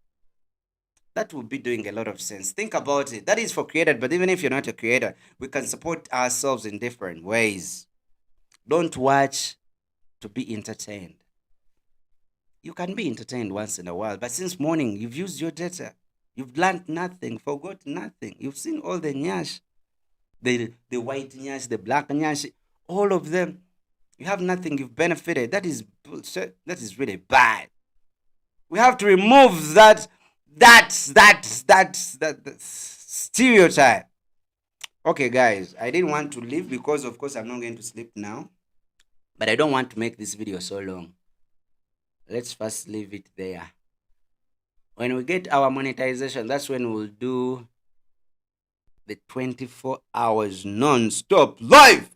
That will be doing a lot of sense. Think about it. That is for creators, but even if you're not a creator, we can support ourselves in different ways. Don't watch to be entertained. You can be entertained once in a while, but since morning, you've used your data. You've learned nothing, forgot nothing. You've seen all the nyash, the white nyash, the black nyash, all of them. You have nothing, you've benefited. That is bullshit. That is really bad. We have to remove that stereotype. Okay, guys, I didn't want to leave because, of course, I'm not going to sleep now. But I don't want to make this video so long. Let's first leave it there. When we get our monetization, that's when we'll do the 24 hours non-stop live.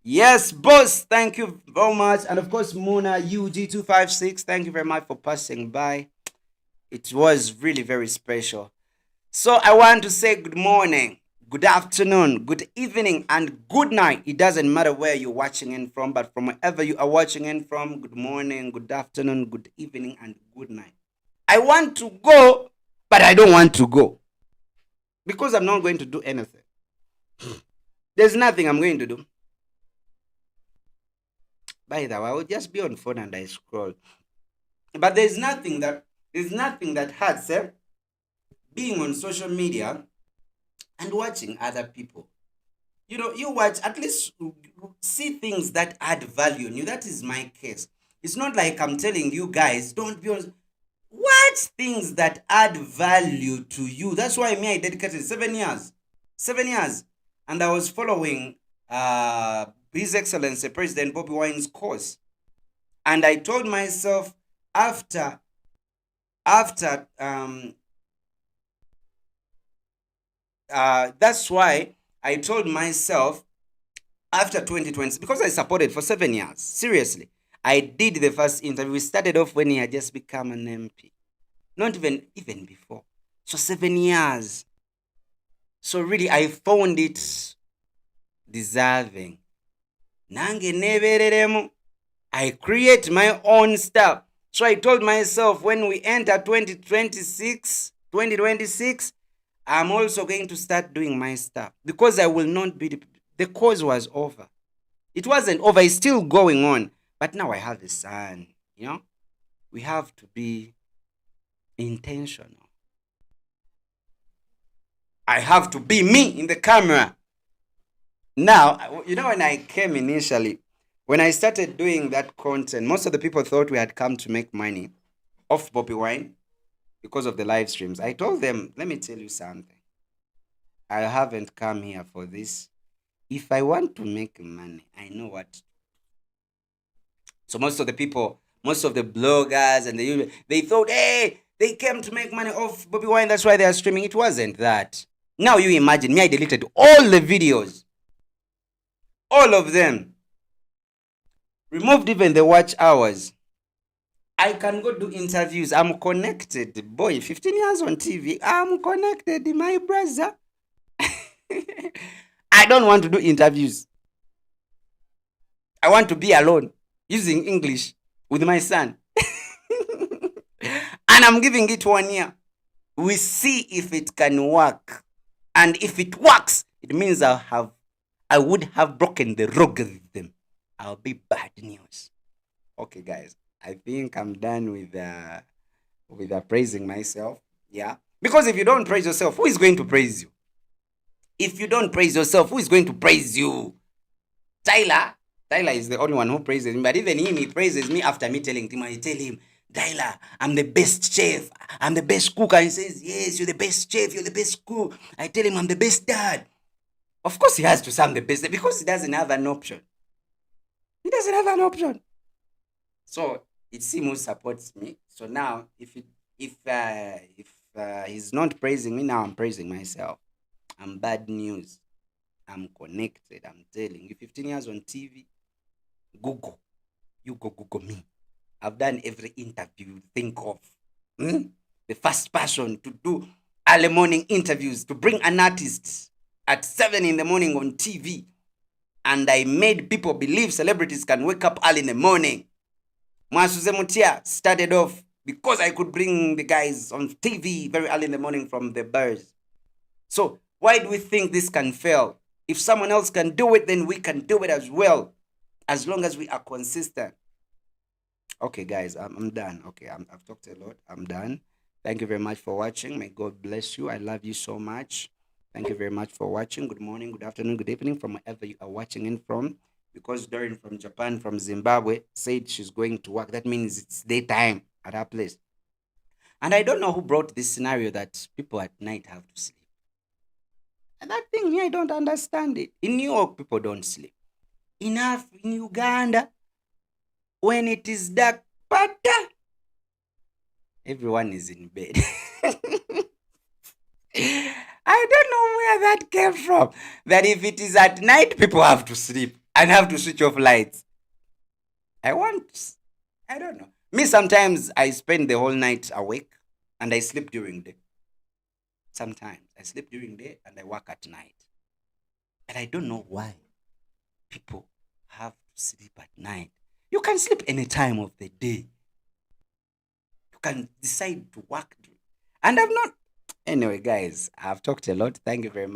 Yes, boss. Thank you very much. And of course, Muna UG256, thank you very much for passing by. It was really very special. So I want to say good morning, good afternoon, good evening, and good night. It doesn't matter where you're watching in from, but from wherever you are watching in from, good morning, good afternoon, good evening, and good night. I want to go, but I don't want to go. Because I'm not going to do anything. There's nothing I'm going to do. By the way, I will just be on phone and I scroll. But there's nothing that hurts being on social media and watching other people. You watch, at least see things that add value on you. That is my case. It's not like I'm telling you guys, don't be on. Watch things that add value to you. That's why I dedicated 7 years. 7 years. And I was following His Excellency President Bobby Wine's course. And I told myself after that's why I told myself after 2020, because I supported for 7 years. Seriously. I did the first interview. We started off when he had just become an MP. Not even before. So 7 years. So really, I found it deserving. Nange nevereremo. I create my own stuff. So I told myself when we enter 2026, I'm also going to start doing my stuff. Because I will not be, the cause was over. It wasn't over, it's still going on. But now I have a son, We have to be intentional. I have to be me in the camera. Now, when I came initially, when I started doing that content, most of the people thought we had come to make money off Bobby Wine because of the live streams. I told them, let me tell you something. I haven't come here for this. If I want to make money, I know what. So most of the people, most of the bloggers and they thought, hey, they came to make money off Bobby Wine. That's why they are streaming. It wasn't that. Now you imagine me, I deleted all the videos, all of them, removed even the watch hours. I can go do interviews. I'm connected. Boy, 15 years on TV. I'm connected, my brother. I don't want to do interviews. I want to be alone using English with my son. And I'm giving it 1 year. We see if it can work. And if it works, it means I would have broken the algorithm. I'll be bad news. Okay, guys. I think I'm done with praising myself. Yeah. Because if you don't praise yourself, who is going to praise you? If you don't praise yourself, who is going to praise you? Tyler. Tyler is the only one who praises me. But even him, he praises me after me telling him. I tell him, Tyler, I'm the best chef. I'm the best cook. And he says, yes, you're the best chef. You're the best cook. I tell him I'm the best dad. Of course, he has to sound the best because he doesn't have an option. He doesn't have an option. So it's him who supports me. So now, if he's not praising me, now I'm praising myself. I'm bad news. I'm connected. I'm telling you, 15 years on TV, Google. You go Google me. I've done every interview you think of. Hmm? The first person to do early morning interviews, to bring an artist at 7 in the morning on TV. And I made people believe celebrities can wake up early in the morning. Mwasuze Mutia started off because I could bring the guys on TV very early in the morning from the bars. So why do we think this can fail? If someone else can do it, then we can do it as well, as long as we are consistent. Okay, guys, I'm done. Okay, I've talked a lot. I'm done. Thank you very much for watching. May God bless you. I love you so much. Thank you very much for watching. Good morning, good afternoon, good evening from wherever you are watching in from. Because Doreen from Japan, from Zimbabwe, said she's going to work. That means it's daytime at her place. And I don't know who brought this scenario that people at night have to sleep. And that thing here, I don't understand it. In New York, people don't sleep. In Uganda, when it is dark, everyone is in bed. I don't know where that came from. That if it is at night, people have to sleep and have to switch off lights. I don't know. Me, sometimes I spend the whole night awake and I sleep during the day. Sometimes I sleep during the day and I work at night. And I don't know why people have to sleep at night. You can sleep any time of the day. You can decide to work. And I've not. Anyway, guys, I've talked a lot. Thank you very much.